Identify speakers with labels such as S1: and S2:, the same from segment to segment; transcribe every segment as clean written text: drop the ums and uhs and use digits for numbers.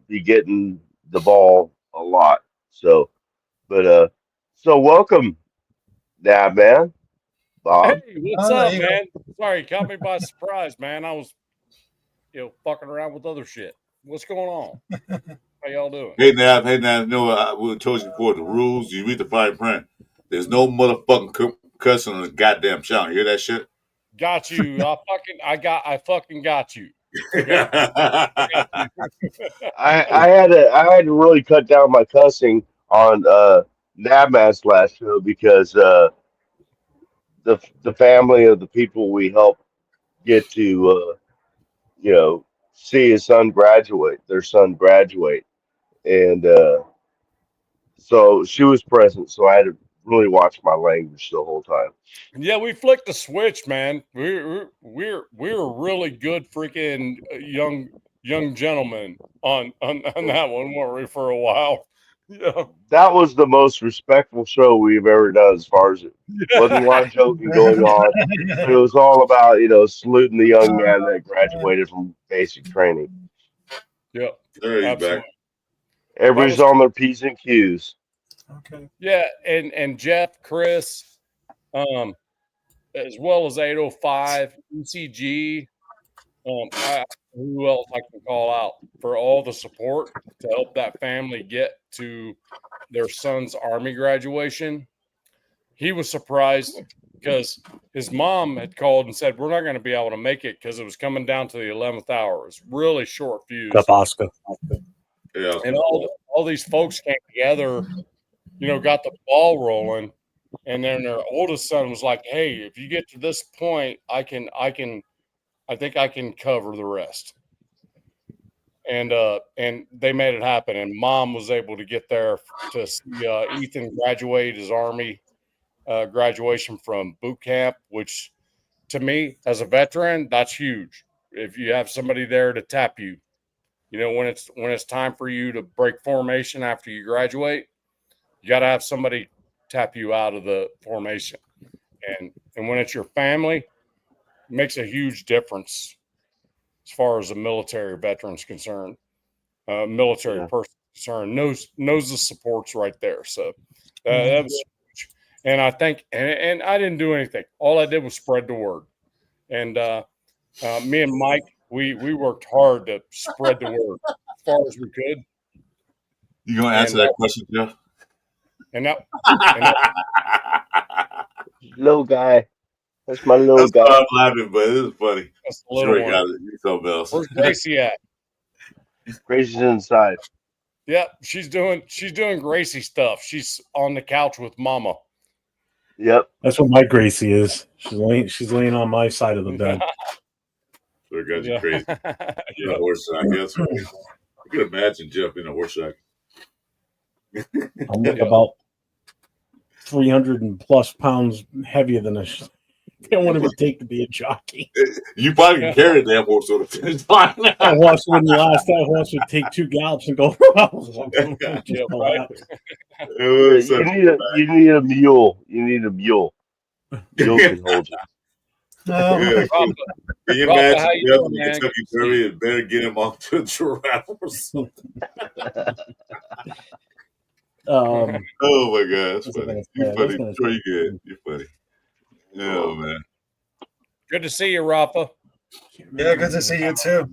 S1: be getting the ball a lot. So, but so welcome, now, man,
S2: Hey,
S1: Bob.
S2: what's
S3: Oh, there
S2: up,
S3: you
S2: man? Sorry, you caught me by surprise, man. I was, fucking around with other shit. What's going on? How y'all doing?
S4: Hey Nav, no, we told you before the rules. You read the fine print. There's no motherfucking cussing on the goddamn channel. You hear that shit?
S2: Got you. I fucking got you. I got, I got you.
S1: I had to really cut down my cussing on Nabmas last show because the family of the people we help get to see his son graduate, their son graduate, and so she was present, so I had to really watch my language the whole time.
S2: Yeah, we flicked the switch, man. We're really good freaking young gentlemen on that one, weren't we, for a while? Yeah.
S1: That was the most respectful show we've ever done, as far as it wasn't a lot of joking going on, but it was all about saluting the young man that graduated from basic training.
S2: Yep.
S4: There he's back.
S2: Absolutely. That
S1: Everybody's
S2: was
S1: on their P's and Q's.
S3: Okay.
S2: yeah, and Jeff, Chris, um, as well as 805, ECG. Who else I can call out for all the support to help that family get to their son's army graduation. He was surprised because his mom had called and said, "We're not going to be able to make it because it was coming down to the 11th hour. It was really short fuse."
S5: Oscar.
S4: Yeah.
S2: And all these folks came together, got the ball rolling. And then their oldest son was like, "Hey, if you get to this point, I think I can cover the rest." And they made it happen. And mom was able to get there to see Ethan graduate his army graduation from boot camp, which to me as a veteran, that's huge. If you have somebody there to tap you, when it's time for you to break formation after you graduate, you got to have somebody tap you out of the formation. And when it's your family, it makes a huge difference as far as a military veteran's concerned. Military
S1: Yeah.
S2: person concerned knows the support's right there. So that was huge. And I think, and I didn't do anything. All I did was spread the word. And me and Mike, we worked hard to spread the word as far as we could.
S4: You gonna answer
S2: And
S4: that question, Jeff?
S2: and that and that,
S1: Little guy, that's my little
S4: That's why
S1: guy.
S4: I'm laughing, but it is funny.
S2: that's the
S4: Sure,
S2: little
S4: he
S2: one.
S4: got it. He's something else.
S2: Where's Gracie at?
S1: Gracie's inside.
S2: Yeah, she's doing Gracie stuff. She's on the couch with Mama.
S1: Yep.
S5: That's what my Gracie is. She's laying on my side of the bed.
S4: Sure, guys, you
S2: Yeah.
S4: crazy. You're a horse sack. That's right. I can imagine Jeff in a horse sack.
S5: I'm
S2: Yeah.
S5: about 300 and plus pounds heavier than I want to take to be a jockey.
S4: You probably can carry a damn horse to the finish line.
S5: That horse wouldn't last. That horse would take 2 gallops and go.
S2: Yeah,
S5: Just
S2: right.
S5: collapse.
S1: Yeah, you need a mule. You need a mule. Mule can hold you.
S3: Oh,
S4: Yeah,
S2: Rafa,
S4: can you
S2: Rafa,
S4: imagine
S2: how you
S4: Jeff
S2: doing,
S4: in the
S2: man?
S4: Kentucky Derby and better get him off to a giraffe or something?
S5: Um,
S4: Oh my god, that's
S5: what's I
S4: funny.
S5: gonna
S4: You
S5: say? I was
S4: funny.
S5: gonna
S4: Troy, you
S5: say
S4: good. You funny. Oh man.
S2: Good to see you, Rafa.
S3: yeah, good to see you too.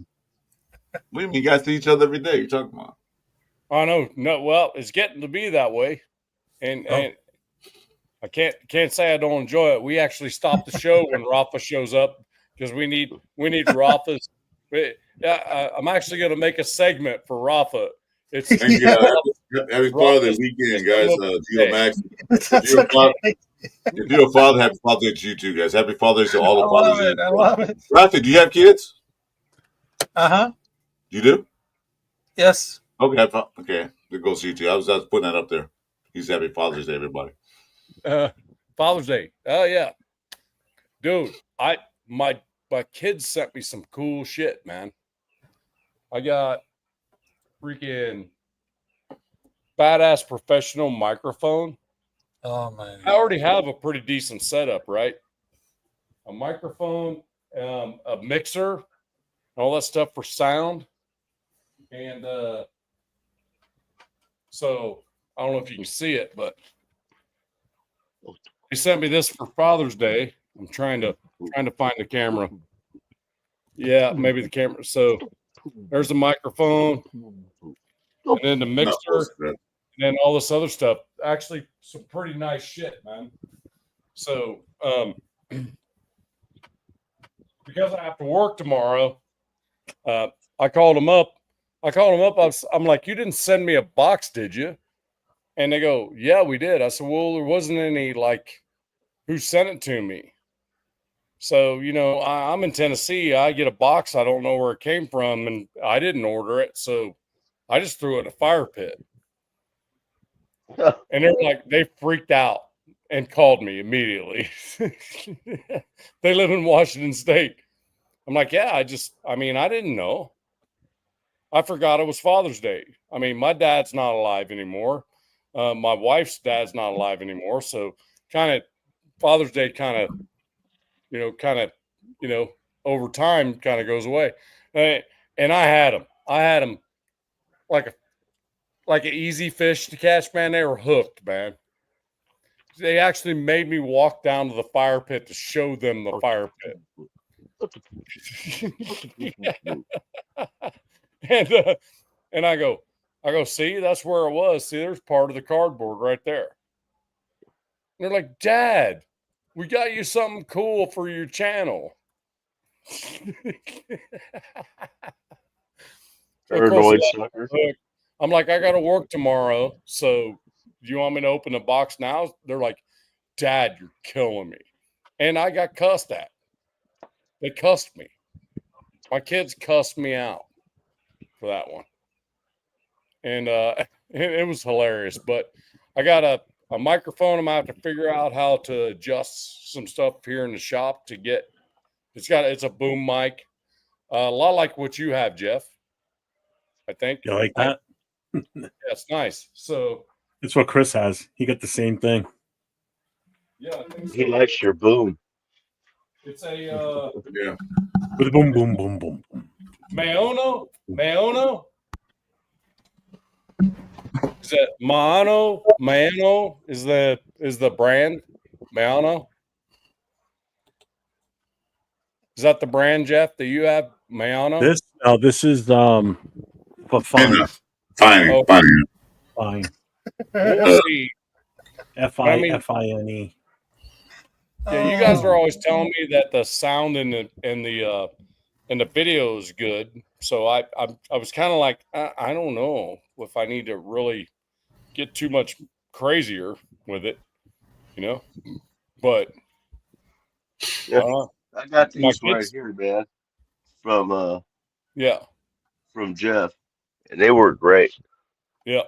S4: What do you mean you guys see each other every day? You talking about?
S2: I know. No, well, it's getting to be that way, and
S3: Oh.
S2: and I can't say I don't enjoy it. We actually stop the show when Rafa shows up because we need Rafa's. Yeah, I'm actually going to make a segment for Rafa. It's
S4: Thank you. Happy Father's
S2: Rafa's
S4: Weekend, guys.
S2: Wisdom of
S4: Geo
S2: the Day.
S4: Max.
S3: That's
S4: If you're a father,
S3: okay.
S4: if you're a father, happy Father's Day to you too, guys. Happy Father's Day to all
S3: I
S4: the
S3: love
S4: fathers.
S3: it. I love it.
S4: Rafi, do you have kids?
S3: Uh-huh.
S4: You do?
S3: Yes.
S4: Okay. Okay. It goes to you too. I was putting that up there. He's Happy Father's Day, everybody.
S2: Father's Day. Oh yeah, dude. My kids sent me some cool shit, man. I got freaking badass professional microphone.
S3: Oh man.
S2: I already have a pretty decent setup, right? A microphone, a mixer, all that stuff for sound, and So I don't know if you can see it, but he sent me this for Father's Day. I'm trying to find the camera. Yeah, maybe the camera. So there's the microphone, and then the
S4: Not
S2: mixer,
S4: close to that.
S2: and then all this other stuff. Actually, some pretty nice shit, man. So because I have to work tomorrow, I called him up. I'm like, you didn't send me a box, did you? And they go, yeah, we did. I said, well, there wasn't any, like, who sent it to me? So, you know, I'm in Tennessee. I get a box. I don't know where it came from, and I didn't order it. So I just threw it in a fire pit. And they're like, they freaked out and called me immediately. They live in Washington State. I'm like, yeah, I didn't know. I forgot it was Father's Day. I mean, my dad's not alive anymore. My wife's dad's not alive anymore. So kind of Father's Day over time kind of goes away. And I had them like an easy fish to catch, man. They were hooked, man. They actually made me walk down to the fire pit to show them the fire pit. And I go, see, that's where it was. See, there's part of the cardboard right there. And they're like, Dad, we got you something cool for your channel.
S1: Paranoid sucker.
S2: I'm like, I got to work tomorrow. So do you want me to open the box now? They're like, Dad, you're killing me. And I got cussed at. They cussed me. My kids cussed me out for that one. And it was hilarious. But I got a microphone. I'm going to have to figure out how to adjust some stuff here in the shop to get. It's a boom mic. A lot like what you have, Jeff. I think.
S5: You like that?
S2: Yeah, it's nice. So
S5: it's what Chris has. He got the same thing.
S2: yeah, I think so.
S1: He likes your boom.
S2: It's a
S4: Yeah.
S5: With a boom, boom, boom, boom.
S2: Maono. Is that Maono? Maono is the brand. Maono. Is that the brand, Jeff, that you have? Maono?
S5: This is for fine.
S4: Fine.
S5: Fine.
S2: We'll see.
S5: Fine.
S2: Yeah, you guys are always telling me that the sound in the video is good. So I was kind of like, I don't know if I need to really get too much crazier with it, you know. But
S1: Yeah. I got these right here, man. From Jeff. And they were great.
S2: Yeah.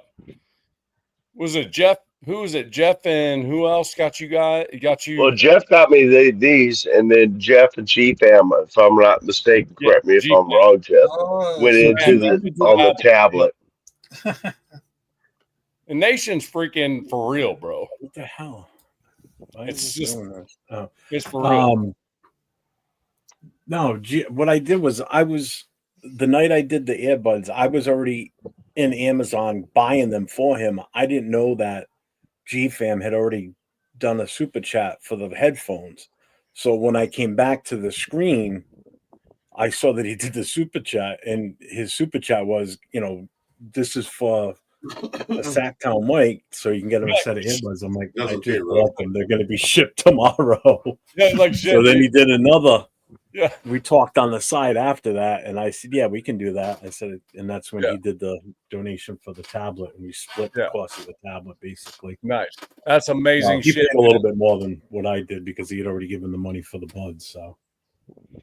S2: Was it Jeff? Who was it? Jeff and who else got you?
S1: Well, Jeff got me these, and then Jeff and G-Fam, if I'm not mistaken, correct me if I'm wrong, Jeff, went into on the tablet.
S2: The nation's freaking for real, bro.
S5: What the hell?
S2: It's just it's for real.
S5: No, what I did was the night I did the earbuds, I was already in Amazon buying them for him. I didn't know that GFam had already done a super chat for the headphones. So when I came back to the screen, I saw that he did the super chat, and his super chat was, this is for a Sactown mic, so you can get him a set of earbuds. I'm like, I just bought them. They're going to be shipped tomorrow.
S2: Yeah, like shit.
S5: So then he did another.
S2: Yeah.
S5: We talked on the side after that, and I said, yeah, we can do that. I said, and that's when he did the donation for the tablet, and we split the cost of the tablet, basically.
S2: Nice. That's amazing
S5: He
S2: shit.
S5: paid a little bit more than what I did because he had already given the money for the buds. So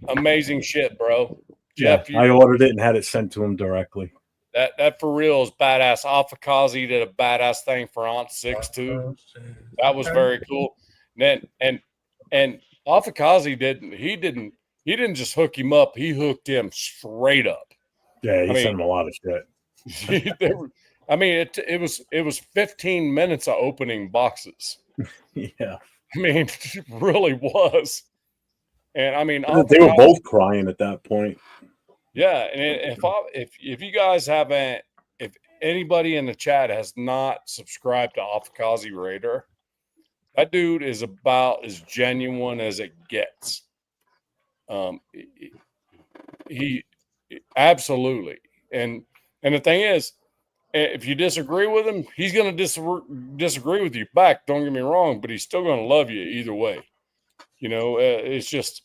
S2: amazing shit, bro.
S5: Yeah,
S2: Jeff,
S5: I ordered it and had it sent to him directly.
S2: That for real is badass. Alphakazi did a badass thing for Aunt Six too. That was very cool. And Alphakazi didn't just hook him up. He hooked him straight up.
S5: Yeah, he sent him a lot of shit.
S2: It was 15 minutes of opening boxes.
S5: Yeah.
S2: I mean, it really was. And I mean,
S5: they were both crying at that point.
S2: Yeah, and if you guys haven't if anybody in the chat has not subscribed to Afakazi Raider, that dude is about as genuine as it gets. He absolutely, and the thing is, if you disagree with him, he's going to disagree with you back. Don't get me wrong, but he's still going to love you either way. You know, it's just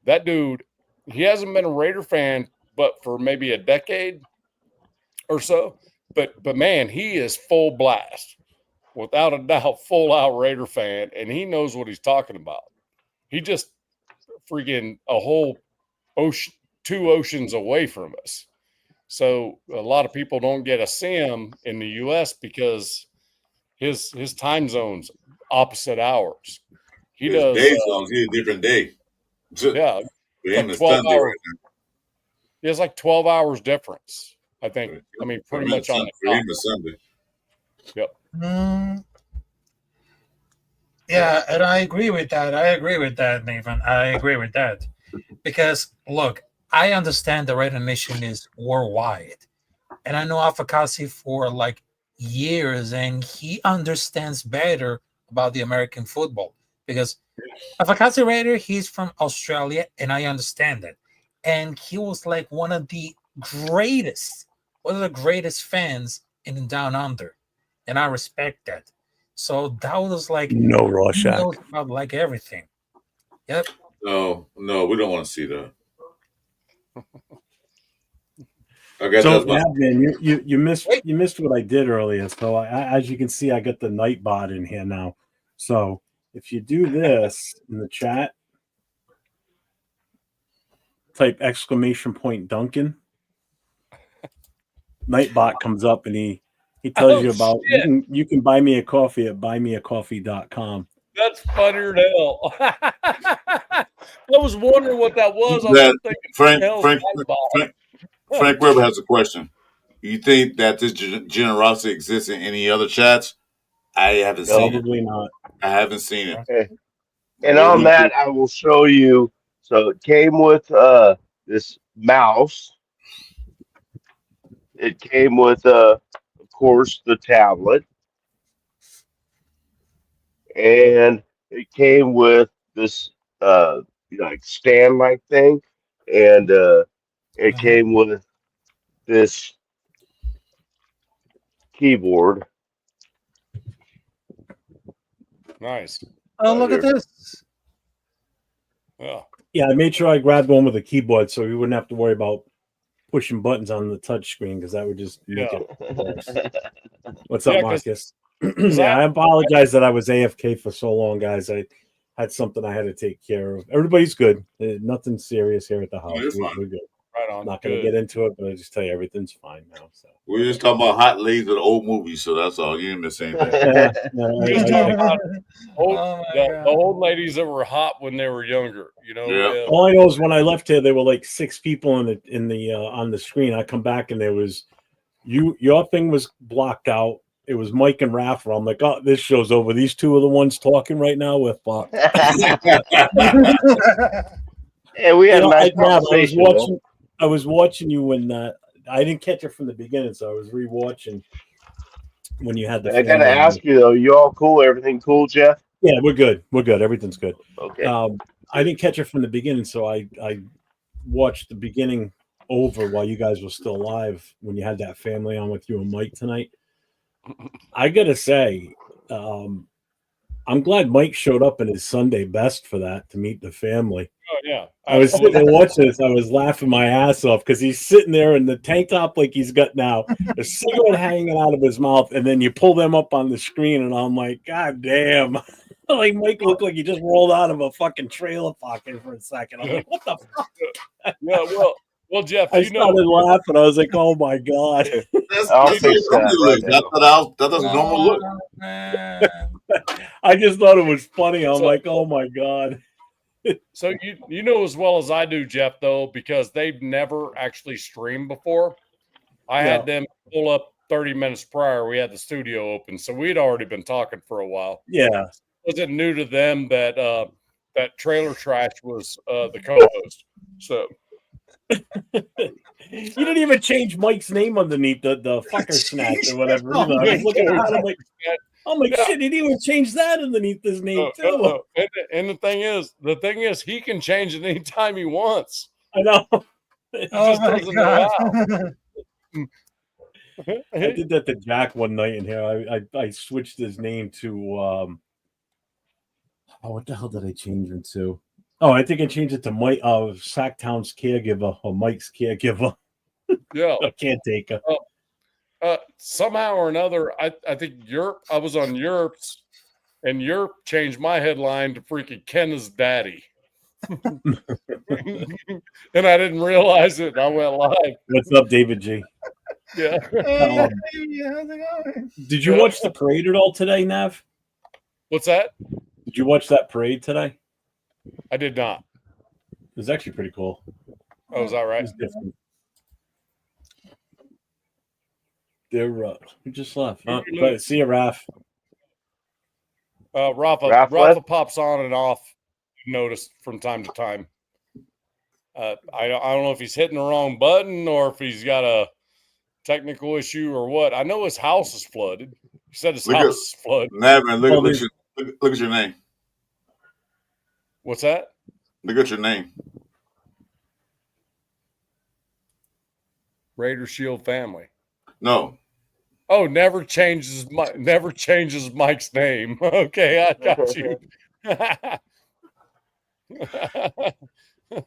S2: that dude. He hasn't been a Raider fan, but for maybe a decade or so. But man, he is full blast, without a doubt, full out Raider fan, and he knows what he's talking about. He just freaking a whole ocean, 2 oceans away from us. So a lot of people don't get to see him in the U.S. because his time zone's opposite ours. He
S4: His
S2: does.
S4: day zones. He's a different day.
S2: Yeah,
S4: For him,
S2: like
S4: it's
S2: 12
S4: Sunday
S2: hours.
S4: right now.
S2: It's like 12 hours difference, I think. I mean,
S4: For
S2: pretty
S4: him,
S2: much
S4: it's
S2: on
S4: Sun-
S2: the
S4: for him,
S2: top.
S4: it's Sunday.
S2: Yep.
S3: Yeah, and I agree with that. I agree with that, Nathan. I agree with that. Because, look, I understand the Raider Nation is worldwide. And I know Afakasi for like years, and he understands better about the American football. Because Afakasi Raider, he's from Australia, and I understand that. And he was like one of the greatest fans in Down Under. And I respect that. So that was like
S5: No
S3: he
S5: Rorschach.
S3: knows about like everything. Yep.
S4: No, we don't want to see that. I guess
S5: So
S4: that's my.
S5: yeah, man, you missed what I did earlier. So as you can see, I got the Nightbot in here now. So if you do this in the chat, type exclamation point Duncan, Nightbot comes up and he tells you about you can buy me a coffee at buymeacoffee.com.
S2: That's funnier than hell. I was wondering what that was. I was
S4: That
S2: thinking,
S4: Frank Weber has a question. You think that this generosity exists in any other chats? I haven't seen it.
S5: Probably not.
S4: I haven't seen it.
S1: Okay. And on that, I will show you. So it came with this mouse. It came with, of course, the tablet, and it came with this like stand-like thing, and it came with this keyboard.
S2: nice.
S3: Oh, look at this.
S2: Yeah.
S5: Yeah, I made sure I grabbed one with a keyboard so we wouldn't have to worry about pushing buttons on the touch screen because that would just make it worse. What's up, Marcus? Yeah, I apologize that I was AFK for so long, guys. I had something I had to take care of. Everybody's good. Nothing serious here at the house. We're good.
S2: Right on.
S5: I'm not going to get into it, but I'll just tell you everything's fine now. So
S4: we're just talking about hot ladies with old movies, so that's all. You didn't miss anything.
S2: The old ladies that were hot when they were younger, you know.
S4: Yeah.
S5: All I know is when I left here, there were like 6 people in the on the screen. I come back and there was your thing was blocked out. It was Mike and Rafa. I'm like, oh, this show's over. These 2 are the ones talking right now. We're fucked.
S1: Yeah, we had a nice conversation.
S5: I was watching you when I didn't catch it from the beginning, so I was rewatching when you had the.
S1: I gotta ask you though, you all cool? Everything cool, Jeff?
S5: Yeah, we're good. We're good. Everything's good.
S1: Okay.
S5: I didn't catch it from the beginning, so I watched the beginning over while you guys were still alive when you had that family on with you and Mike tonight. I gotta say, I'm glad Mike showed up in his Sunday best for that to meet the family.
S2: Oh yeah,
S5: I was sitting there watching this. I was laughing my ass off because he's sitting there in the tank top like he's got now, a cigarette hanging out of his mouth, and then you pull them up on the screen, and I'm like, God damn! Like Mike looked like he just rolled out of a fucking trailer pocket for a second. I'm like, what the fuck?
S2: Yeah, well, Jeff,
S5: I started laughing. I was like, oh my god!
S1: I'll fix that.
S4: That's a normal look.
S5: I just thought it was funny. I'm like, oh my god.
S2: So you know as well as I do, Jeff, though, because they've never actually streamed before. I had them pull up 30 minutes prior. We had the studio open, so we'd already been talking for a while.
S5: Yeah,
S2: was it new to them that that Trailer Trash was the co-host? So
S5: You didn't even change Mike's name underneath the fucker snatch or whatever.
S3: Oh
S5: Either. I
S3: my
S5: was looking at
S3: God.
S5: that. I'm like,
S2: Yeah.
S5: shit, he didn't even change that underneath his name too.
S2: And the thing is, he can change it anytime he wants.
S5: I know.
S2: He
S3: Oh
S2: just
S3: my
S2: doesn't know how.
S3: God.
S5: I did that to Jack one night in here. I switched his name to what the hell did I change him to? Oh, I think I changed it to Mike Sactown's caregiver or Mike's caregiver.
S2: Yeah.
S5: A caretaker.
S2: Somehow or another, I think Europe. I was on Europe's, and Europe changed my headline to freaking Kenna's daddy. And I didn't realize it. And I went live.
S5: What's up, David G?
S2: Yeah.
S3: Hey, how's it going?
S5: Did you watch the parade at all today, Nav?
S2: What's that?
S5: Did you watch that parade today?
S2: I did not.
S5: It was actually pretty cool.
S2: Oh, is that
S5: It
S2: right?
S5: was different. They're we just left. But see you, Raph.
S2: Rafa pops on and off. Noticed from time to time. I don't know if he's hitting the wrong button or if he's got a technical issue or what. I know his house is flooded. He said his house is flooded.
S4: Navin, look at your name.
S2: What's that?
S4: Look at your name.
S2: Raider Shield family.
S4: No.
S2: Oh, never changes Mike's name. Okay, I got you.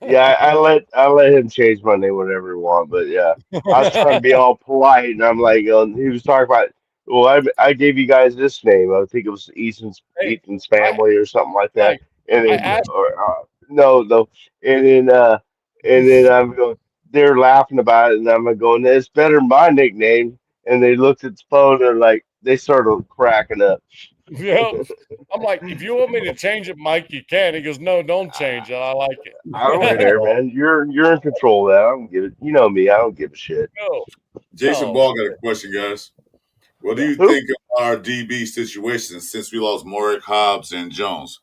S1: Yeah, I let him change my name whenever he want, but yeah, I was trying to be all polite, and I'm like, he was talking about, well, I gave you guys this name. I think it was
S2: Hey,
S1: Ethan's family or something like that,
S2: Mike,
S1: and
S2: I
S1: then
S2: asked.
S1: no, and then I'm going, they're laughing about it, and I'm going, it's better than my nickname, and they looked at the phone and like they started cracking up.
S2: Yep. I'm like, if you want me to change it, Mike, you can. He goes, no, don't change it. I like it.
S1: I don't care, man. You're in control of that. I don't give it. You know me. I don't give a shit.
S2: No.
S4: Jason
S2: No.
S4: Ball got a question, guys. What do you
S1: Who?
S4: think of our DB situation since we lost Morick, Hobbs, and Jones?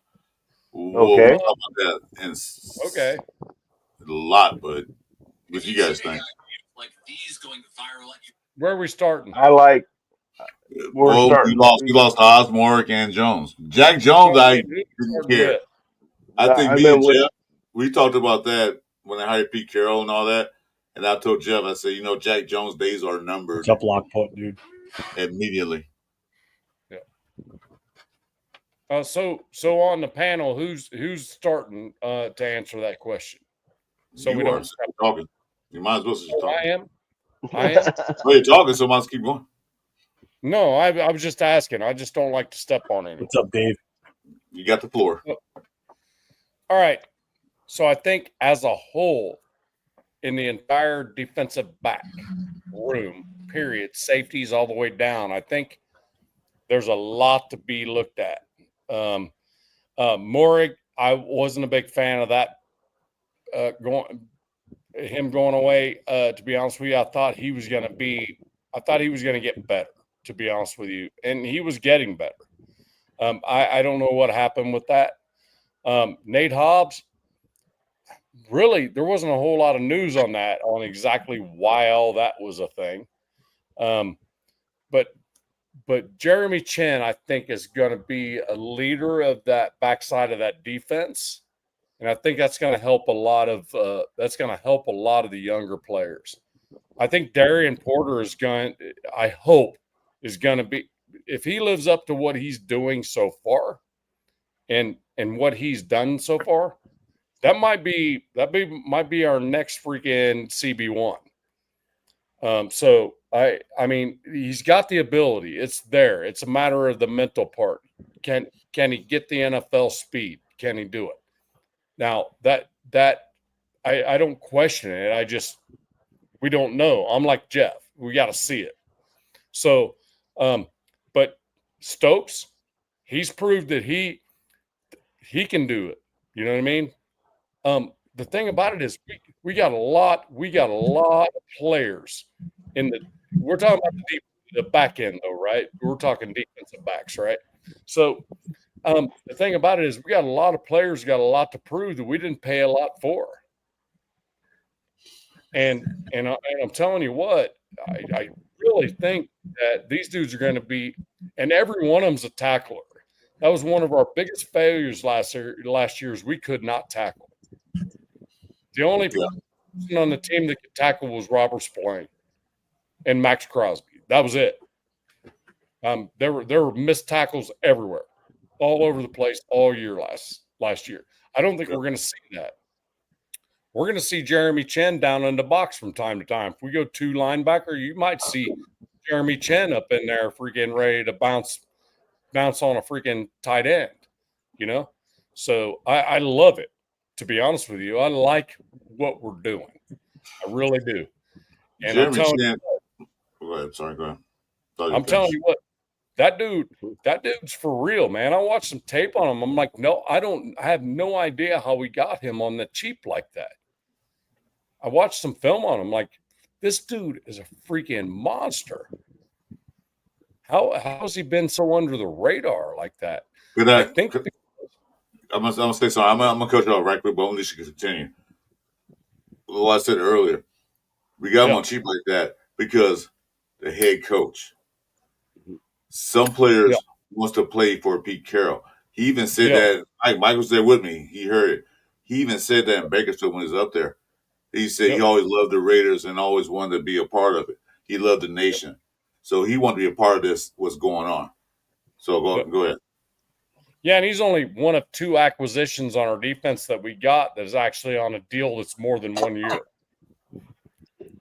S4: Well,
S1: Okay.
S4: we'll talk about that in
S2: Okay.
S4: a lot, but what you guys think?
S2: Where are we starting?
S1: I like. We're
S4: Well,
S1: starting.
S4: we lost Hobbs, Morick, and Jones. Jack Jones, I didn't care. I think
S1: I
S4: me
S1: meant
S4: and
S1: with.
S4: Jeff, we talked about that when I hired Pete Carroll and all that. And I told Jeff, I said, Jack Jones' days are numbered.
S5: What's up, Lockport, dude?
S4: Immediately.
S2: Yeah. So on the panel, who's starting to answer that question? So we don't
S4: stop talking. You might as well stop talking.
S2: I am.
S4: Well, you're talking, so might as well keep going.
S2: No, I was just asking. I just don't like to step on anyone.
S5: What's up, Dave?
S4: You got the floor.
S2: All right. So I think as a whole, in the entire defensive back room, period, safeties all the way down, I think there's a lot to be looked at. Morig, I wasn't a big fan of that going away. To be honest with you, I thought he was going to get better, to be honest with you, and he was getting better. I don't know what happened with that. Nate Hobbs, really, there wasn't a whole lot of news on that, on exactly why all that was a thing. But Jeremy Chin, I think, is going to be a leader of that backside of that defense, and I think that's going to help a lot of the younger players. I think Darian Porter is going to be, if he lives up to what he's doing so far, and what he's done so far, that might be our next freaking CB1. So I mean, he's got the ability. It's there. It's a matter of the mental part. Can he get the NFL speed? Can he do it? Now that I don't question it. We don't know. I'm like Jeff. We got to see it. So, but Stokes, he's proved that he can do it. You know what I mean? The thing about it is we got a lot of players we're talking about the back end though, right? We're talking defensive backs, right? So the thing about it is we got a lot of players got a lot to prove that we didn't pay a lot for. I'm telling you what, I really think that these dudes are going to be, and every one of them's a tackler. That was one of our biggest failures last year is we could not tackle. The only person on the team that could tackle was Robert Spillane and Max Crosby. That was it. There were missed tackles everywhere, all over the place, all year last year. I don't think we're going to see that. We're going to see Jeremy Chen down in the box from time to time. If we go 2 linebacker, you might see Jeremy Chen up in there freaking ready to bounce on a freaking tight end, you know? So I love it, to be honest with you. I like what we're doing. I really do. And
S4: Jeremy Chen. Go ahead. Sorry, go ahead.
S2: I'm telling you what, that dude's for real, man. I watched some tape on him. I'm like, no, I have no idea how we got him on the cheap like that. I watched some film on him. Like, this dude is a freaking monster. How has he been so under the radar like that? I think
S4: I'm gonna say something. I'm gonna cut you off right quick, but only she can continue. Well, I said earlier, we got him on cheap like that because the head coach. Some players wants to play for Pete Carroll. He even said that. Mike was there with me. He heard it. He even said that in Bakersfield when he was up there. He said he always loved the Raiders and always wanted to be a part of it. He loved the nation. So he wanted to be a part of this, what's going on. So go ahead.
S2: Yeah, and he's only one of 2 acquisitions on our defense that we got that is actually on a deal that's more than 1 year.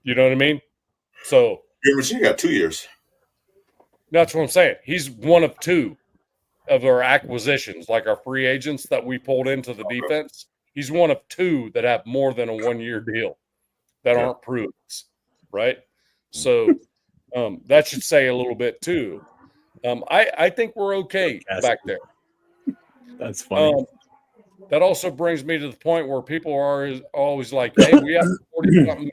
S2: You know what I mean? So
S4: she got 2 years.
S2: That's what I'm saying. He's one of 2 of our acquisitions, like our free agents that we pulled into the defense. He's one of 2 that have more than a 1-year deal that aren't proofs, right? So that should say a little bit too. I think we're okay back there.
S5: That's funny.
S2: That also brings me to the point where people are always like, hey, we have $40 million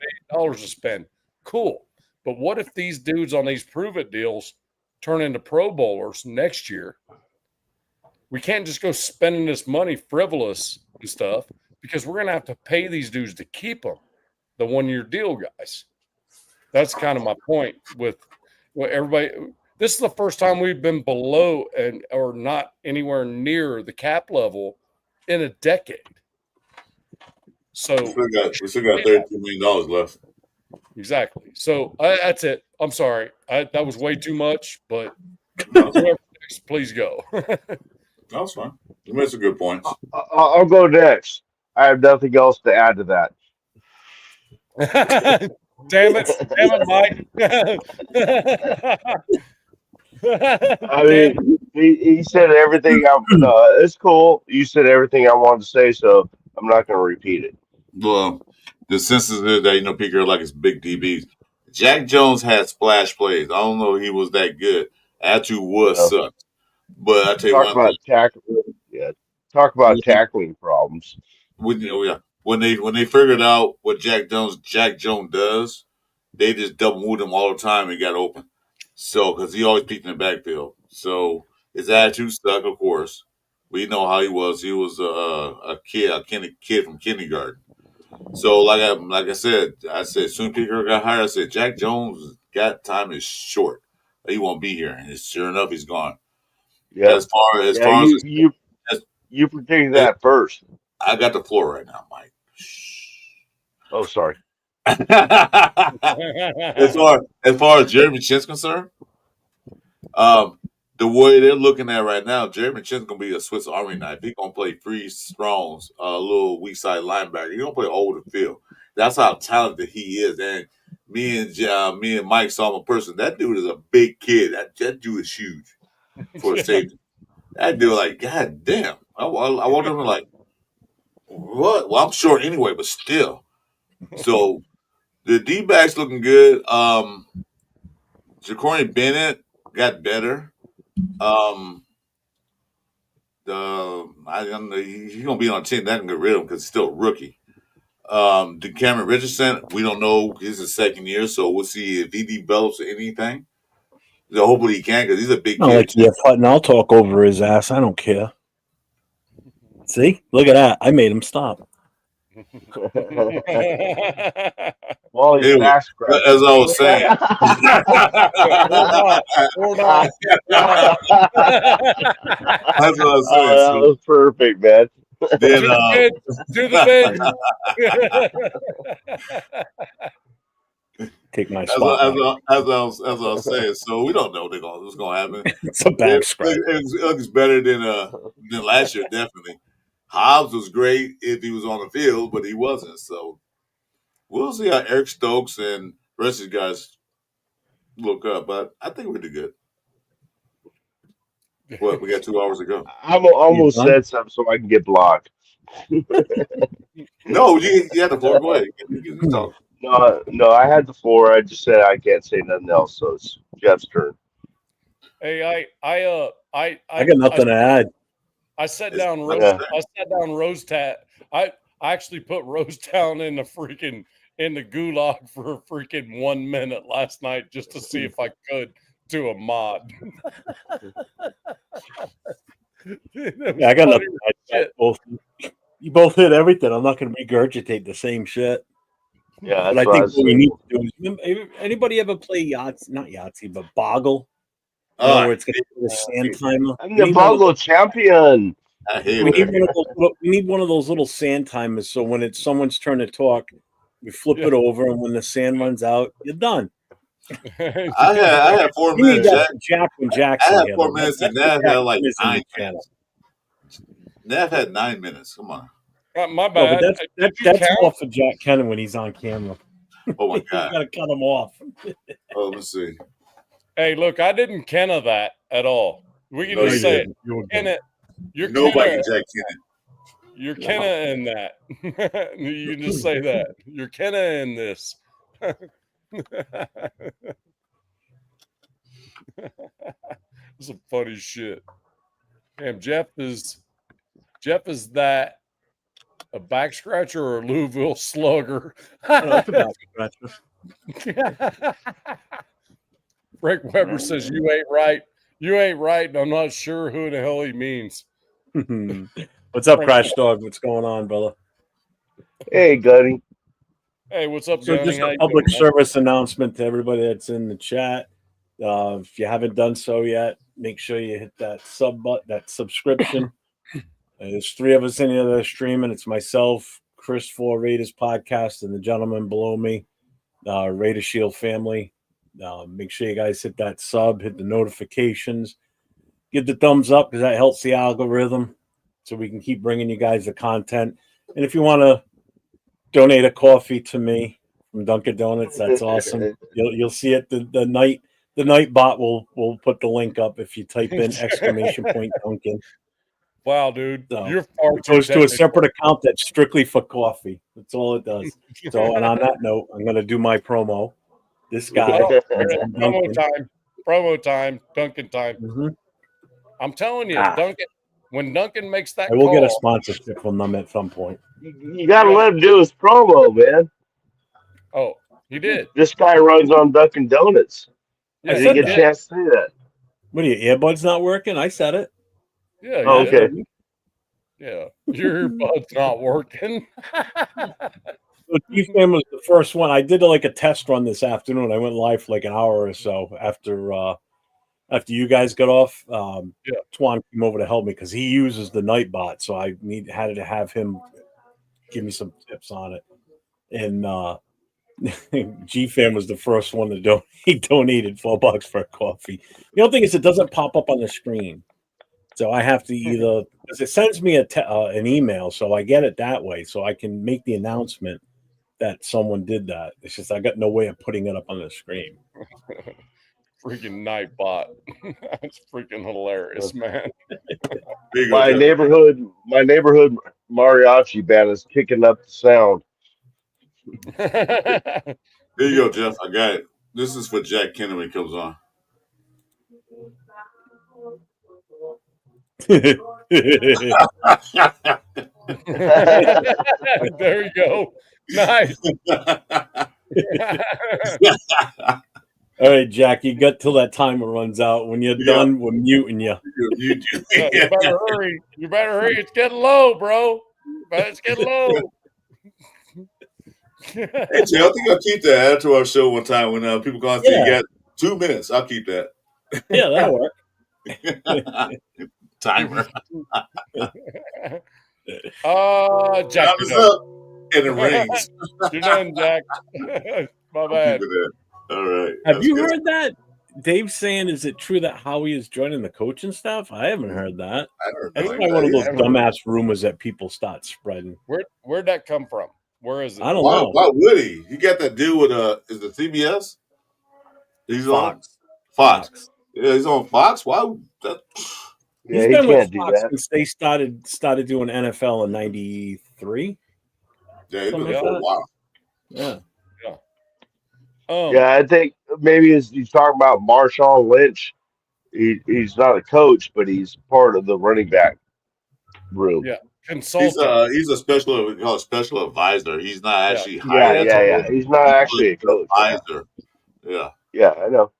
S2: to spend. Cool. But what if these dudes on these prove-it deals turn into Pro Bowlers next year? We can't just go spending this money frivolous and stuff because we're going to have to pay these dudes to keep them, the 1-year deal guys. That's kind of my point with everybody. This is the first time we've been below or not anywhere near the cap level in a decade. So
S4: we still got $32 million left.
S2: Exactly. So that's it. I'm sorry. That was way too much, but whoever next, please go.
S4: That's fine. You made some good points.
S1: I'll go next. I have nothing else to add to that.
S2: Damn it,
S1: Mike. I mean, he said everything. It's cool. You said everything I wanted to say, so I'm not going to repeat it.
S4: Well, the census is that Pete Carroll like his big DBs. Jack Jones had splash plays. I don't know if he was that good. Attitude sucked. But I tell you
S1: talk about tackling. Yeah, talk about tackling problems.
S4: When they figured out what Jack Jones does, they just double moved him all the time and got open. So because he always peeked in the backfield, so his attitude stuck. Of course, we know how he was. He was a kid from kindergarten. So like I said, soon Peter got hired. I said Jack Jones got time is short. He won't be here, and sure enough, he's gone.
S1: Yeah.
S4: As far as
S1: you predicted that first.
S4: I got the floor right now, Mike.
S1: Oh, sorry.
S4: as far as Jeremy Chin's concerned, the way they're looking at right now, Jeremy Chin's gonna be a Swiss Army knife. He's gonna play free Strong's, a little weak side linebacker. He's gonna play all over the field. That's how talented he is. And me and Mike saw him in person. That dude is a big kid. That dude is huge for a safety. That dude, like, god damn. I walked over like, what? Well, I'm short anyway, but still. So the D-backs looking good. Ja'Cory Bennett got better. I don't know. He's gonna be on a team that can get rid of him because he's still a rookie. Cameron Richardson, we don't know. This is his second year, so we'll see if he develops anything. So hopefully he can because he's a big kid.
S5: Like I'll talk over his ass. I don't care. See, look at that. I made him stop.
S1: Well, he's
S4: Anyway,
S1: back
S4: as I was
S1: scratching.
S4: saying,
S2: or not.
S4: that's what I was saying.
S1: Oh, that
S4: So
S1: was perfect, man.
S4: then,
S2: To the bed. To the bed.
S5: Take my spot back.
S4: as I was saying, so we don't know what's going to happen.
S5: It's a back scratch.
S4: It looks better than last year, definitely. Hobbs was great if he was on the field, but he wasn't. So we'll see how Eric Stokes and the rest of these guys look up. But I think we did good. What, we got 2 hours to go?
S1: I almost
S5: done?
S1: said something so I can get blocked.
S4: No, you had the floor. Go ahead. You talk.
S1: No, I had the floor. I just said I can't say nothing else, so it's Jeff's turn.
S2: Hey,
S5: I got nothing to add.
S2: I set
S4: It's-
S2: down
S1: Yeah.
S2: Rose Tat. I actually put Rose down in the gulag for a freaking 1 minute last night just to see if I could do a mod.
S5: Yeah, I got nothing to add. You both hit everything. I'm not going to regurgitate the same shit.
S1: Yeah,
S5: But
S1: that's
S5: I
S1: what I
S5: think
S1: was
S5: what we
S1: saying.
S5: need to do is, anybody ever play Yahtzee? Not Yahtzee, but Boggle? Where it's going to be a sand timer.
S1: I'm the Boggle champion.
S4: I hate
S5: We need
S4: that.
S5: one of those. We need one of those little sand timers. So when it's someone's turn to talk, we flip it over, and when the sand runs out, you're done.
S4: I had 4
S5: We need
S4: minutes.
S5: that for Jack when
S4: I
S5: Jackson
S4: had
S5: here.
S4: 4
S5: though.
S4: minutes, and
S5: That's
S4: Nav
S5: what
S4: had like
S5: Jack is in
S4: 9
S5: the channel.
S4: minutes. Nav had 9 minutes. Come on.
S2: My
S5: No,
S2: bad.
S5: but
S2: Did you
S5: that's
S2: count?
S5: more for Jack Kennan when he's on camera.
S4: Oh my
S5: You
S4: God.
S5: got to cut him off.
S4: Oh, let's see.
S2: Hey, look, I didn't Kenna that at all. We can
S4: No,
S2: just
S4: you
S2: say
S5: didn't. You were good.
S2: Kenna. You're
S4: Nobody
S2: Kenna.
S4: can Jack Kennan.
S2: You're Kenna in that. You can just say that. You're Kenna in this. Some funny shit. Damn, Jeff is that a back scratcher or a Louisville slugger?
S5: That's a back scratcher.
S2: Frank Weber says you ain't right. You ain't right, and I'm not sure who the hell he means.
S5: What's up, Crash Dog? What's going on, brother?
S1: Hey, Gunny.
S2: Hey, what's up,
S5: So
S2: Gunny?
S5: just
S2: How
S5: a
S2: you
S5: public
S2: doing, man?
S5: service announcement to everybody that's in the chat. If you haven't done so yet, make sure you hit that sub button, that subscription. There's 3 of us in here that are streaming. It's myself, Chris for Raiders Podcast, and the gentleman below me, Raider Shield family. Make sure you guys hit that sub, hit the notifications, give the thumbs up because that helps the algorithm so we can keep bringing you guys the content. And if you want to donate a coffee to me from Dunkin' Donuts, that's awesome. You'll see it the night bot will put the link up if you type in !Dunkin'.
S2: Wow, dude,
S5: So
S2: you're far
S5: it
S2: too
S5: goes to a
S2: technical.
S5: separate account that's strictly for coffee. That's all it does. So, and on that note, I'm going to do my promo. This guy,
S2: promo time, Duncan time.
S5: Mhm.
S2: I'm telling you,
S5: Ah.
S2: when Duncan makes that
S5: I will
S2: call,
S5: get a sponsorship from them at some point.
S1: You gotta let him do his promo, man.
S2: Oh, he did.
S1: This guy runs on Dunkin' Donuts.
S2: Yeah,
S5: I
S1: I
S5: said
S1: didn't get a
S5: that.
S1: chance to say that.
S5: What are your earbuds not working? I said it.
S2: Yeah,
S1: Oh,
S2: you did.
S1: okay.
S2: Yeah, your bud's not working.
S5: So G-Fam was the first one. I did like a test run this afternoon. I went live for like an hour or so after you guys got off. Twan came over to help me because he uses the Nightbot, so I had to have him give me some tips on it. And G-Fam was the first one to donate. He donated $4 for a coffee. The only thing is it doesn't pop up on the screen. So I have to either, because it sends me an email, so I get it that way, so I can make the announcement that someone did that. It's just I got no way of putting it up on the screen.
S2: Freaking Nightbot. That's freaking hilarious, man.
S1: My neighborhood mariachi band is kicking up the sound.
S4: Here you go, Jeff. I got it. This is for Jack Kennan when he comes on.
S2: There you go. Nice.
S5: All right, Jack, you got till that timer runs out. When you're done, we're muting you.
S2: You better hurry. You better hurry. It's getting low, bro. It's getting low.
S4: Hey, Jay, I think I'll keep that. Add to our show one time when people call and say, you got 2 minutes. I'll keep that.
S5: Yeah, that'll work.
S4: Timer.
S2: Jack,
S4: Time
S2: you're
S4: is
S2: done.
S4: up. And it rings.
S2: You're done, Jack. My
S4: I'm
S2: bad.
S4: keeping that. All right.
S5: Have
S4: That's
S5: you
S4: good.
S5: heard that? Dave saying, is it true that Howie is joining the coaching staff? I haven't heard that.
S4: I heard
S5: That's
S4: nothing
S5: probably
S4: like
S5: one of
S4: that.
S5: those dumbass rumors that people start spreading.
S2: Where'd that come from? Where is it?
S5: I don't
S4: Why,
S5: know.
S4: why would he? He got that deal with is it CBS? He's on
S5: Fox.
S4: Fox. Yeah, he's on Fox. Why would that?
S1: Yeah,
S5: He's
S1: he
S5: been with
S1: can't do
S5: Fox
S1: that.
S5: since they started doing NFL in '93.
S4: Yeah, he's been
S5: Something
S4: there
S5: like
S4: for a
S5: that.
S4: while.
S5: Yeah.
S1: Yeah, I think maybe he's talking about Marshawn Lynch. He's not a coach, but he's part of the running back room.
S2: Yeah, consultant.
S4: He's a special, we call it special advisor. He's not
S2: Yeah.
S4: actually
S1: Yeah,
S4: hired as
S1: yeah,
S4: a
S1: yeah.
S4: coach.
S1: He's not actually a
S4: He's an
S1: coach. Yeah,
S4: advisor. Yeah,
S1: yeah, I know.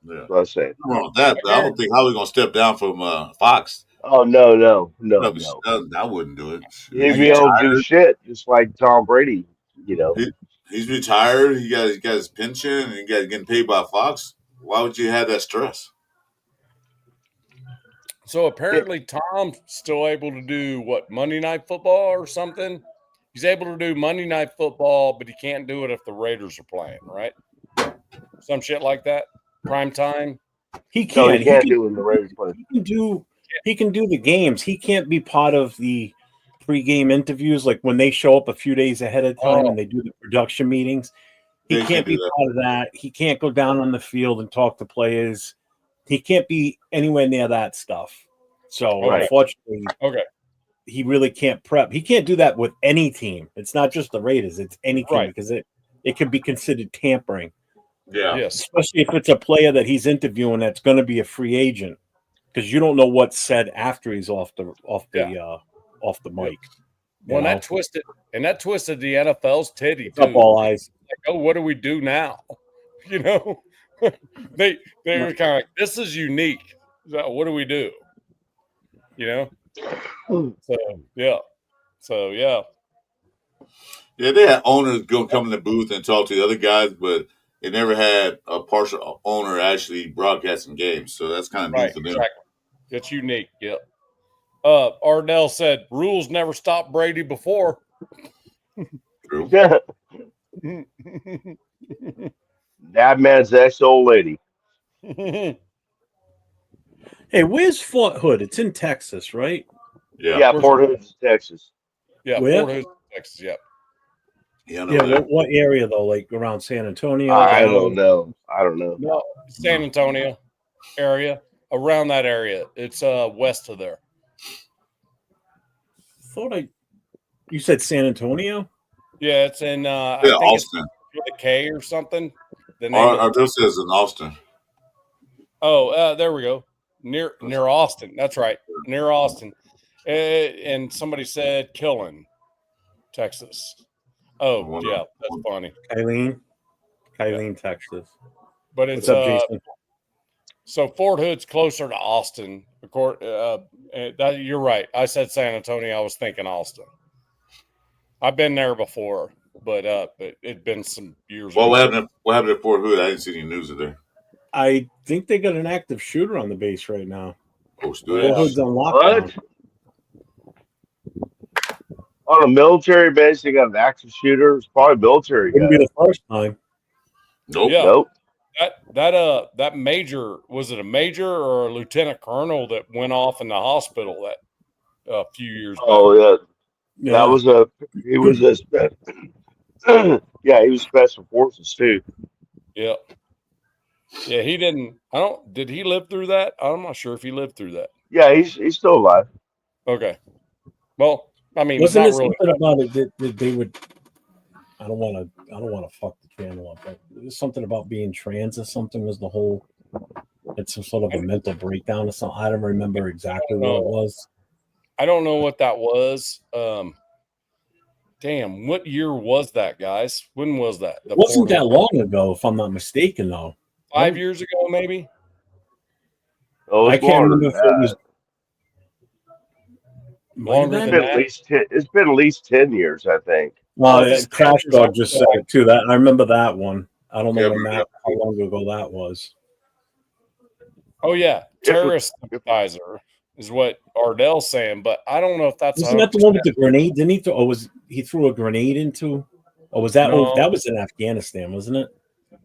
S4: yeah.
S1: That's what I'm saying.
S4: Nothing wrong with that, but I don't think Howie's gonna step down from Fox.
S1: Oh no, no, no,
S4: That'd be-
S1: no.
S4: I wouldn't do it.
S1: He'd
S4: He's
S1: be able to do
S4: retired.
S1: shit just like Tom Brady. You know.
S4: He's retired. He got his pension, and he got getting paid by Fox. Why would you have that stress?
S2: So apparently Tom's still able to do what, Monday Night Football or something? He's able to do Monday Night Football, but he can't do it if the Raiders are playing, right? Some shit like that. Prime time.
S5: He
S1: No,
S5: can.
S1: he can't do it in the Raiders play.
S5: He can do the games. He can't be part of the pre-game interviews, like when they show up a few days ahead of time and they do the production meetings. He
S4: Yeah, he
S5: can't
S4: can't
S5: be
S4: do that.
S5: part of that. He can't go down on the field and talk to players. He can't be anywhere near that stuff. So
S2: Right.
S5: unfortunately,
S2: Okay.
S5: he really can't prep. He can't do that with any team. It's not just the Raiders. It's any team
S2: Right.
S5: because it could be considered tampering,
S4: Yeah.
S2: Yes.
S5: especially if it's a player that he's interviewing that's going to be a free agent because you don't know what's said after he's off the mic.
S2: Well,
S5: know?
S2: that twisted the NFL's titty
S5: It's up
S2: too.
S5: all eyes.
S2: Like, oh, what do we do now? You know, they were kind of like, this is unique. So what do we do? You know. So yeah.
S4: Yeah, they had owners go come in the booth and talk to the other guys, but they never had a partial owner actually broadcasting games. So that's kind of new
S2: Right.
S4: for them.
S2: Exactly. It's unique. Yep. Ardell said rules never stopped Brady before.
S4: True.
S1: Yeah, that man's ex old lady.
S5: Hey, where's Fort Hood? It's in Texas, right?
S4: Yeah.
S1: Yeah, Port Hood, Texas.
S2: Yeah,
S5: Where?
S2: Fort Hood, Texas. Yep.
S4: Yeah,
S5: Yeah, what area though? Like around San Antonio?
S1: I
S5: down-
S1: don't know. I don't know.
S2: No, San Antonio area, around that area. It's west of there.
S5: You said San Antonio?
S2: Yeah, it's in I
S4: Yeah,
S2: think
S4: Austin.
S2: it's with a K or something. The name of
S4: Ardell says in Austin.
S2: there we go. Near Austin. That's right. Near Austin. And somebody said Killen, Texas. Oh, yeah, that's funny.
S5: Kylene, Texas.
S2: But it's
S5: What's up, Jason?
S2: so Fort Hood's closer to Austin. You're right. I said San Antonio. I was thinking Austin. I've been there before, but it'd been some years
S4: Well,
S2: ago.
S4: what happened at Fort Hood? I didn't see any news of there.
S5: I think they got an active shooter on the base right now.
S4: Oh,
S5: Fort
S4: studios.
S5: Hood's on lockdown.
S1: What? On a military base, they got an active shooter. It's probably military
S5: Wouldn't
S1: guy.
S5: be the first time.
S4: Nope.
S2: Yeah.
S1: Nope.
S2: That major, was it a major or a lieutenant colonel that went off in the hospital that a few years back?
S1: Oh yeah,
S5: Yeah.
S1: that was he was yeah, he was special forces too.
S2: Yeah. Yeah, he didn't. Did he live through that? I'm not sure if he lived through that.
S1: Yeah, he's still alive.
S2: Okay. Well, I mean,
S5: Wasn't
S2: not
S5: it
S2: really.
S5: something about it that they would? I don't want to fuck the channel up, but it was something about being trans or something. Was the whole? It's some sort of a mental breakdown or something. I don't remember exactly what it was.
S2: I don't know what that was. Damn, what year was that, guys? When was that?
S5: It wasn't that long ago, if I'm not mistaken, though.
S2: 5 years ago, maybe.
S1: Oh,
S5: I
S1: it's
S5: can't
S1: longer
S5: remember
S1: than
S5: if it was
S1: that.
S2: Longer
S1: It's
S2: than
S1: been
S2: that.
S1: at least 10, it's been at least 10 years, I think.
S2: Office
S5: Trash
S2: Crackers,
S5: Dog just said it too. That I remember that one. I don't know
S4: Yeah,
S5: when that how long ago that was.
S2: Oh yeah,
S1: If
S2: terrorist sympathizer is what Ardell's saying, but I don't know if that's
S5: Wasn't
S2: 100%.
S5: that the one with the grenade? Didn't he throw? Or was he threw a grenade into? Or was that? Oh,
S2: No.
S5: that was in Afghanistan, wasn't it?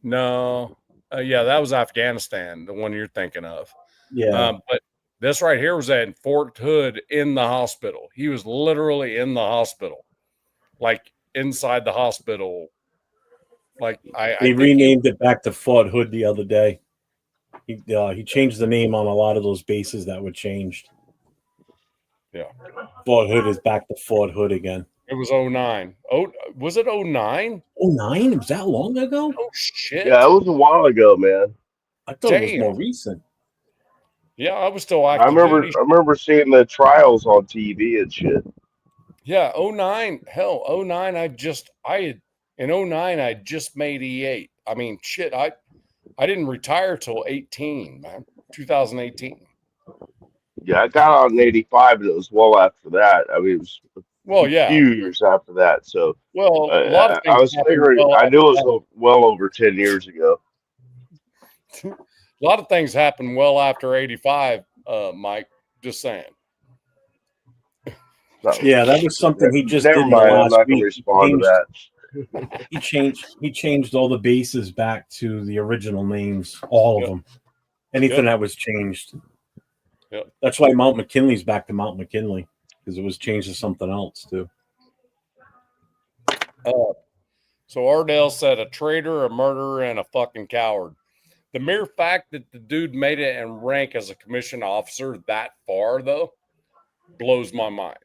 S2: No, yeah, that was Afghanistan, the one you're thinking of.
S5: Yeah.
S2: But this right here was at Fort Hood in the hospital. He was literally in the hospital, like inside the hospital. Like I
S5: They
S2: think
S5: renamed it back to Fort Hood the other day. He changed the name on a lot of those bases that were changed.
S2: Yeah.
S5: Fort Hood is back to Fort Hood again.
S2: It was 09. Oh, was it 09?
S5: 09? Was that long ago?
S2: Oh shit.
S1: yeah, it was a while ago, man.
S5: I thought it was
S2: Damn.
S5: more recent.
S2: Yeah, I was still
S1: I
S2: active
S1: remember
S2: duty.
S1: I remember seeing the trials on TV and shit.
S2: Yeah, 09. Hell, 09 in 09 I just made E8. I mean, shit, I didn't retire till 18, man. 2018.
S1: Yeah, I got on in '85, and it was well after that. I mean, it was
S2: Well,
S1: a
S2: yeah.
S1: few years after that. So
S2: Well, a lot of
S1: I
S2: things
S1: was
S2: happened
S1: figuring,
S2: well
S1: I knew it
S2: after
S1: was well over 10 years ago.
S2: that. A lot of things happened well after 85, Mike. Just saying.
S1: No,
S5: Yeah, that was something he just
S1: never
S5: did in the
S1: mind. I'm
S5: last
S1: not going to
S5: week.
S1: respond to that.
S5: He changed all the bases back to the original names, all of
S2: Yep.
S5: them. Anything
S2: Yep.
S5: that was changed.
S2: Yep.
S5: That's why Mount McKinley's back to Mount McKinley, because it was changed to something else too.
S2: So Ardell said a traitor, a murderer, and a fucking coward. The mere fact that the dude made it in rank as a commissioned officer that far, though, blows my mind.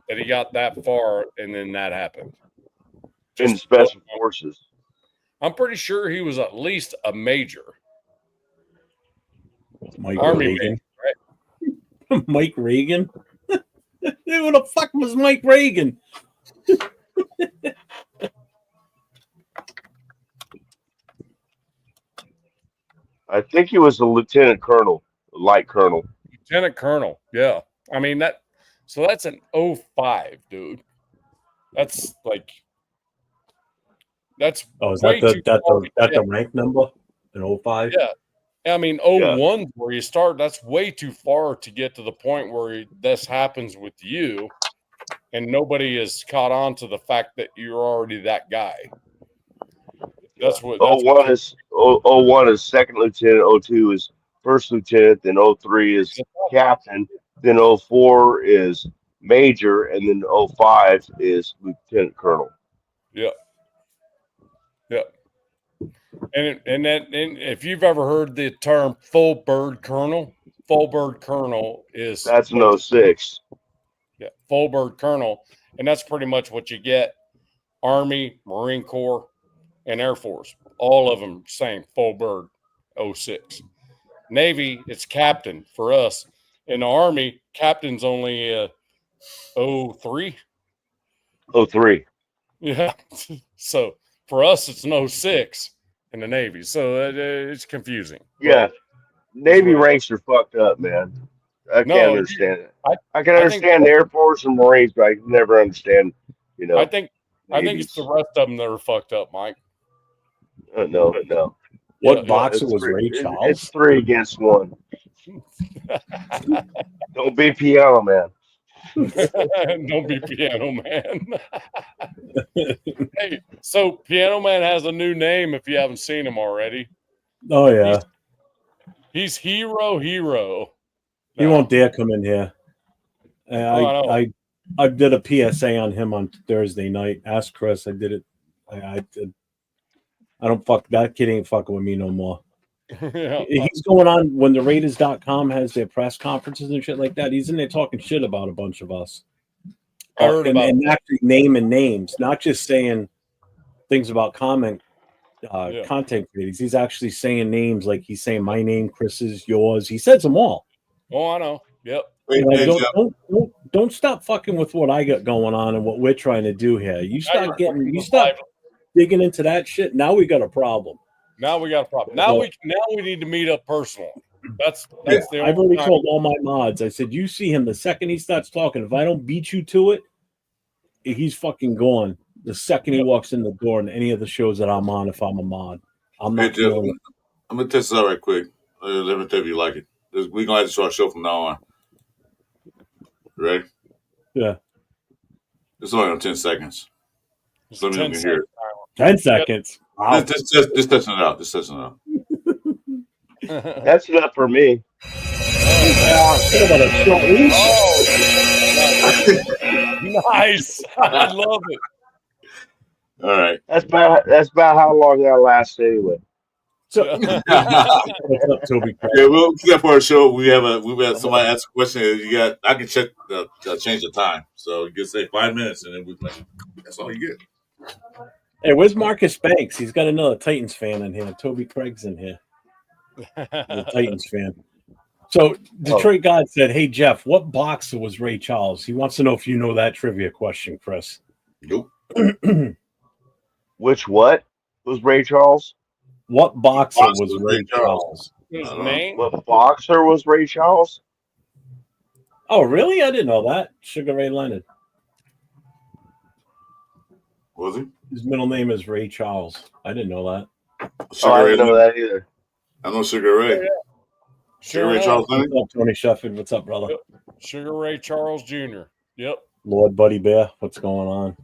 S2: That he got that far and then that happened.
S1: In
S2: Just
S1: special forces.
S2: I'm pretty sure he was at least a major.
S5: Mike
S2: Army
S5: Reagan.
S2: major, right?
S5: Mike Reagan? Who the fuck was Mike Reagan?
S1: I think he was a lieutenant colonel, light colonel.
S2: Lieutenant colonel. Yeah. I mean, so that's an 05, dude. That's like, that's
S5: is
S2: way
S5: that
S2: too far.
S5: the rank number in 05?
S2: Yeah. I mean, 01 where you start, that's way too far to get to the point where this happens with you and nobody is caught on to the fact that you're already that guy. That's what. That's
S1: 01 is second lieutenant, 02 is first lieutenant, then 03 is captain, then 04 is major, and then 05 is lieutenant colonel.
S2: Yeah. Yeah. And if you've ever heard the term full bird colonel is
S1: that's an 06.
S2: Yeah, full bird colonel, and that's pretty much what you get. Army, Marine Corps, and Air Force, all of them saying full bird 06. Navy, it's captain for us. In the Army, captain's only 03.
S1: 03.
S2: Yeah. So for us, it's an 06 in the Navy. So it's confusing.
S1: Yeah. Navy ranks are fucked up, man. I can't understand it. I can understand the Air Force and Marines, but I can never understand,
S2: I think it's the rest of them that are fucked up, Mike.
S1: No.
S5: What boxer was Ray Charles?
S1: It's 3 against 1. Don't be piano man.
S2: Don't be piano man. Hey, so Piano Man has a new name if you haven't seen him already.
S5: Oh yeah.
S2: He's hero.
S5: He won't dare come in here. I did a PSA on him on Thursday night. Ask Chris. I did it. I don't fuck that kid ain't fucking with me no more.
S2: Yeah.
S5: He's going on when the Raiders.com has their press conferences and shit like that. He's in there talking shit about a bunch of us.
S2: I heard about
S5: and actually naming names, not just saying things about content creators. He's actually saying names, like he's saying my name, Chris's, yours. He says them all.
S2: Oh, I know. Yep.
S5: Don't stop fucking with what I got going on and what we're trying to do here. You stop digging into that shit. Now we got a problem.
S2: Now we got a problem. Now we need to meet up personally. That's the.
S5: I've already told all my mods. I said, you see him the second he starts talking. If I don't beat you to it, he's fucking gone the second he walks in the door in any of the shows that I'm on. If I'm a mod, I'm
S4: Hey,
S5: not
S4: Jeff,
S5: feeling it.
S4: I'm gonna test this out right quick. Let me tell if you like it. We're gonna have to start our show from now on. Ready?
S5: Yeah,
S4: It's only on 10 seconds.
S2: It's
S4: So let me know
S2: 10
S4: if you can hear it.
S5: 10 seconds. Wow.
S4: Just testing it out. Just testing it out.
S2: seconds.
S1: That's enough for me.
S5: What about a short leash?
S2: Nice. I love it.
S4: All right.
S1: That's about how long I last anyway.
S5: So,
S4: Yeah,
S5: what's up, Toby?
S4: we'll do that for our show. We have somebody ask a question. I can check change the time. So you can say 5 minutes, and then that's all you get.
S5: Hey, where's Marcus Banks? He's got another Titans fan in here. Toby Craig's in here. The Titans fan. So Detroit God said, "Hey Jeff, what boxer was Ray Charles?" He wants to know if you know that trivia question, Chris.
S4: Nope.
S1: Which what was Ray Charles?
S5: What boxer
S4: Boxer
S5: was Ray Charles?
S2: His name?
S1: What boxer was Ray Charles?
S5: Oh, really? I didn't know that. Sugar Ray Leonard.
S4: Was he?
S5: His middle name is Ray Charles. I didn't know that.
S1: Oh, I didn't know that either.
S4: I know Sugar Ray.
S2: Oh, yeah.
S4: Sugar Ray Charles.
S5: What's up, Tony Sheffield? What's up, brother?
S2: Sugar Ray Charles Jr. Yep.
S5: Lord Buddy Bear, what's going on?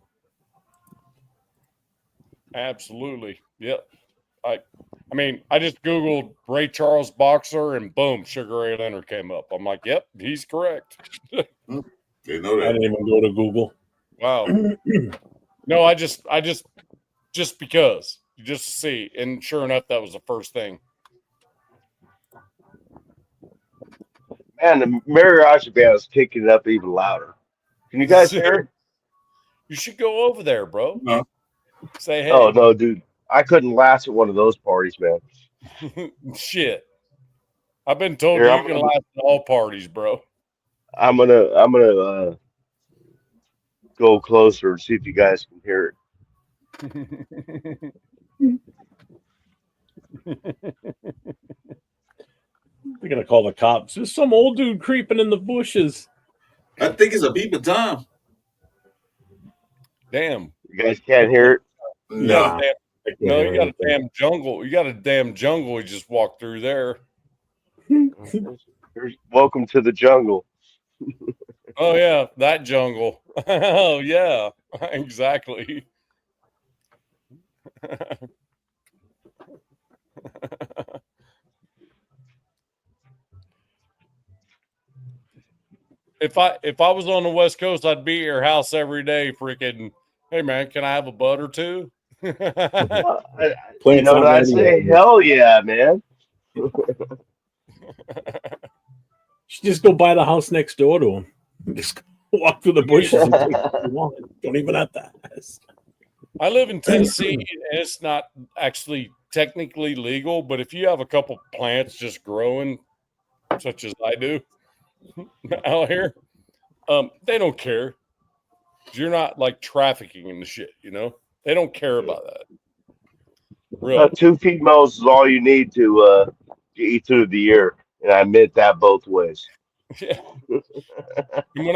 S2: Absolutely. Yep. I mean, I just Googled Ray Charles boxer and boom, Sugar Ray Leonard came up. I'm like, yep, he's correct.
S4: They know
S5: I
S4: that.
S5: didn't even go to Google.
S2: Wow. No, I just because you just see, and sure enough, that was the first thing.
S1: Man, the mariachi band is kicking it up even louder. Can you guys hear it?
S2: You should go over there, bro.
S4: No.
S2: Say hey.
S1: Oh no, dude. I couldn't last at one of those parties, man.
S2: Shit. I've been told
S1: Here,
S2: you can last at all parties, bro.
S1: I'm gonna go closer and see if you guys can hear
S5: They're gonna call the cops. There's some old dude creeping in the bushes.
S4: I think it's a beeping time.
S2: Damn.
S1: You guys can't hear it?
S4: No.
S2: No, you got a damn jungle. You got a damn jungle you just walked through there.
S1: Welcome to the jungle.
S2: Oh yeah, that jungle. Oh yeah, exactly. If I was on the West Coast, I'd be at your house every day, freaking. Hey man, can I have a bud or two?
S1: Well, you know what I say? Hell yeah, man.
S5: Just go buy the house next door to him. Just walk through the bushes and take what you want. Don't even have to ask.
S2: I live in Tennessee, and it's not actually technically legal, but if you have a couple plants just growing, such as I do out here, they don't care. You're not like trafficking in the shit, you know? They don't care about that. Really.
S1: 2 females is all you need to eat through the year, and I meant that both ways.
S2: Yeah. And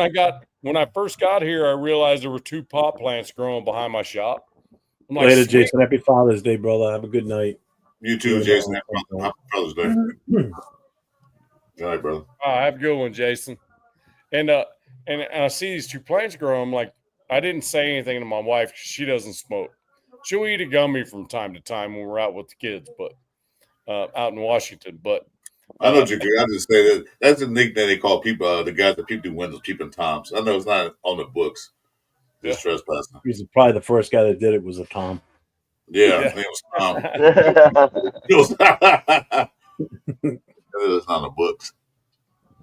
S2: when I first got here, I realized there were 2 pot plants growing behind my shop. I'm like,
S5: Later,
S2: sweet.
S5: Jason. Happy Father's Day, brother. Have a good night.
S4: You too, Jason. Happy Father's Day. Good night, brother.
S2: Oh, have a good one, Jason. And I see these 2 plants growing. I'm like, I didn't say anything to my wife because she doesn't smoke. She'll eat a gummy from time to time when we're out with the kids, but out in Washington. But
S4: I know what you're I just say that that's the nickname they call people, the guys that people do windows, peeping toms. I know it's not on the books. Just trespassing.
S5: He's probably the first guy that did it was a Tom.
S4: Yeah, I think it was Tom. It's not on the books.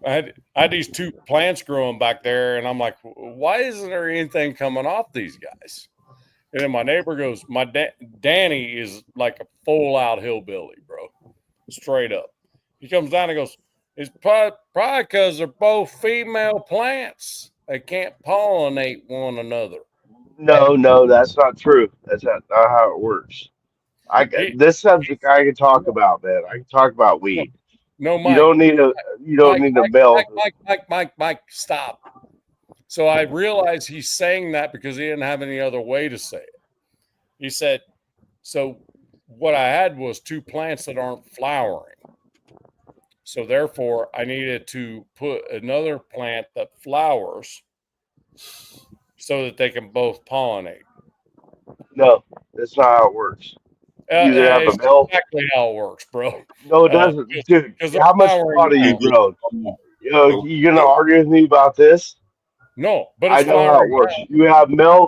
S2: I had these 2 plants growing back there, and I'm like, why isn't there anything coming off these guys? And then my neighbor goes, Danny is like a full-out hillbilly, bro. Straight up. He comes down and goes, it's probably because they're both female plants. They can't pollinate one another.
S1: No, that's not true. That's not how it works. This subject I can talk about, man. I can talk about weed.
S2: No, Mike.
S1: You don't need a male.
S2: Mike, stop. So I realized he's saying that because he didn't have any other way to say it. He said, so what I had was 2 plants that aren't flowering. So therefore, I needed to put another plant that flowers so that they can both pollinate.
S1: No, that's not how it works. You either have a
S2: It's
S1: male.
S2: exactly how it works, bro.
S1: No, it doesn't, dude.
S2: Because they're
S1: How much
S2: flowering
S1: pot have you
S2: now.
S1: grown? You gonna argue with me about this?
S2: No, but
S1: I
S2: it's
S1: know how it
S2: flowering
S1: works.
S2: now.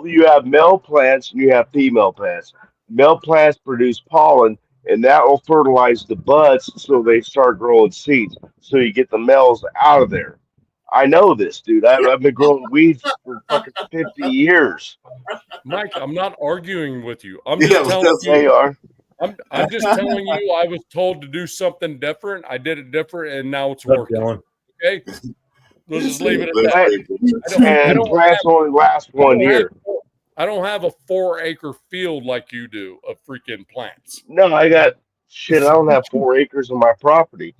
S1: You have male plants and you have female plants. Male plants produce pollen and that will fertilize the buds so they start growing seeds. So you get the males out of there. I know this, dude. I've been growing weeds for fucking 50 years.
S2: Mike, I'm not arguing with you. I'm
S4: Yeah,
S2: just telling
S4: that's
S1: They
S2: you.
S1: are.
S2: I'm just telling you. I was told to do something different. I did it different, and now it's
S5: What's up,
S2: working.
S5: Dylan?
S2: Okay, we'll just leave it at
S4: Let's
S2: that.
S1: Plant,
S2: I
S1: and
S2: don't
S1: plants only last
S2: I
S1: one
S2: don't have
S1: year.
S2: I don't have a 4-acre field like you do of freaking plants.
S1: No, I got shit. I don't have 4 acres of my property.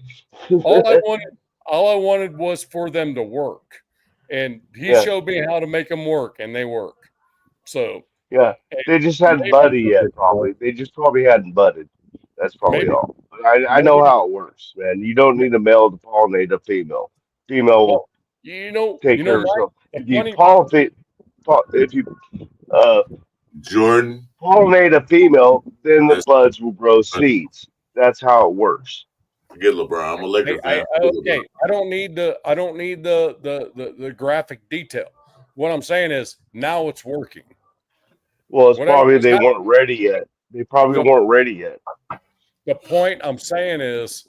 S2: All I wanted, all I wanted was for them to work, and he
S1: Yeah,
S2: showed me how to make them work, and they work. So
S1: yeah.
S2: and
S1: They just hadn't
S2: maybe,
S1: budded yet, probably. They just probably hadn't budded. That's probably
S2: maybe,
S1: all. But I know
S2: maybe.
S1: how it works, man. You don't need a male to pollinate a female. Female will
S2: Well,
S1: take care of
S2: Mike.
S1: herself.
S2: The
S1: If you
S2: funny,
S1: uh,
S4: Jordan.
S1: pollinate a female, then the
S4: That's
S1: buds will grow seeds. That's how it works.
S4: forget LeBron. I'm a Laker fan. Forget
S2: okay.
S4: LeBron.
S2: I don't need the graphic detail. What I'm saying is now it's working.
S1: Well, it's
S2: Whatever
S1: probably
S2: was
S1: they
S2: happening.
S1: weren't ready yet. They probably
S2: The
S1: weren't ready yet.
S2: the point I'm saying is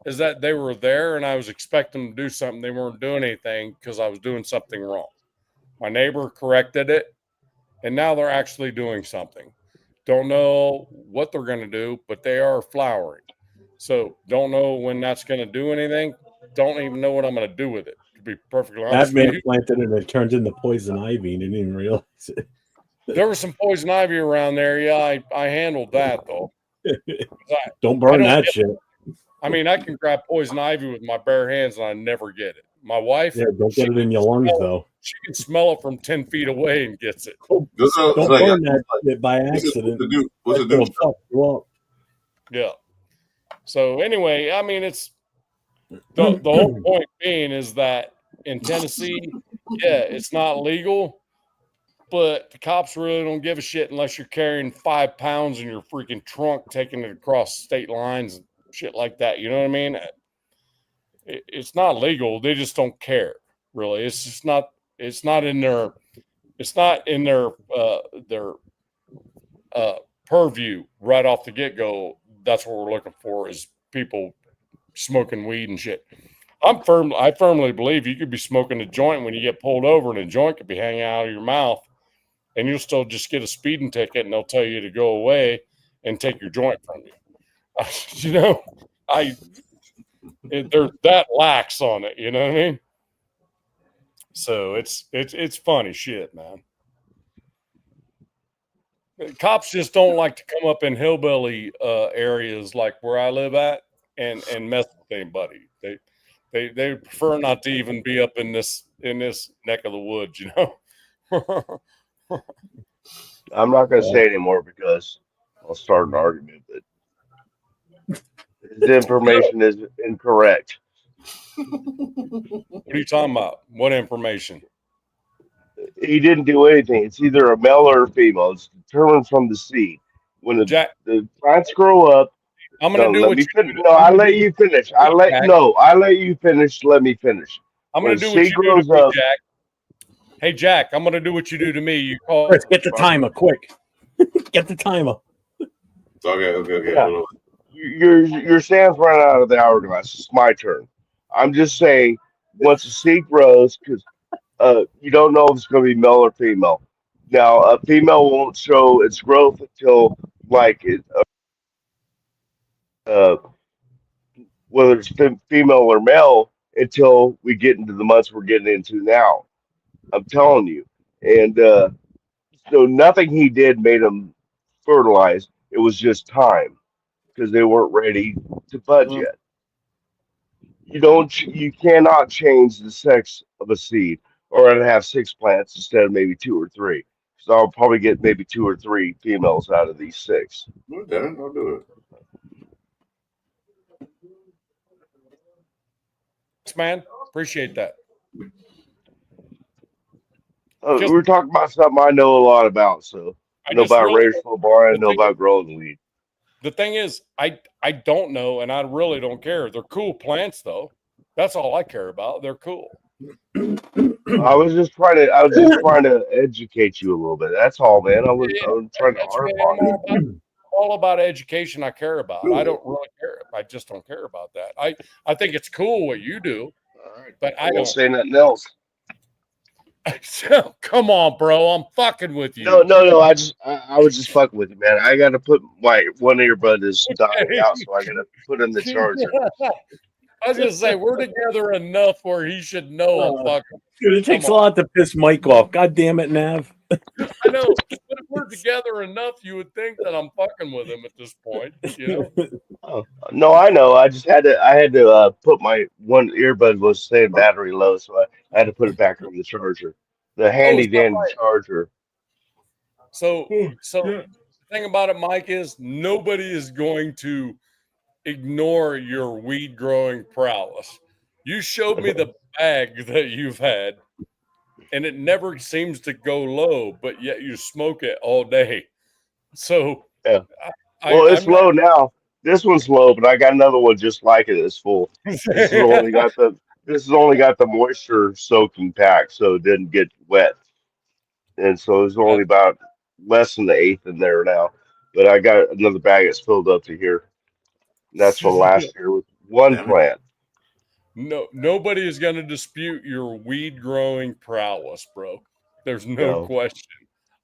S2: that they were there and I was expecting them to do something. They weren't doing anything because I was doing something wrong. My neighbor corrected it, and now they're actually doing something. Don't know what they're going to do, but they are flowering. So don't know when that's going to do anything. Don't even know what I'm going to do with it. To be perfectly honest
S5: That
S2: with
S5: man
S2: you,
S5: planted it and it turned into poison ivy and didn't even realize it.
S2: there was some poison ivy around there. Yeah, I handled that though.
S5: Don't
S2: I
S5: burn
S2: don't
S5: that
S2: get.
S5: shit.
S2: I mean, I can grab poison ivy with my bare hands and I never get it. My wife,
S5: Yeah, don't
S2: she
S5: get it in your lungs though.
S2: she can smell it from 10 feet away and gets it.
S4: This is
S5: Don't
S4: like,
S5: burn that shit by
S4: what's
S5: accident.
S4: the dude? What's the
S5: That's gonna
S4: dude?
S5: fuck you up.
S2: Yeah. So anyway, I mean, it's the whole point being is that in Tennessee, yeah, it's not legal, but the cops really don't give a shit unless you're carrying 5 pounds in your freaking trunk, taking it across state lines and shit like that. You know what I mean? It's not legal. They just don't care. Really, it's just not. It's not in their. It's not in their purview right off the get go. That's what we're looking for is people smoking weed and shit. I firmly believe you could be smoking a joint when you get pulled over, and a joint could be hanging out of your mouth, and you'll still just get a speeding ticket, and they'll tell you to go away and take your joint from you. You know, they're that lax on it. You know what I mean? So it's funny shit, man. Cops just don't like to come up in hillbilly areas like where I live at and mess with anybody. They prefer not to even be up in this neck of the woods, you know.
S1: I'm not going to say anymore because I'll start an argument. But his information is incorrect.
S2: What are you talking about? What information?
S1: He didn't do anything. It's either a male or a female. It's determined from the seed. When
S2: Jack,
S1: the plants grow up,
S2: I'm
S1: no,
S2: gonna do
S1: let
S2: what
S1: me
S2: you
S1: finish.
S2: do.
S1: No, I let you finish.
S2: Jack.
S1: I let you finish. Let me finish.
S2: I'm
S1: When
S2: gonna
S1: a
S2: do what
S1: seed
S2: you do to
S1: grows
S2: me,
S1: up,
S2: Jack. Hey Jack, I'm gonna do what you do to me. You call
S5: Chris, get the timer quick. Get the timer.
S4: Okay.
S1: yeah,
S4: Hold on.
S1: your Sam's running out of the hourglass. It's my turn. I'm just saying, once a seed grows, because you don't know if it's going to be male or female. Now, a female won't show its growth until like uh, whether it's female or male until we get into the months we're getting into now. I'm telling you, and so nothing he did made them fertilize. It was just time because they weren't ready to bud yet. You cannot change the sex of a seed. or I'd have 6 plants instead of maybe 2 or 3. So I'll probably get maybe 2 or 3 females out of these 6.
S4: Do it, Darren. I'll do it.
S2: Thanks, man. Appreciate that.
S1: We
S2: Just,
S1: were talking about something I know a lot about. So I
S2: I
S1: know
S2: just
S1: about
S2: really,
S1: Raiders football. I
S2: the
S1: know
S2: thing,
S1: about growing weed.
S2: the thing is, I don't know, and I really don't care. They're cool plants, though. That's all I care about. They're cool.
S1: I was just trying to educate you a little bit. That's all, man.
S2: Yeah,
S1: I was trying to
S2: that's
S1: harp
S2: really,
S1: on it.
S2: all about education. I care about. I don't really care. I just don't care about that. I think it's cool what you do,
S1: All right.
S2: but
S1: I
S2: I
S1: won't
S2: don't.
S1: say nothing else.
S2: So, come on, bro. I'm fucking with
S1: No,
S2: you.
S1: no, no. I was just fucking with you, man. I got to put one earbud is dying out, so I got to put in the charger.
S2: I was gonna say we're together enough where he should know I'm fucking.
S5: Dude, it takes
S2: Come
S5: a
S2: on.
S5: lot to piss Mike off. God damn it, Nav.
S2: I know, but if we're together enough, you would think that I'm fucking with him at this point. You know.
S1: Oh, no, I know. I had to put my one earbud was saying battery low, so I had to put it back on the charger, the
S2: Oh, is
S1: handy
S2: that
S1: dandy
S2: right?
S1: charger.
S2: So the thing about it, Mike, is nobody is going to ignore your weed growing prowess. You showed me the bag that you've had, and it never seems to go low, but yet you smoke it all day. So
S1: Yeah.
S2: I,
S1: Well, it's
S2: I'm not.
S1: low now. This one's low, but I got another one just like it. It's full. This has only got the this has only got the moisture soaking pack, so it didn't get wet, and so there's only about less than the eighth in there now. But I got another bag that's filled up to here. And that's from last year with one
S4: Damn it.
S1: plant.
S2: No, nobody is going to dispute your weed growing prowess, bro. There's no
S1: No,
S2: question.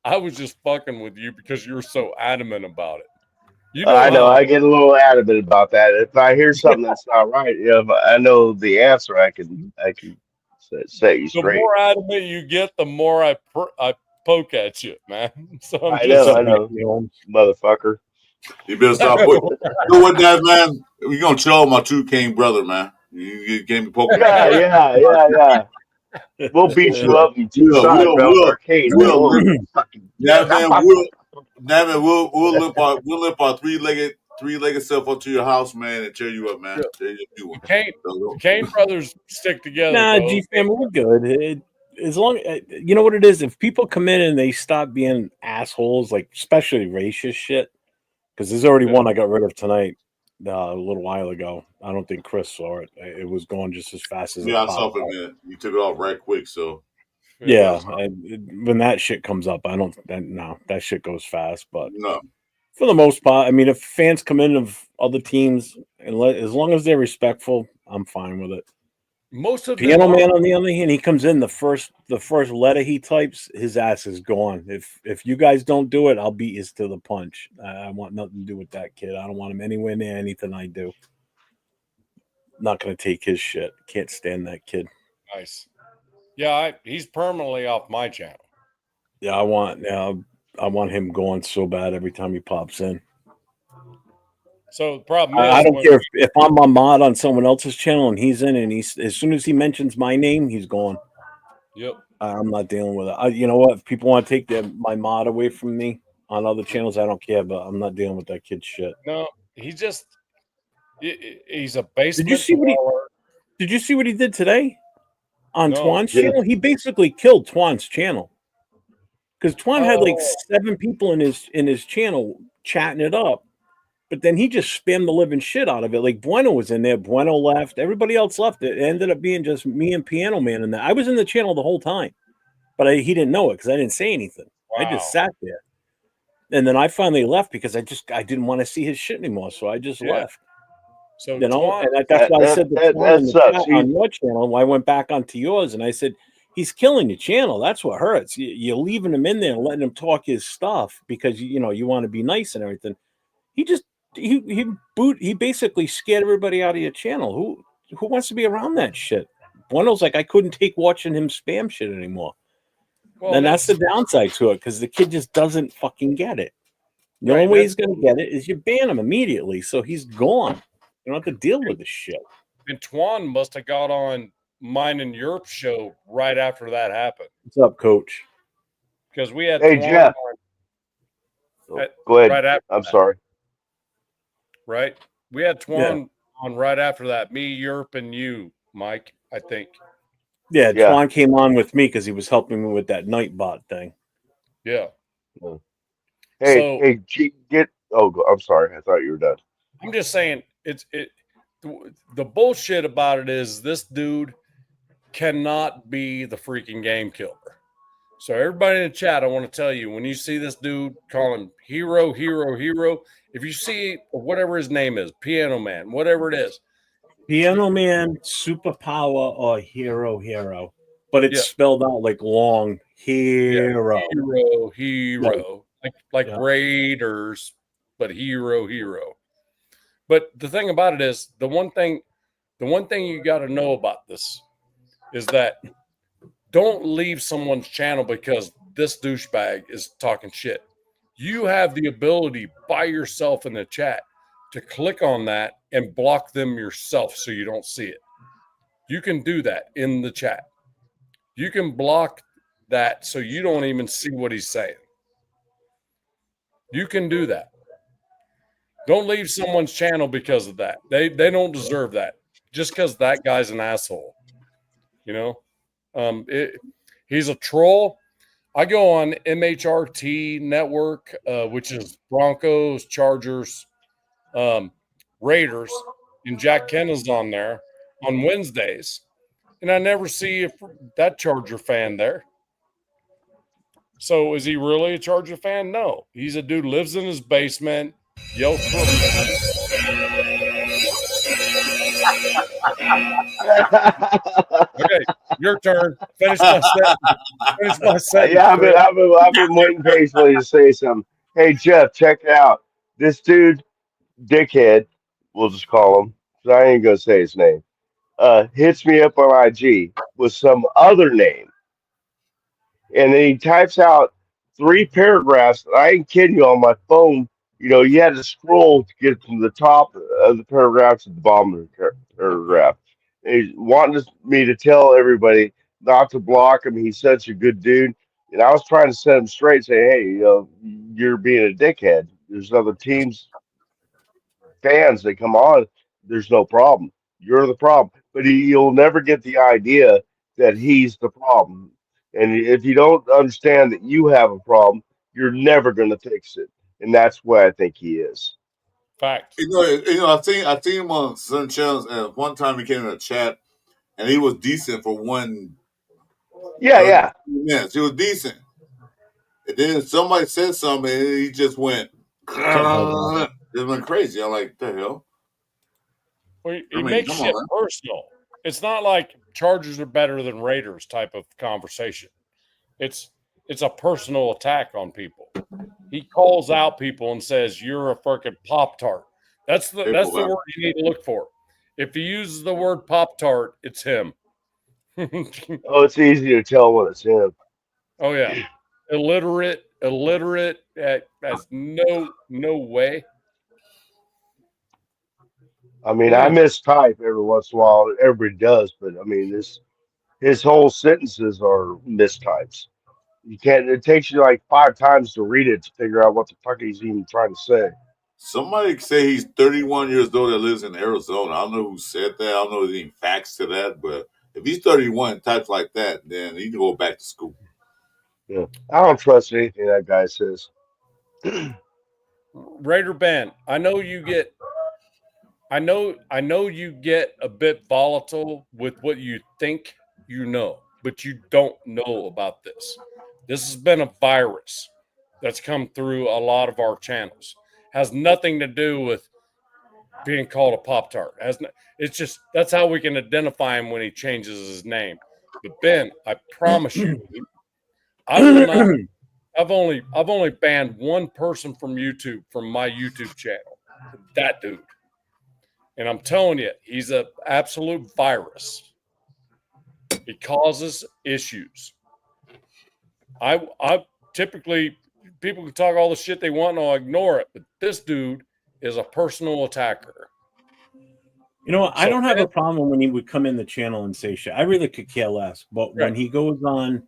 S2: I was just fucking with you because you're so adamant about it. You know
S1: I know
S2: how
S1: I get a little adamant about that. If I hear something that's not right, if I know the answer, I can set you
S2: the
S1: straight.
S2: more adamant you get, the more I poke at you, man. So I'm
S5: What's
S2: just
S5: up,
S1: I
S5: Mike
S1: know,
S5: Holmes?
S1: mother.
S4: You better
S2: I
S4: stop putting.
S2: know.
S4: You know what, that man? You're gonna chill my true King brother, man. You can't be poking at
S1: Yeah,
S4: me.
S1: yeah. We'll beat you up in two
S4: Will,
S1: sides,
S4: will,
S1: bro.
S4: will,
S1: Arcade, man.
S4: will,
S1: We'll
S4: limp,
S1: fucking
S4: that man will, that man we'll limp our three legged self up to your house, man, and tear you up, man. Tear you a new one.
S2: The Kane brothers stick together,
S5: Nah,
S2: bro.
S5: G fam, we're good. As long you know what it is, if people come in and they stop being assholes, like especially racist shit, because there's already
S2: Yeah.
S5: one I got rid of tonight a little while ago. I don't think Chris saw it. It was going just as fast as it
S4: Yeah, I saw
S5: popped
S4: it,
S5: up.
S4: man. You took it off right quick, so
S5: Yeah, when that shit comes up, I don't. No, that shit goes fast. But
S4: no.
S5: for the most part, I mean, if fans come in of other teams and as long as they're respectful, I'm fine with it.
S2: Most of them
S5: Piano
S2: are.
S5: Man, on the other hand, he comes in the first letter he types, his ass is gone. If you guys don't do it, I'll beat you to the punch. I want nothing to do with that kid. I don't want him anywhere near anything I do. Not gonna take his shit. Can't stand that kid.
S2: Nice. Yeah, he's permanently off my channel.
S5: Yeah, I want him going so bad every time he pops in.
S2: So the problem
S5: I
S2: is
S5: don't
S2: when
S5: care if I'm a mod on someone else's channel and he's in and he's as soon as he mentions my name, he's gone.
S2: Yep.
S5: I'm not dealing with it. You know what? If people want to take my mod away from me on other channels, I don't care. But I'm not dealing with that kid shit.
S2: No, he's a
S5: Did you
S2: basement
S5: see what he?
S2: dweller.
S5: Did you see what he did today on
S2: No.
S5: Twan's
S1: Yeah.
S5: channel? He basically killed Twan's channel because Twan had like
S2: Oh,
S5: 7 people in his channel chatting it up. But then he just spammed the living shit out of it. Like Bueno was in there. Bueno left. Everybody else left. It ended up being just me and Piano Man in there. I was in the channel the whole time, but he didn't know it because I didn't say anything. I
S2: wow.
S5: just sat there. And then I finally left because I didn't want to see his shit anymore. So I just
S2: Yeah.
S5: left.
S2: So
S5: You know,
S2: Twan,
S5: and that's why I said the Twan
S1: That
S5: in the
S1: sucks.
S5: chat on your channel. I went back onto yours and I said, he's killing your channel. That's what hurts. You're leaving him in there and letting him talk his stuff because you want to be nice and everything. He just he basically scared everybody out of your channel. Who wants to be around that shit? Bueno's like, I couldn't take watching him spam shit anymore.
S2: well,
S5: And that's the downside to it because the kid just doesn't fucking get it. The only way he's going to get it is you ban him immediately, so he's gone. You don't have to deal with this shit.
S2: and Twan must have got on mine and your show right after that happened
S5: What's up, Coach?
S2: because we had
S1: Hey,
S2: Twan
S1: Jeff. Oh, go ahead.
S2: right after
S1: I'm
S2: that,
S1: sorry.
S2: right? We had
S5: Yeah.
S2: Twan on right after that. Me, Europe, and you, Mike. I think.
S5: Yeah,
S1: Yeah.
S5: Twan came on with me because he was helping me with that Nightbot thing.
S2: Yeah.
S1: Hey,
S2: So
S1: hey, get. Oh, I'm sorry. I thought you were done.
S2: I'm just saying the bullshit about it is this dude cannot be the freaking game killer. So everybody in the chat, I want to tell you, when you see this dude call him hero, hero, hero, if you see whatever his name is, Piano Man, whatever it is,
S5: Piano Man, superpower, or hero. But it's
S2: yeah,
S5: spelled out like long
S2: yeah,
S5: hero.
S2: like
S5: Yeah.
S2: Raiders, but hero. But the thing about it is, the one thing you got to know about this is that don't leave someone's channel because this douchebag is talking shit. You have the ability by yourself in the chat to click on that and block them yourself so you don't see it. You can do that in the chat. You can block that so you don't even see what he's saying. You can do that. Don't leave someone's channel because of that. They don't deserve that. Just because that guy's an asshole. You know? He's a troll. I go on MHRT network, which is Broncos, Chargers, Raiders, and Jack Kenna's on there on Wednesdays, and I never see that Charger fan there. So is he really a Charger fan? No, he's a dude lives in his basement, yells for. Okay, your turn. Finish my set. Finish my sentence,
S1: Yeah,
S2: Chris.
S1: I've been waiting patiently to say something. Hey, Jeff, check it out. This dude, dickhead, we'll just call him, 'cause I ain't gonna say his name. Hits me up on IG with some other name, and then he types out 3 paragraphs. I ain't kidding you. On my phone, you had to scroll to get from the top of the paragraph to the bottom of the paragraph. And he's wanting me to tell everybody not to block him. He's such a good dude. And I was trying to set him straight, say, hey, you're being a dickhead. There's other teams, fans that come on. There's no problem. You're the problem. But you'll never get the idea that he's the problem. And if you don't understand that you have a problem, you're never going to fix it. And that's what I think he is.
S2: Fact.
S4: I seen him on some channels, and one time he came in a chat, and he was decent for
S1: Yeah, yeah.
S4: minutes. He was decent, and then somebody said something, and he just went,
S5: Something
S4: it went crazy. I'm like, the hell?
S2: Well,
S4: I
S2: he
S4: mean,
S2: makes
S4: come
S2: shit
S4: on, man.
S2: personal. It's not like Chargers are better than Raiders type of conversation. It's a personal attack on people. He calls out people and says, "You're a fucking Pop Tart." That's the
S4: Simple, man.
S2: word you need to look for. If he uses the word Pop Tart, it's him.
S1: Oh, it's easy to tell when it's him.
S2: Oh yeah, illiterate, has no way.
S1: I mean, I
S2: Yeah,
S1: mistype every once in a while. Everybody does, but I mean, his whole sentences are mistypes. You can't. It takes you like 5 times to read it to figure out what the fuck he's even trying to say.
S4: Somebody say he's 31 years old that lives in Arizona. I don't know who said that. I don't know if there's any facts to that, but if he's 31 and types like that, then he can go back to school.
S1: Yeah, I don't trust anything that guy says.
S2: Raider Ben, I know you get a bit volatile with what you think you know, but you don't know about this. This has been a virus that's come through a lot of our channels. Has nothing to do with being called a Pop Tart. It's just that's how we can identify him when he changes his name. But Ben, I promise you, I will not. I've only banned one person from YouTube from my YouTube channel. That dude. And I'm telling you, he's an absolute virus. He causes issues. I typically people can talk all the shit they want and I'll ignore it, but this dude is a personal attacker.
S5: You know what? I
S2: So
S5: don't have
S2: Ben,
S5: a problem when he would come in the channel and say shit. I really could care less. But when he goes on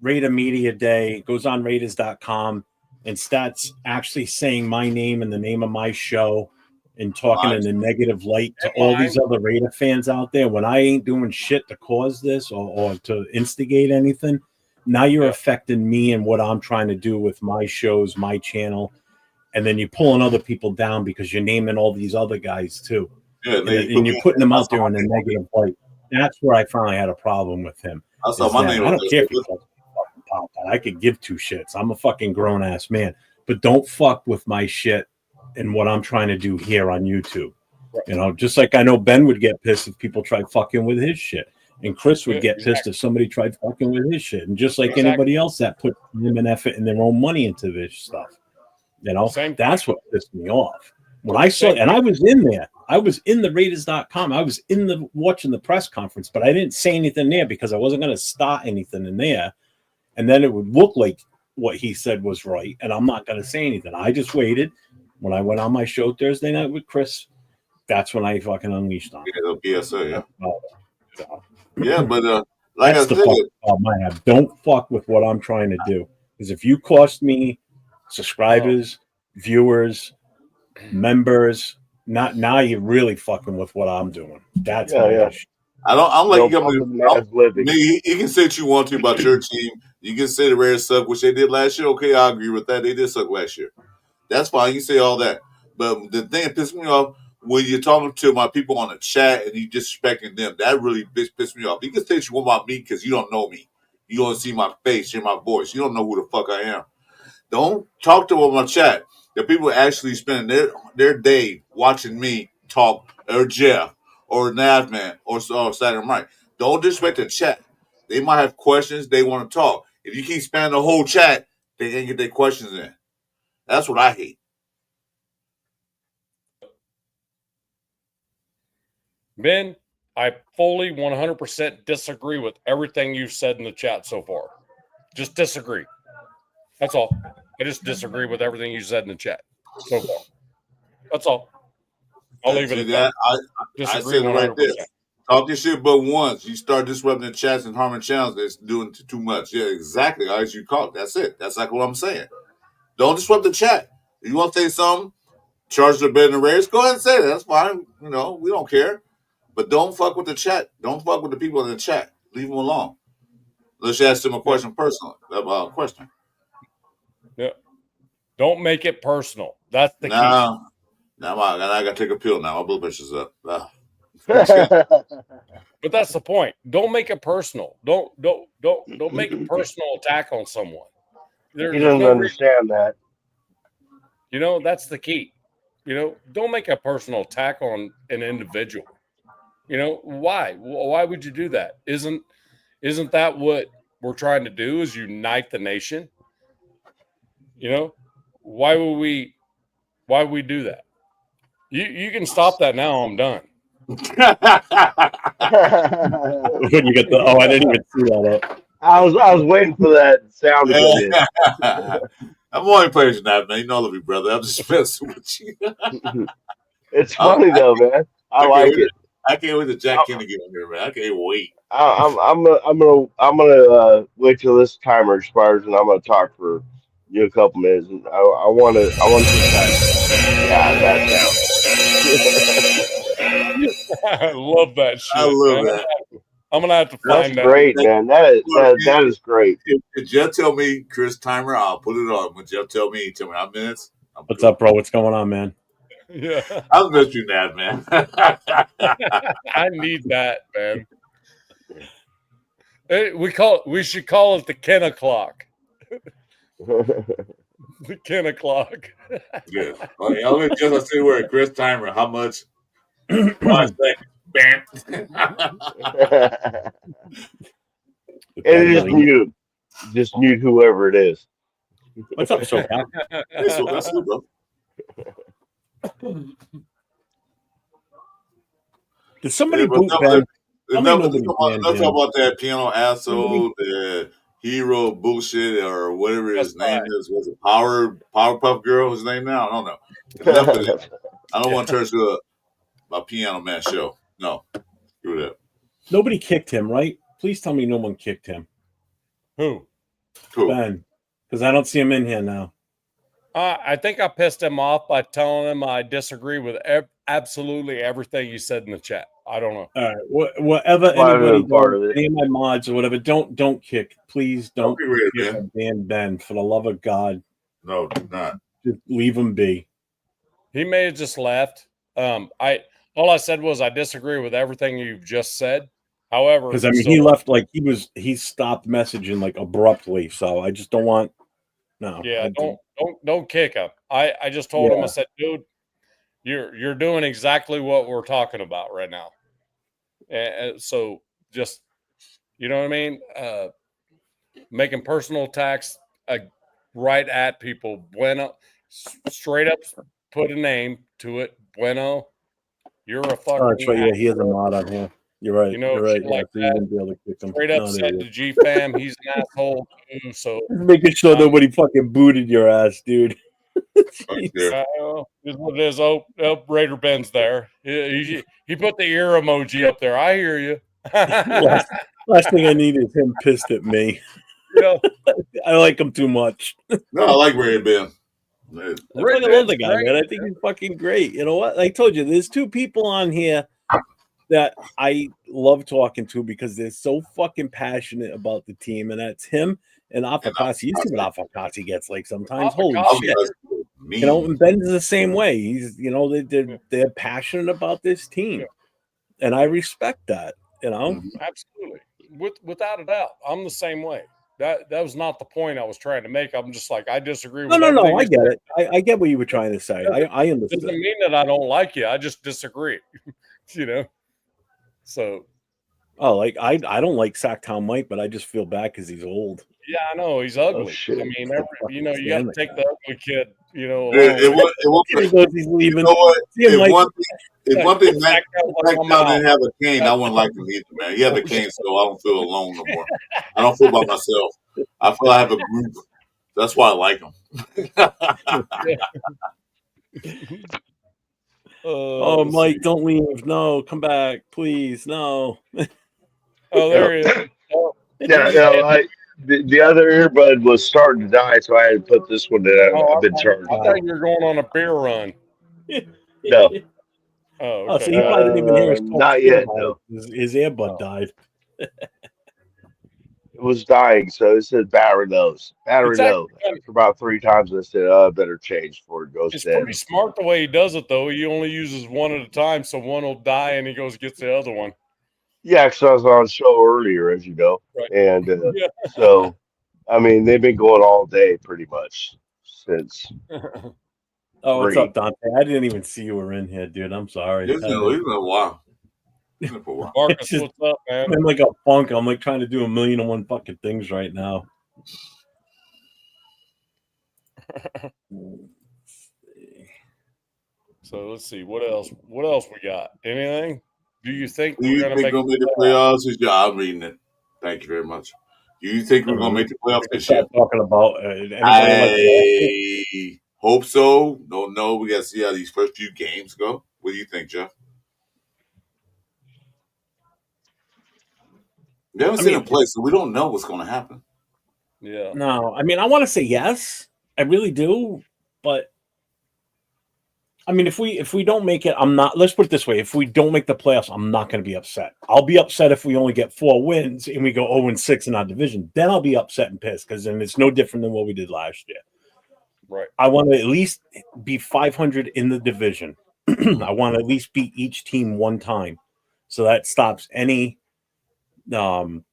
S5: Raider Media Day, goes on Raiders.com and starts actually saying my name and the name of my show and talking in a negative light to all these other Raider fans out there, when I ain't doing shit to cause this or to instigate anything, now you're affecting me and what I'm trying to do with my shows, my channel. And then you're pulling other people down because you're naming all these other guys too.
S4: Yeah,
S5: And you're putting them out there in a negative light. That's where I finally had a problem with him.
S4: I saw my name.
S5: I don't care if he calls me fucking pop that. I could give two shits. I'm a fucking grown ass man. But don't fuck with my shit and what I'm trying to do here on YouTube. You know, just like I know Ben would get pissed if people tried fucking with his shit. And Chris would get pissed if somebody tried fucking with his shit. And just like anybody else that put time and effort and their own money into this stuff. You know, that's what pissed me off. When I saw, and I was in there, I was in the Raiders.com. I was in the watching the press conference, but I didn't say anything there because I wasn't going to start anything in there. And then it would look like what he said was right. And I'm not going to say anything. I just waited. When I went on my show Thursday night with Chris, that's when I fucking unleashed on him.
S4: Yeah, PSA, yeah, but like
S5: that's
S4: I
S5: the
S4: said,
S5: problem I have. Don't fuck with what I'm trying to do. Because if you cost me subscribers, viewers, members, not now you're really fucking with what I'm doing. That's my issue.
S4: I'm like you can say what you want to about your team. You can say the Raiders suck, which they did last year. Okay, I agree with that. They did suck last year. That's fine. You say all that. But the thing that pissed me off when you're talking to my people on the chat and you disrespecting them, that really pissed me off. You can say what you want about me because you don't know me. You don't see my face, hear my voice. You don't know who the fuck I am. Don't talk to them on my chat. The people actually spending their day watching me talk, or Jeff, or Navman, or Saturday Mike. Don't disrespect the chat. They might have questions. They want to talk. If you keep spamming the whole chat, they can't get their questions in. That's what I hate.
S2: Ben, I fully 100% disagree with everything you've said in the chat so far. Just disagree. That's all. I just disagree with everything you said in the chat so far. That's all. I'll leave it at that.
S4: I said it right there. Talk your shit, but once you start disrupting the chats and harming channels, that's doing too much. Yeah, exactly. As you call it. That's it. That's like what I'm saying. Don't disrupt the chat. If you want to say something, charge the bed and raise, go ahead and say that. That's fine. You know, we don't care. But don't fuck with the chat. Don't fuck with the people in the chat. Leave them alone. Let's ask them a question personally. Question.
S2: Yeah. Don't make it personal. That's the key.
S4: Now I got to take a pill now. My blood pressure's up.
S2: But that's the point. Don't make it personal. Don't make a personal attack on someone.
S1: He doesn't understand that.
S2: You know, that's the key. You know, don't make a personal attack on an individual. You know, why? Why would you do that? Isn't that what we're trying to do, is unite the nation? You know, why would we do that? You can stop that now. I'm done.
S5: When you get the I didn't even see that up.
S1: I was waiting for that sound to come in.
S4: I'm only playing that, man. You know I love you, brother. I'm just messing with you.
S1: It's funny though, man. I like it.
S4: I can't wait to Jack Kenny get on here, man. I can't wait.
S1: I'm gonna wait till this timer expires, and I'm gonna talk for a couple minutes. And I want to
S2: I love that shit.
S4: I love that.
S2: I'm gonna have to find
S1: that. That's great, man. That is great.
S4: If Jeff tell me Chris timer, I'll put it on. When Jeff tell me how minutes.
S5: What's up, bro? What's going on, man?
S2: Yeah,
S4: I'll miss you, that, man.
S2: I need that, man. We should call it the Ken o'clock. The 10 o'clock.
S4: Good. Okay, I'll let just say where Chris timer. How much? 5 seconds. Bam.
S1: And just mute whoever it is.
S5: What's up, SoCal?
S4: That's good, bro.
S5: Did somebody boot Ben?
S4: Enough about that piano asshole, the hero bullshit, or whatever his name is. Was it Powerpuff Girl? His name now? I don't know. Enough of it. I don't want to turn to a Piano Man show. No, screw that.
S5: Nobody kicked him, right? Please tell me no one kicked him.
S2: Who?
S4: Cool.
S5: Ben, because I don't see him in here now.
S2: I think I pissed him off by telling him I disagree with absolutely everything you said in the chat. I don't know.
S5: All right, whatever
S1: Might have
S5: anybody
S1: been part
S5: does,
S1: of it.
S5: any of my mods or whatever, don't kick. Please don't
S4: Don't be weird,
S5: kick
S4: man.
S5: a damn Ben. For the love of God,
S4: No, do not.
S5: just leave him be.
S2: He may have just left. All I said was I disagree with everything you've just said. However,
S5: Because I mean, he left like he stopped messaging like abruptly. So I just don't want. No.
S2: Yeah, don't kick him. I just told him, I said, dude, you're doing exactly what we're talking about right now. And so just, you know what I mean? Making personal attacks right at people. Bueno, straight up put a name to it. Bueno, you're a fucking.
S5: Oh, that's right. Yeah, he has a mod on here. You're right.
S2: You know,
S5: You're right.
S2: shit like
S5: so you
S2: that.
S5: wouldn't be able to kick him.
S2: Straight up
S5: No,
S2: said
S5: there
S2: to G Fam, he's an asshole too. So
S5: Just making sure nobody fucking booted your ass, dude.
S4: Right there.
S2: is what it is. Oh, Raider Ben's there. He put the ear emoji up there. I hear you.
S5: Last thing I need is him pissed at me.
S2: You know,
S5: I like him too much.
S4: No, I like Ray Ben.
S5: I fucking love the guy, man. I think he's fucking great. You know what? I told you, there's two people on here that I love talking to because they're so fucking passionate about the team, and that's him and Afakasi. You see what Afakasi gets like sometimes. Holy shit. You know, and Ben's the same way. He's, you know, they're passionate about this team, and I respect that. You know,
S2: absolutely, without a doubt, I'm the same way. That was not the point I was trying to make. I'm just like I disagree.
S5: No, I get it. I get what you were trying to say. I understand.
S2: Doesn't mean that I don't like you. I just disagree. You know, so.
S5: Oh, like I don't like Sactown Mike, but I just feel bad because he's old.
S2: Yeah, I know he's ugly.
S1: Oh, shit.
S2: I mean, you know, you got to take the ugly kid. You know,
S5: He's leaving.
S4: You know what? If one thing Sactown didn't have a cane, I wouldn't like him either, man. He has a cane, so I don't feel alone no more. I don't feel by myself. I feel I have a group. That's why I like him.
S5: Oh, Mike, don't leave. No, come back, please. No.
S2: Oh, there he is. Oh.
S1: Yeah, no, the other earbud was starting to die, so I had to put this one in. I've been charged.
S2: I thought you were going on a beer run.
S1: No.
S2: Oh, okay.
S5: Oh, so he probably didn't even hear us talk.
S1: Not yet, no.
S5: His earbud died.
S1: It was dying, so it said battery low. Battery low. After about 3 times, I said, I better change before it goes
S2: It's
S1: dead.
S2: pretty smart the way he does it, though. He only uses one at a time, so one will die, and he goes gets the other one.
S1: Yeah, because I was on a show earlier, as you know.
S2: Right.
S1: And so, I mean, they've been going all day pretty much since.
S5: Oh, what's up, Dante? I didn't even see you were in here, dude. I'm sorry.
S4: He's been a while.
S2: Marcus, what's up, man?
S5: I'm like a funk. I'm like trying to do 1,000,001 fucking things right now.
S2: So let's see what else. What else we got? Anything? Do you think
S4: we're going to make the playoffs? Yeah, I'm reading it. Thank you very much. Do you think we're going to make the playoffs this year?
S5: Talking about
S4: I hope so. Don't know. We got to see how these first few games go. What do you think, Jeff? We haven't seen him play, so we don't know what's going to happen.
S2: Yeah.
S5: No, I mean, I want to say yes. I really do. But, I mean, if we don't make it, I'm not. Let's put it this way. If we don't make the playoffs, I'm not going to be upset. I'll be upset if we only get 4 wins and we go 0-6 in our division. Then I'll be upset and pissed because then it's no different than what we did last year.
S2: Right.
S5: I want to at least be 500 in the division. I want to at least beat each team one time. So that stops any
S4: 4-2.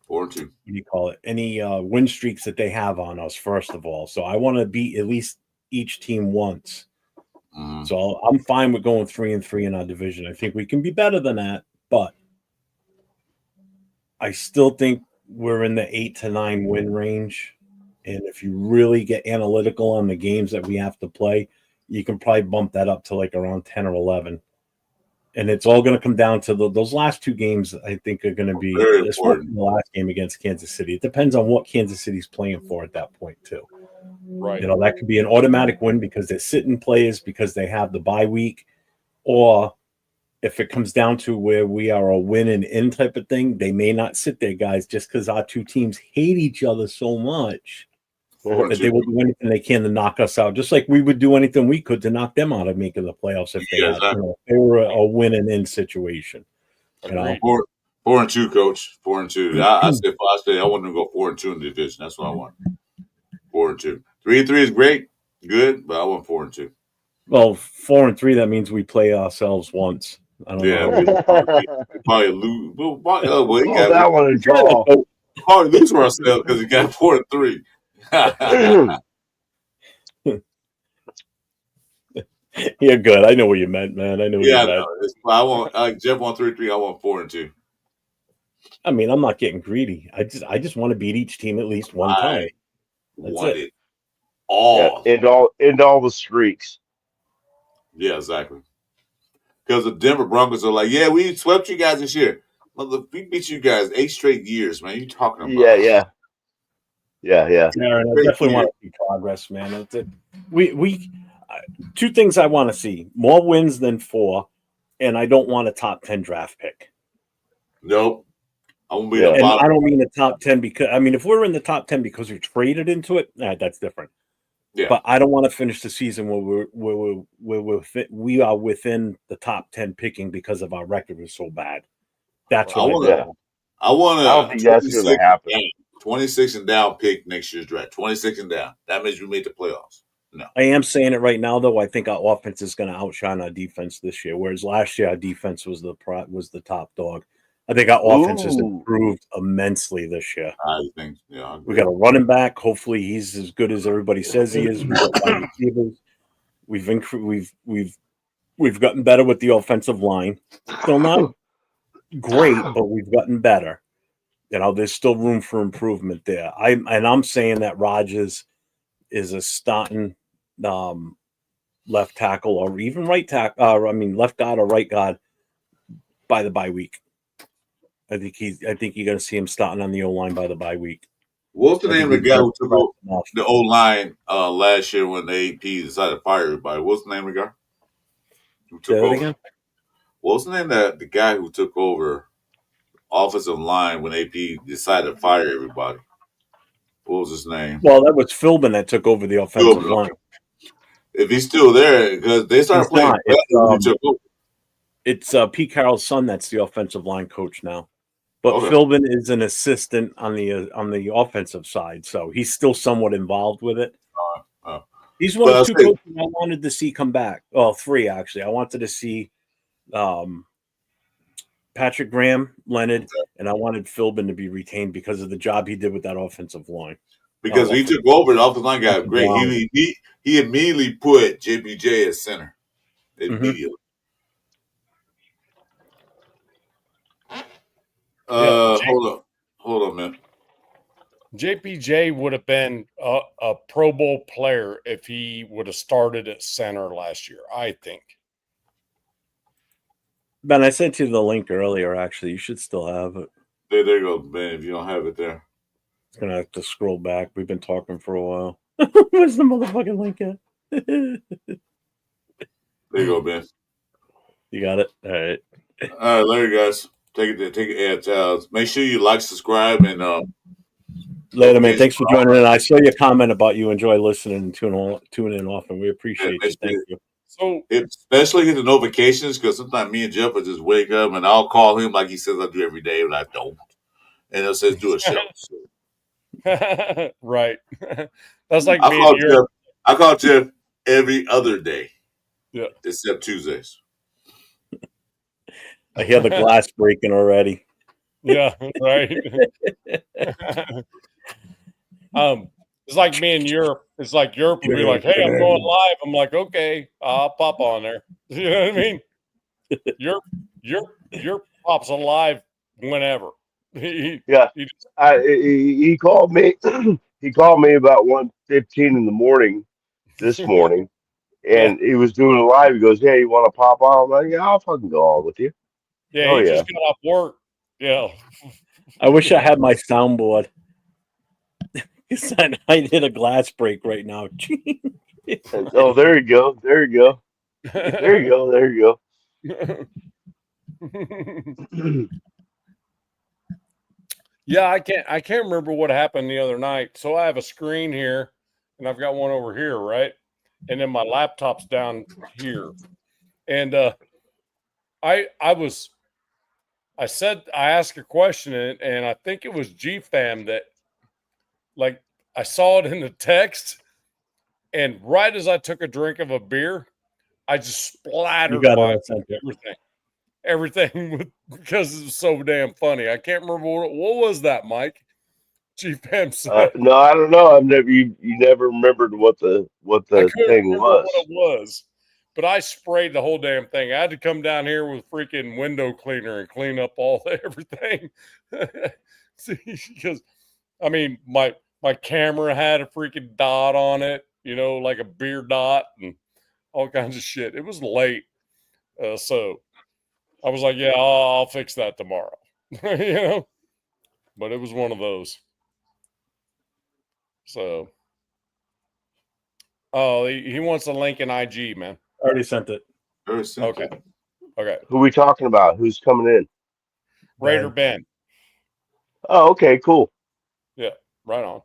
S5: What do you call it? Any win streaks that they have on us, first of all. So I want to beat at least each team once. So I'm fine with going 3-3 in our division. I think we can be better than that, but I still think we're in the 8 to 9 win range. And if you really get analytical on the games that we have to play, you can probably bump that up to like around 10 or 11. And it's all going to come down to those last 2 games. I think are going to be the last game against Kansas City. It depends on what Kansas City's playing for at that point too.
S2: Right.
S5: You know, that could be an automatic win because they're sitting players because they have the bye week, or if it comes down to where we are a win and in type of thing, they may not sit there, guys, just because our two teams hate each other so much that they will do anything they can to knock us out, just like we would do anything we could to knock them out of making the playoffs if they had,
S4: exactly.
S5: if they were a win and in situation. You know?
S4: 4-2, coach. 4-2. I said I want to go 4-2 in the division. That's what I want. 4-2. 3-3 is great, good, but I want 4-2.
S5: Well, 4-3, that means we play ourselves once. I don't know.
S4: We probably lose. Well,
S1: Call that one a draw.
S4: Probably lose for ourselves because we got 4-3.
S5: You're good. I know what you meant, man. I know what you meant.
S4: I want Jeff won 3-3. I want 4-2.
S5: I mean, I'm not getting greedy. I just want to beat each team at least one time.
S4: That's it. All.
S1: Yeah, end all the streaks.
S4: Yeah, exactly. Because the Denver Broncos are like, yeah, we swept you guys this year. Mother, we beat you guys 8 straight years, man. You talking about?
S1: Yeah.
S5: Aaron, I definitely want to see progress, man. We two things I want to see: more wins than 4, and I don't want a top 10 draft pick.
S4: Nope. I won't be
S5: and I don't mean the top 10 because if we're in the top 10 because we traded into it, that's different.
S4: Yeah.
S5: But I don't want to finish the season where we are within the top 10 picking because of our record is so bad. That's what
S4: I want to.
S1: I don't think that's going to happen.
S4: 26 and down pick next year's draft. 26 and down. That means we made the playoffs. No.
S5: I am saying it right now, though. I think our offense is going to outshine our defense this year, whereas last year our defense was the top dog. I think our offense has improved immensely this year.
S4: I think, yeah.
S5: We got a running back. Hopefully, he's as good as everybody says he is. We've got wide receivers. We've gotten better with the offensive line. Still not great, but we've gotten better. There's still room for improvement there. I'm saying that Rodgers is a starting left tackle or even right tackle. Left guard or right guard by the bye week. I think you're going to see him starting on the O-line by the bye week.
S4: What's the name of the guy who took over the O-line last year when the AP decided to fire everybody? What's the name of the guy who took over? Again? What's the name of the guy who took over offensive line when AP decided to fire everybody? What was his name?
S5: Well, that was Philbin that took over the offensive line.
S4: If he's still there, because they started playing.
S5: It's Pete Carroll's son that's the offensive line coach now. But Philbin is an assistant on the offensive side, so he's still somewhat involved with it. He's one of 2 coaches I wanted to see come back. Well, 3 actually. I wanted to see Patrick Graham, Leonard, and I wanted Philbin to be retained because of the job he did with that offensive line.
S4: Because he took over, the offensive line got great. Wow. He immediately put JPJ as center. Immediately. Hold on, man.
S2: JPJ would have been a Pro Bowl player if he would have started at center last year, I think.
S5: Ben, I sent you the link earlier, actually. You should still have it.
S4: There you go, Ben, if you don't have it there.
S5: It's going to have to scroll back. We've been talking for a while. Where's the motherfucking link at?
S4: There you go, Ben.
S5: You got it? All right.
S4: All right, later, guys. Take it. Make sure you like, subscribe, and
S5: later, man. Thanks for joining in. I saw your comment about you enjoy listening and tuning in often. We appreciate you. Thank you.
S4: So, especially hit the notifications, because sometimes me and Jeff will just wake up and I'll call him like he says I do every day, but I don't. And it says do a show. So.
S2: Right. That's like I
S4: call Jeff every other day.
S2: Yeah.
S4: Except Tuesdays.
S5: I hear the glass breaking already.
S2: Yeah, right. It's like me in Europe. It's like Europe would be like, "Hey, I'm going live." I'm like, "Okay, I'll pop on there." You know what I mean? Europe pops on live whenever.
S1: He called me. He called me about 1:15 in the morning this morning, and he was doing a live. He goes, "Hey, you want to pop on?" I'm like, "Yeah, I'll fucking go on with you."
S2: Yeah, he just got off work. Yeah.
S5: I wish I had my soundboard. I did a glass break right now.
S1: Oh, there you go. There you go. There you go. There you go.
S2: Yeah, I can't remember what happened the other night. So I have a screen here and I've got one over here, right? And then my laptop's down here. And I asked a question and I think it was GFam that like I saw it in the text, and right as I took a drink of a beer, I just
S5: You
S2: splattered
S5: got
S2: my
S5: it sent it.
S2: everything because it was so damn funny. I can't remember what was that, Mike. GFam said.
S1: No, I don't know. You never remembered what the
S2: I couldn't
S1: thing
S2: remember what it
S1: was.
S2: was, but I sprayed the whole damn thing. I had to come down here with freaking window cleaner and clean up all everything. Because I mean, my camera had a freaking dot on it, like a beer dot and all kinds of shit. It was late, so I was like, "Yeah, I'll fix that tomorrow," But it was one of those. So, oh, he wants a link in IG, man.
S5: Already sent it.
S4: Very simple.
S2: Okay.
S1: Who we talking about? Who's coming in?
S2: Raider Ben.
S1: Oh, okay, cool.
S2: Yeah, right on.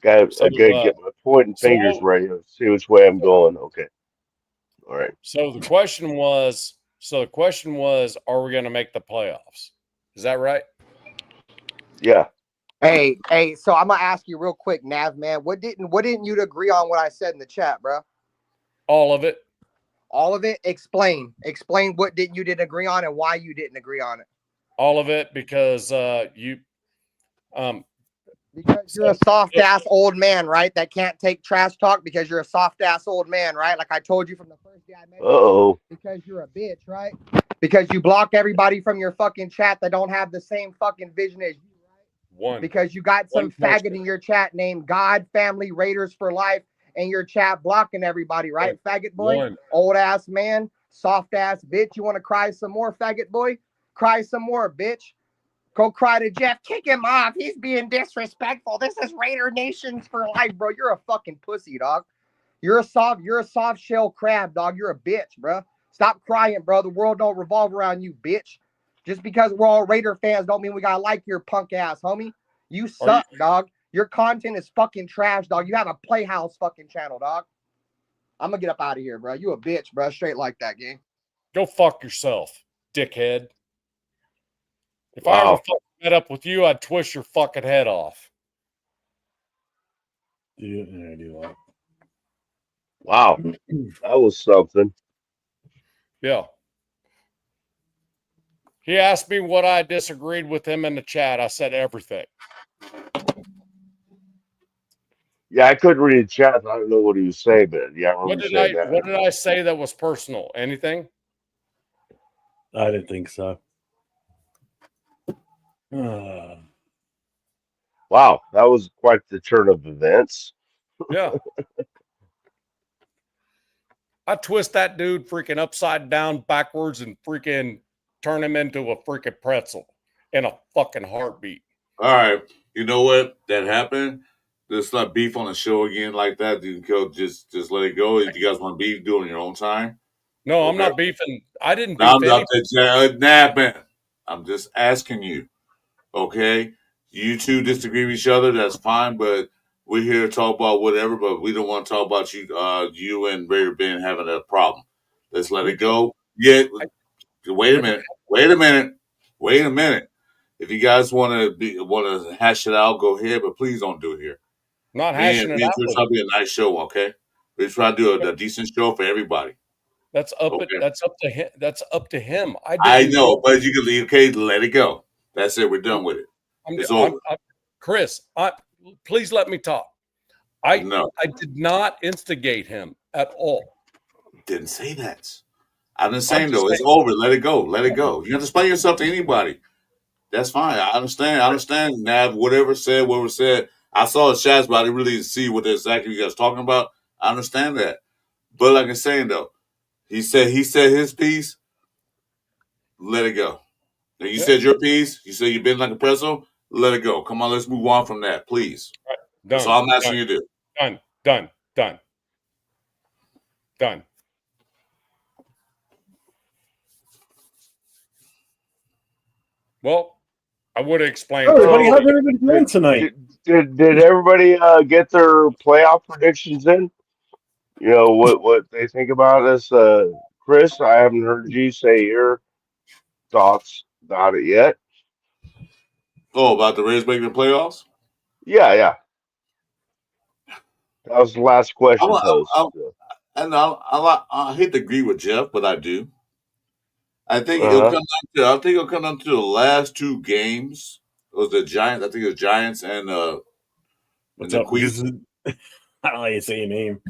S1: I
S2: So,
S1: gotta get my pointing fingers
S2: so,
S1: ready. Let's see which way I'm going. Okay. All right.
S2: so the question was, are we going to make the playoffs? Is that right?
S1: Yeah.
S6: Hey, so I'm gonna ask you real quick, Nav man. What didn't you agree on what I said in the chat, bro?
S2: All of it.
S6: All of it? Explain what you didn't agree on and why you didn't agree on it.
S2: All of it because
S6: because you're a soft ass old man, right? That can't take trash talk because you're a soft ass old man, right? Like I told you from the first day I met you.
S1: Uh-oh.
S6: Because you're a bitch, right? Because you block everybody from your fucking chat that don't have the same fucking vision as you. Because you got some faggot in your chat named God Family Raiders for Life and your chat blocking everybody, right? Faggot boy, old ass man, soft ass bitch. You want to cry some more, faggot boy? Cry some more, bitch. Go cry to Jeff. Kick him off. He's being disrespectful. This is Raider Nations for Life, bro. You're a fucking pussy, dog. You're a soft shell crab, dog. You're a bitch, bro. Stop crying, bro. The world don't revolve around you, bitch. Just because we're all Raider fans don't mean we gotta like your punk ass, homie. You suck, dog. Your content is fucking trash, dog. You have a Playhouse fucking channel, dog. I'm gonna get up out of here, bro. You a bitch, bro. Straight like that, gang.
S2: Go fuck yourself, dickhead. If I ever fucking met up with you, I'd twist your fucking head off.
S5: Yeah.
S1: Wow. That was something.
S2: Yeah. He asked me what I disagreed with him in the chat. I said everything.
S1: Yeah, I couldn't read the chat. I don't know what he was saying, but yeah, I remember saying that.
S2: What did I say that was personal? Anything?
S5: I didn't think so.
S1: Wow, that was quite the turn of events.
S2: Yeah. I twist that dude freaking upside down backwards and freaking turn him into a freaking pretzel in a fucking heartbeat.
S4: All right. You know what? That happened. Let's not beef on the show again like that. You can just let it go. If you guys want to beef, do it on your own time.
S2: No, I'm not beefing. I didn't beef
S4: man. I'm just asking you. Okay? You two disagree with each other, that's fine, but we're here to talk about whatever, but we don't want to talk about you and Raider Ben having a problem. Let's let it go. Yeah. Wait a minute. If you guys want to hash it out, go ahead, but please don't do it here.
S2: Not hashing it out.
S4: It's trying to be a nice show, okay? We're trying to do a decent show for everybody.
S2: That's up. Okay. That's up to him. That's up to him.
S4: I know, but you can leave. Okay, let it go. That's it. We're done with it. It's over.
S2: Chris, please let me talk. I did not instigate him at all.
S4: Didn't say that. I'm just saying, though, it's over. Let it go. Let it go. You have to explain yourself to anybody. That's fine. I understand. Nav, whatever said. I saw the shots, but I didn't really see what exactly you guys talking about. I understand that. But like I'm saying, though, he said his piece. Let it go. Now, you said your piece. You said you've been like a pretzel. Let it go. Come on, let's move on from that, please.
S2: Right.
S4: That's all I'm asking you to do.
S2: Done. Well, I would explain
S5: Everybody, how's
S2: first.
S5: everybody doing tonight?
S1: Did everybody get their playoff predictions in? You know what they think about this. Chris, I haven't heard you say your thoughts about it yet.
S4: Oh, about the Rays making the playoffs?
S1: Yeah, yeah. That was the last
S4: I'm,
S1: question
S4: I'm,
S1: posed.
S4: I'm, and I hate to agree with Jeff, but I do. I think it'll
S1: Uh
S4: come down to. I think it'll come down to the last two games. It was the Giants. I think it was Giants and
S5: What's
S4: the
S5: up?
S4: Queens.
S5: I don't know how you say your name.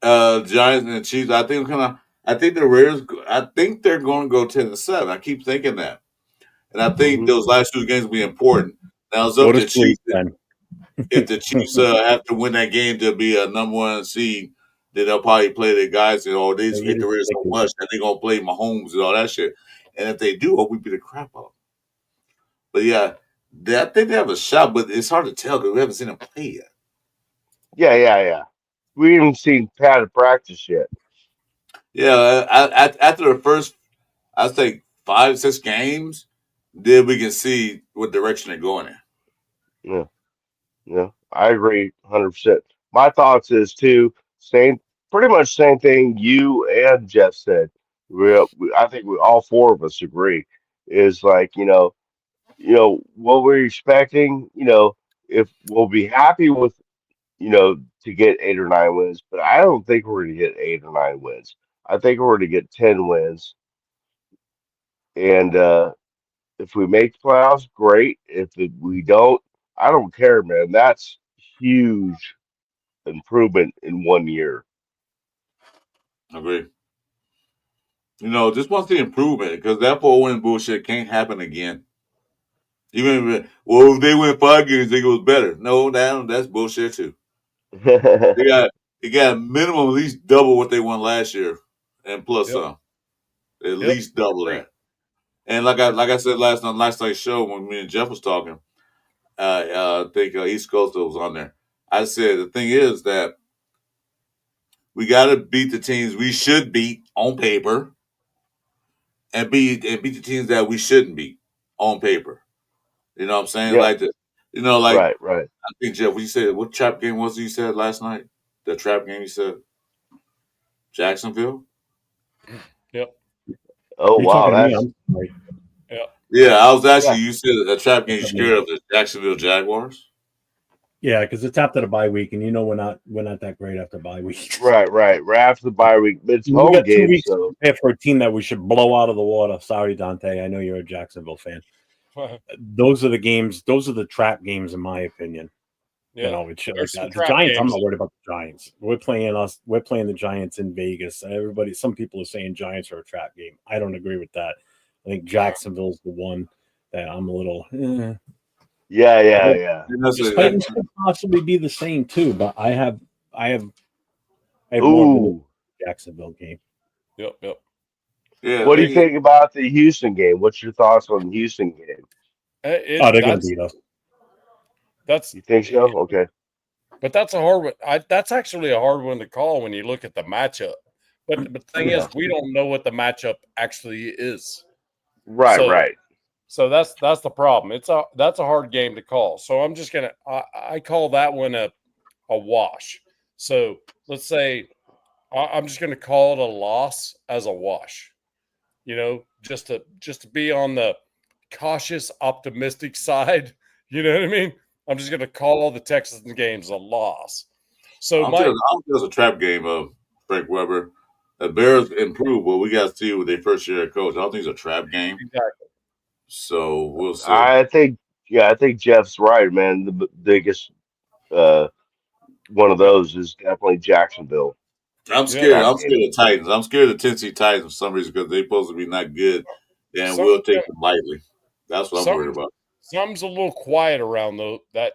S4: Giants and the Chiefs. I think I think the Raiders. I think they're going to go 10-7. I keep thinking that, and I think
S1: huh.
S4: those last two games will be important. Now it's
S5: Go
S4: up
S5: to
S4: to the
S5: sleep,
S4: Chiefs.
S5: Ben.
S4: If the Chiefs have to win that game to be a number one seed, then they'll probably play their guys and they just
S5: You
S4: hate the
S5: just
S4: Raiders so
S5: thinking.
S4: much that they're gonna play Mahomes and all that shit. And if they do, hope we beat the crap out of them. But yeah, I think they have a shot, but it's hard to tell because we haven't seen them play yet.
S1: Yeah, yeah, yeah. We haven't seen Pat at practice yet.
S4: Yeah, after the first, I'd say 5-6 games, then we can see what direction they're going in.
S1: Yeah, yeah. I agree 100%. My thoughts is too same, pretty much same thing you and Jeff said. I think we all four of us agree is like what we're expecting. If we'll be happy with to get 8 or 9 wins, but I don't think we're going to get 8 or 9 wins. I think we're going to get 10 wins, and if we make the playoffs, great. We don't, I don't care, man. That's huge improvement in 1 year.
S4: Agree. Just want to see improvement because that 4-win bullshit can't happen again. Even if they win 5 games, they goes better. No, that's bullshit too. They got they got minimum at least double what they won last year, and plus
S2: Yep.
S4: some. At
S2: Yep.
S4: least double
S2: Agree.
S4: that. And like I said last night's show when me and Jeff was talking, I think East Coast was on there. I said the thing is that we got to beat the teams we should beat on paper, and beat the teams that we shouldn't beat on paper. You know what I'm saying?
S1: Yeah,
S4: Like like
S1: right, right.
S4: I think Jeff, what you said, what trap game was it you said last night? The trap game you said Jacksonville.
S2: Yep.
S1: Oh
S5: You're
S1: wow,
S5: talking to me.
S1: that's
S5: I'm sorry.
S2: Yep.
S4: Yeah, I was
S1: yeah,
S4: actually. You said a trap game. You
S5: Look at me.
S4: scared of the Jacksonville Jaguars?
S5: Yeah, because it's after the bye week, and we're not that great after bye week.
S1: right, right. Right after the bye week, but it's
S5: We
S1: home
S5: got 2
S1: game,
S5: weeks to
S1: so
S5: prepare for a team that we should blow out of the water. Sorry, Dante. I know you're a Jacksonville fan. Those are the games. Those are the trap games, in my opinion.
S2: Yeah.
S5: It's shit like
S2: There's some
S5: that. The
S2: trap
S5: Giants, I'm
S2: games.
S5: not worried about the Giants. We're playing the Giants in Vegas. Some people are saying Giants are a trap game. I don't agree with that. I think Jacksonville's the one that I'm a little.
S1: yeah, yeah, yeah.
S4: And that's
S5: The
S4: a,
S5: Titans could possibly be the same too, but I have more of the
S1: Ooh,
S5: Jacksonville game.
S2: Yep. Yep.
S4: yeah.
S1: what do you think about the Houston game? What's your thoughts on the Houston game?
S5: Oh, they're going to beat us.
S2: That's
S1: You think so? Okay.
S2: But that's a hard one. That's actually a hard one to call when you look at the matchup. But the thing
S1: Yeah.
S2: is, we don't know what the matchup actually is.
S1: Right,
S2: So
S1: right.
S2: so that's the problem. That's a hard game to call. So I'm just gonna I call that one a wash. So let's say I'm just gonna call it a loss as a wash. Just to be on the cautious, optimistic side. You know what I mean? I'm just gonna call the Texans games a loss. So
S4: I don't think it's a trap game of Frank Weber. The Bears improved, but we got to see with their first year coach. I don't think it's a trap game,
S2: exactly.
S4: so we'll see.
S1: I think, yeah, I think Jeff's right, man. The biggest uh, one of
S2: Yep.
S1: those is definitely Jacksonville.
S4: I'm
S2: Yep.
S4: scared.
S1: That
S4: I'm
S1: game.
S4: scared of Titans. I'm scared of Tennessee Titans for some reason because they're supposed to be not good, and
S2: Some
S4: we'll take them lightly. That's what I'm worried
S2: some
S4: about.
S2: some's a little quiet around that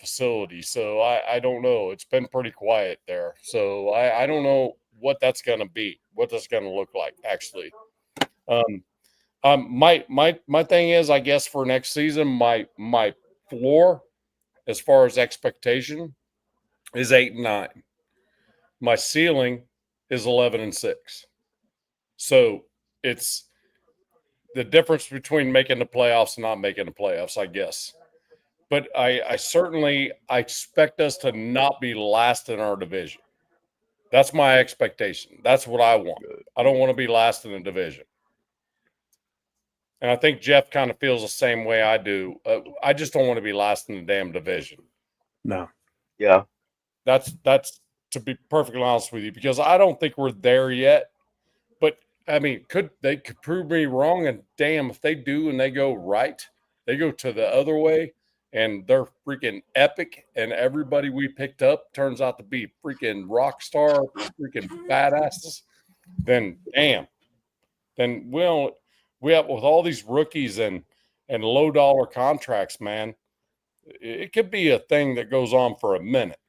S2: facility. So I don't know. It's been pretty quiet there. So I don't know what that's gonna be, what that's gonna look like actually. Um, my thing is, I guess for next season, my floor as far as expectation is 8-9. My ceiling is 11-6. So it's the difference between making the playoffs and not making the playoffs, I guess. But I certainly I expect us to not be last in our division. That's my expectation. That's what I want. I don't want to be last in the division. And I think Jeff kind of feels the same way I do. I just don't want to be last in the damn division.
S5: No.
S1: Yeah.
S2: That's to be perfectly honest with you, because I don't think we're there yet. But I mean, they could prove me wrong, and damn, if they do and they go right, they go to the other way, and they're freaking epic, and everybody we picked up turns out to be freaking rock star, freaking badasses. Then damn, then we have with all these rookies and low dollar contracts, man. It could be a thing that goes on for a minute,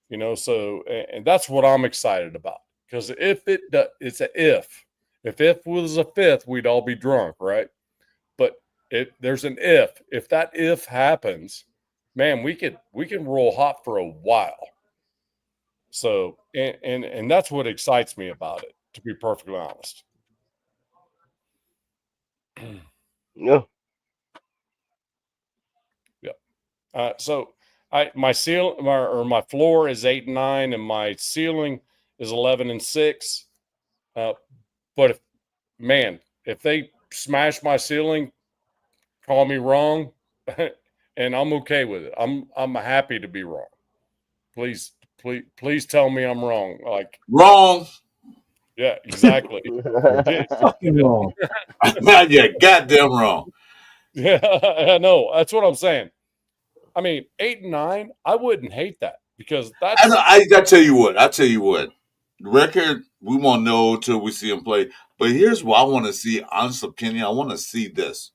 S2: you know. So, and that's what I'm excited about, because if it's a if was a fifth, we'd all be drunk, right? But there's an if that if happens, man, we can roll hot for a while. So, and that's what excites me about it, to be perfectly honest.
S1: Yeah.
S2: So my floor is 8 and 9, and my ceiling is 11 and 6. But if they smash my ceiling, call me wrong, and I'm okay with it. I'm happy to be wrong. Please tell me I'm wrong. Like,
S4: Wrong.
S2: yeah, exactly.
S5: Fucking wrong.
S4: Yeah, goddamn wrong.
S2: Yeah, I know. That's what I'm saying. I mean, 8 and 9, I wouldn't hate that, because that's
S4: I tell you what. The record we won't know till we see him play. But here's what I want to see. Honest opinion, I want to see this.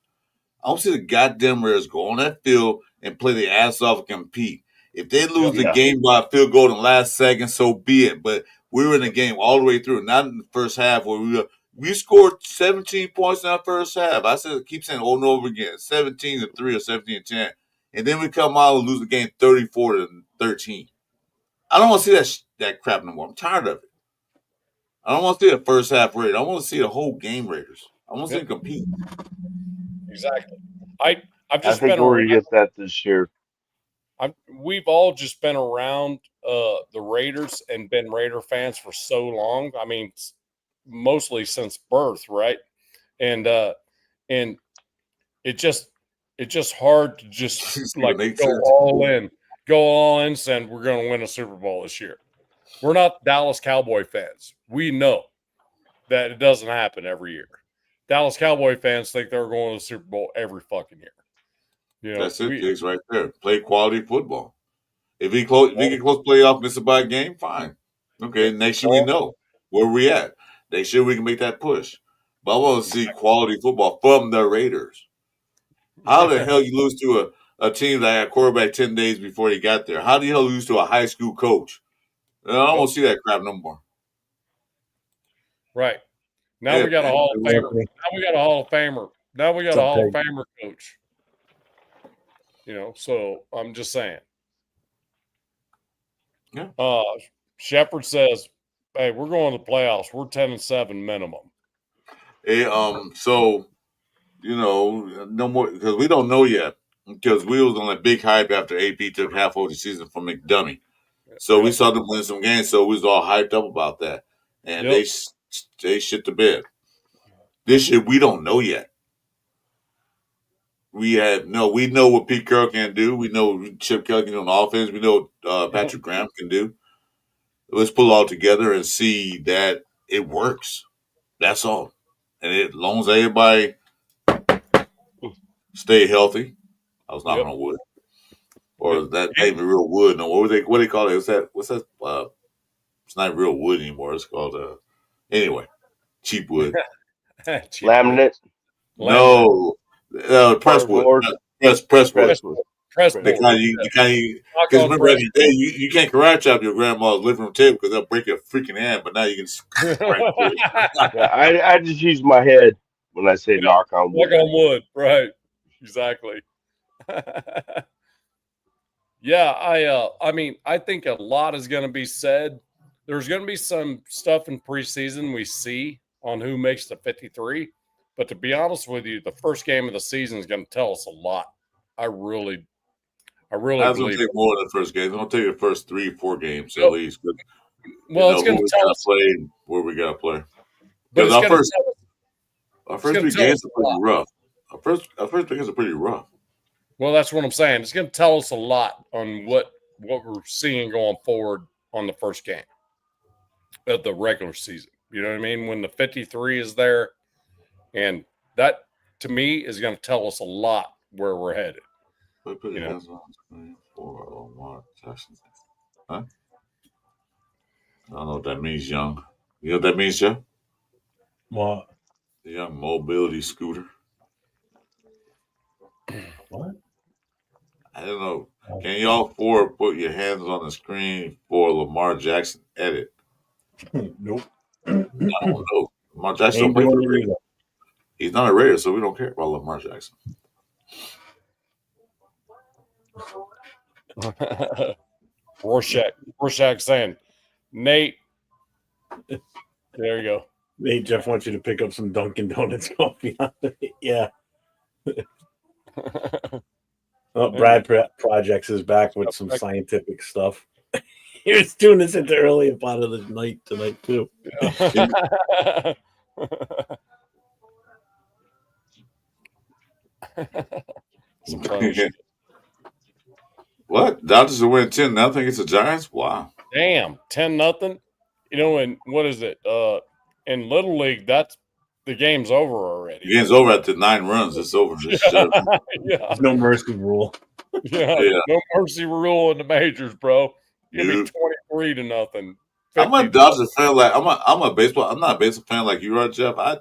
S4: I want to see the goddamn Raiders go on that field and play their ass off and compete. If they lose the game by a field goal in the last second, so be it. But we were in the game all the way through, not in the first half where we scored 17 points in our first half. I keep saying over and over again, 17-3 or 17-10. And then we come out and lose the game 34-13. I don't want to see that crap no more. I'm tired of it. I don't want to see the first half Raiders. I want to see the whole game Raiders. I want to see them compete.
S2: exactly. I've
S1: I
S2: just
S1: think
S2: been
S1: we're
S2: around.
S1: gonna get that this year.
S2: We've all just been around the Raiders and been Raider fans for so long. I mean, mostly since birth, right? And it's just hard to just like go all in, saying we're going to win a Super Bowl this year. We're not Dallas Cowboy fans. We know that it doesn't happen every year. Dallas Cowboy fans think they're going to the Super Bowl every fucking year. You know,
S4: that's it, Diggs, right there. Play quality football. If we get close playoff, miss a bye game, fine. Okay, next year we know where we at. Next year we can make that push. But I want to see quality football from the Raiders. How the hell you lose to a team that had a quarterback 10 days before he got there? How the hell lose to a high school coach? I don't want to see that crap no more.
S2: Right. Now we got a Hall of Famer. Now we got a Hall of Famer. Now we got a Hall of Famer coach. You know, so I'm just saying.
S4: Yeah.
S2: Shepard says, "Hey, we're going to the playoffs. We're 10-7 minimum."
S4: Hey, so no more because we don't know yet because we was on a big hype after AP took half of the season from McDummy. So we saw them win some games, so we was all hyped up about that, and they shit the bed. This year we don't know yet. We know what Pete Carroll can do. We know what Chip Kelly can do on offense. We know what Patrick Graham can do. Let's pull it all together and see that it works. That's all. And as long as everybody stay healthy, I was knocking on wood. Or that ain't even real wood. No, what do they call it? What's that? It's not real wood anymore. It's called anyway, cheap wood.
S1: Laminate.
S4: No, press wood. Press wood. The kind because remember back in the day, you can't karate chop your grandma's living room table because they'll break your freaking hand. But now you can.
S1: Yeah, I just use my head when I say knock on wood.
S2: Knock on wood, right? Exactly. Yeah, I mean, I think a lot is going to be said. There's going to be some stuff in preseason we see on who makes the 53, But to be honest with you, the first game of the season is going to tell us a lot. I really
S4: I was going to
S2: believe
S4: take
S2: it.
S4: more than the first game. I'm going to take the first 3-4 games at
S2: Well,
S4: least. But
S2: well, it's
S4: who
S2: going
S4: we
S2: to tell
S4: got to
S2: us,
S4: play and where we got to play.
S2: but
S4: Because
S2: it's going to tell us.
S4: our
S2: It's
S4: first
S2: going
S4: three
S2: to tell
S4: games
S2: us
S4: are
S2: a
S4: pretty
S2: lot.
S4: rough. Our first three games are pretty rough.
S2: Well, that's what I'm saying. It's going to tell us a lot on what we're seeing going forward on the first game of the regular season. You know what I mean? When the 53 is there, and that to me is going to tell us a lot where we're headed.
S4: Put your
S2: You know?
S4: hands on screen for Lamar Jackson. Huh? I don't know what that means, young. You know what that means, Jeff?
S5: What?
S4: The young mobility scooter.
S5: What?
S4: I don't know. Can y'all four put your hands on the screen for Lamar Jackson edit?
S5: Nope.
S4: I don't know. Lamar Jackson don't
S5: Ain't
S4: play for
S5: doing
S4: the
S5: it
S4: Raiders.
S5: either.
S4: He's not a Raider, so we don't care about Lamar Jackson.
S2: Rorschach saying, Nate, there you go.
S5: Hey, Jeff wants you to pick up some Dunkin' Donuts coffee. Yeah. Oh, Brad Projects is back with some scientific stuff. He was doing this at the earlier part of the night tonight, too.
S2: Some funny shit.
S4: What? Dodgers are winning 10-0 against the Giants? Wow.
S2: Damn, 10-0. You know, and what is it? In Little League, that's the game's over already.
S4: The game's over after 9 runs. It's over.
S2: Yeah.
S5: There's no mercy rule.
S2: Yeah. No mercy rule in the majors, bro. You'll be 23-0.
S4: I'm a Dodgers fan. Like I'm a baseball. I'm not a baseball fan like you are, Jeff. I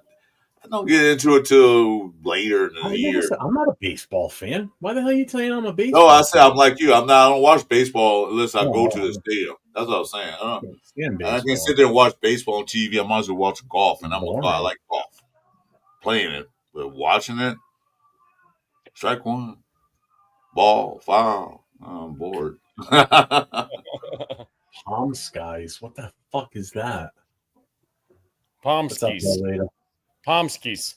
S4: don't get into it till later in the year.
S5: I'm not a baseball fan. Why the hell are you saying I'm a baseball?
S4: No, I said I'm like you. I don't watch baseball unless I go to the
S5: no.
S4: stadium. That's what I was saying. I can
S5: Baseball.
S4: sit there and watch baseball on TV. I might as well watch golf, and I like golf. Playing it, but watching it, strike one, ball, foul. I'm bored.
S5: Palm skies. What the fuck is that?
S2: Palm
S5: What's up,
S2: skis.
S5: later?
S2: Palm skis.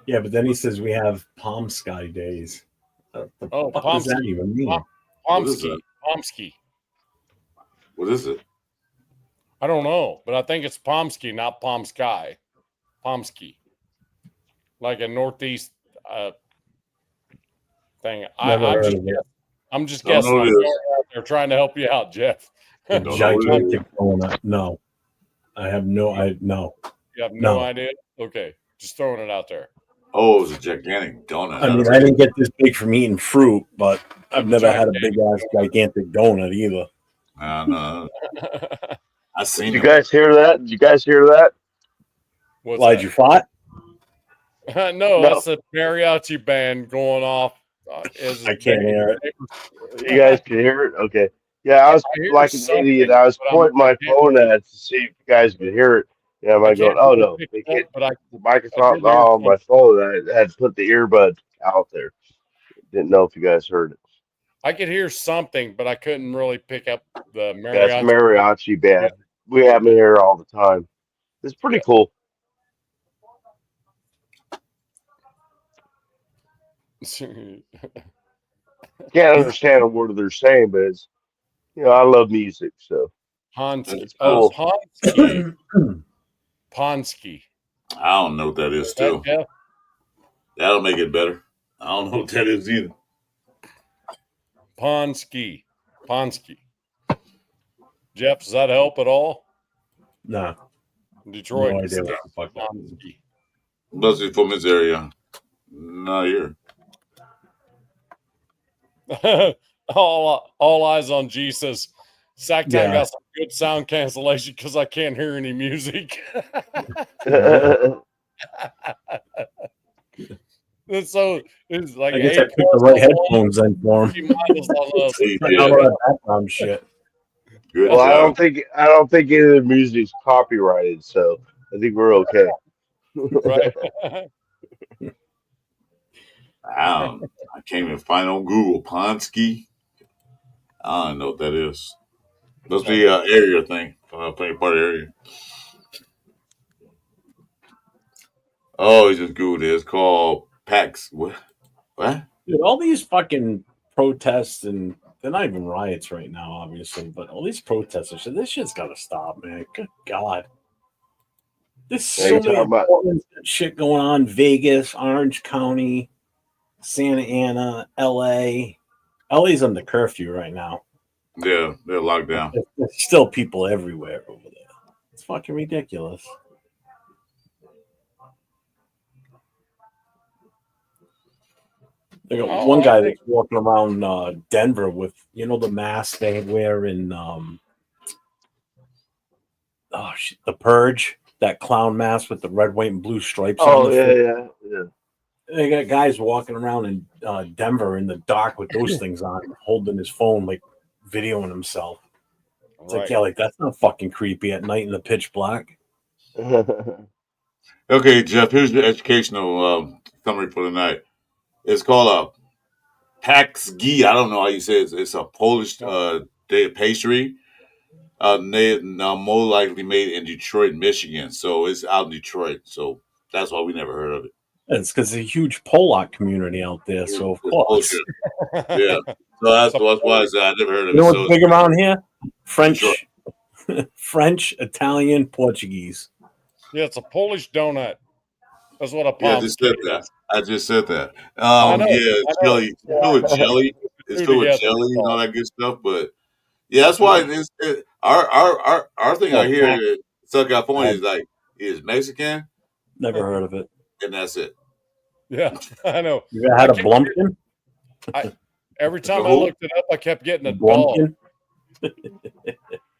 S5: Yeah, but then he says we have palm sky days. What the fuck does that even mean?
S2: Palm ski. Palm ski.
S4: What is it?
S2: I don't know, but I think it's palm ski, not palm sky. Palm ski. Like a northeast thing. I'm just guessing. They're trying to help you out, Jeff.
S5: Gigantic donut. No. I have no no.
S2: You have no idea? Okay. Just throwing it out there.
S4: Oh, it was a gigantic donut.
S5: I mean, I didn't get this big from eating fruit, but I've never had a big ass gigantic donut either.
S4: No. I seen
S1: Did you guys hear that? Did you guys hear that?
S5: Why'd you fought?
S2: No, that's the mariachi band going off.
S5: I can't hear it.
S1: You guys can hear it? Okay. Yeah, I was like an idiot. I was pointing my phone at it to see if you guys could hear it. Yeah, I'm like going, oh no, they can't. The microphone's on my phone. I had to put the earbuds out there. Didn't know if you guys heard it.
S2: I could hear something, but I couldn't really pick up the mariachi.
S1: That's mariachi band. Yeah. We have them here all the time. It's pretty cool. Can't understand a word they're saying, but it's, I love music, so.
S2: Ponsky.
S1: Cool.
S2: Ponsky.
S4: I don't know what that is still. That'll make it better. I don't know what that is either.
S2: Ponsky. Jeff, does that help at all?
S5: No.
S2: Detroit.
S5: No idea what the fuck that is.
S4: Must be from this area. Not here.
S2: all eyes on Jesus. Sactown got some good sound cancellation because I can't hear any music. So it's like
S5: I guess I picked the right headphones in for him. Background shit.
S4: Good
S1: well,
S4: job.
S1: I don't think any of the music's copyrighted, so I think we're okay.
S2: Right.
S4: I can't even find on Google Ponsky. I don't know what that is. Must be an area thing. Playing part of area. Oh, he just Googled it. It's called PAX. What?
S5: Dude, all these fucking protests, and they're not even riots right now, obviously, but all these protests and shit, this shit's got to stop, man. Good God. There's
S1: Yeah,
S5: so
S1: you
S5: many
S1: talking about
S5: important shit going on. Vegas, Orange County, Santa Ana, LA. LA's under curfew right now.
S4: Yeah, they're locked down.
S5: There's still people everywhere over there. It's fucking ridiculous. They got one guy that's walking around Denver with, the mask they wear in The Purge, that clown mask with the red, white, and blue stripes on the front.
S1: yeah.
S5: They got guys walking around in Denver in the dark with those things on, holding his phone, like videoing himself. It's like that's not fucking creepy at night in the pitch black.
S4: Okay, Jeff, here's your educational summary for the night. It's called a Paxgi. I don't know how you say it. It's a Polish pastry. More likely made in Detroit, Michigan. So it's out in Detroit. So that's why we never heard of it.
S5: It's because there's a huge Polak community out there. So, of course.
S4: Yeah. So that's why I never heard of it.
S5: You know what's big around here? French, Italian, Portuguese.
S2: Yeah, it's a Polish donut. That's what a
S4: I
S2: pound
S4: just said that. I just said that. Jelly. It's filled with jelly. It's filled with jelly and all that good stuff. But yeah, that's why our thing out here in Southern California is Mexican.
S5: Never heard of it.
S4: And that's it.
S2: Yeah, I know.
S5: You ever had a blumpkin?
S2: Every time I looked it up, I kept getting a
S5: blumpkin.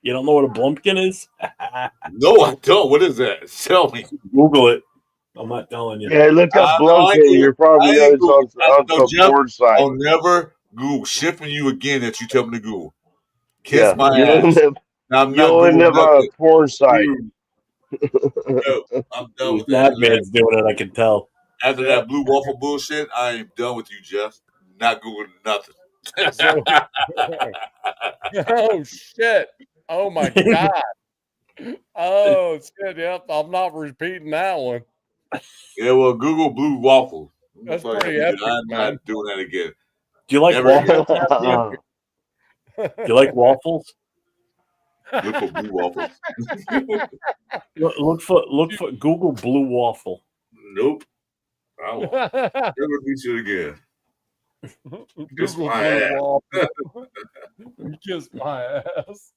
S5: You don't know what a blumpkin is?
S4: No, I don't. What is that? Tell me.
S5: Google it. I'm not telling you.
S1: Yeah, look up blumpkin. You're probably on some porn site.
S4: I'll never Google shipping you again that you tell me to Google. Kiss my ass.
S1: You'll end up on a porn site.
S4: No, I'm done with
S5: that. Man's doing it, I can tell.
S4: After that blue waffle bullshit, I am done with you, Jeff. Not Googling nothing.
S2: Oh, shit. Oh, my God. Oh, shit. Yep. I'm not repeating that one.
S4: Yeah, well, Google blue waffle.
S2: That's pretty epic,
S4: I'm
S2: man.
S4: not doing that again.
S5: Do you like waffles? Do you like waffles?
S4: Look for blue waffles.
S5: look for Google blue waffle.
S4: Nope. I won't never do shit again. Kiss my ass.
S2: Kiss my ass.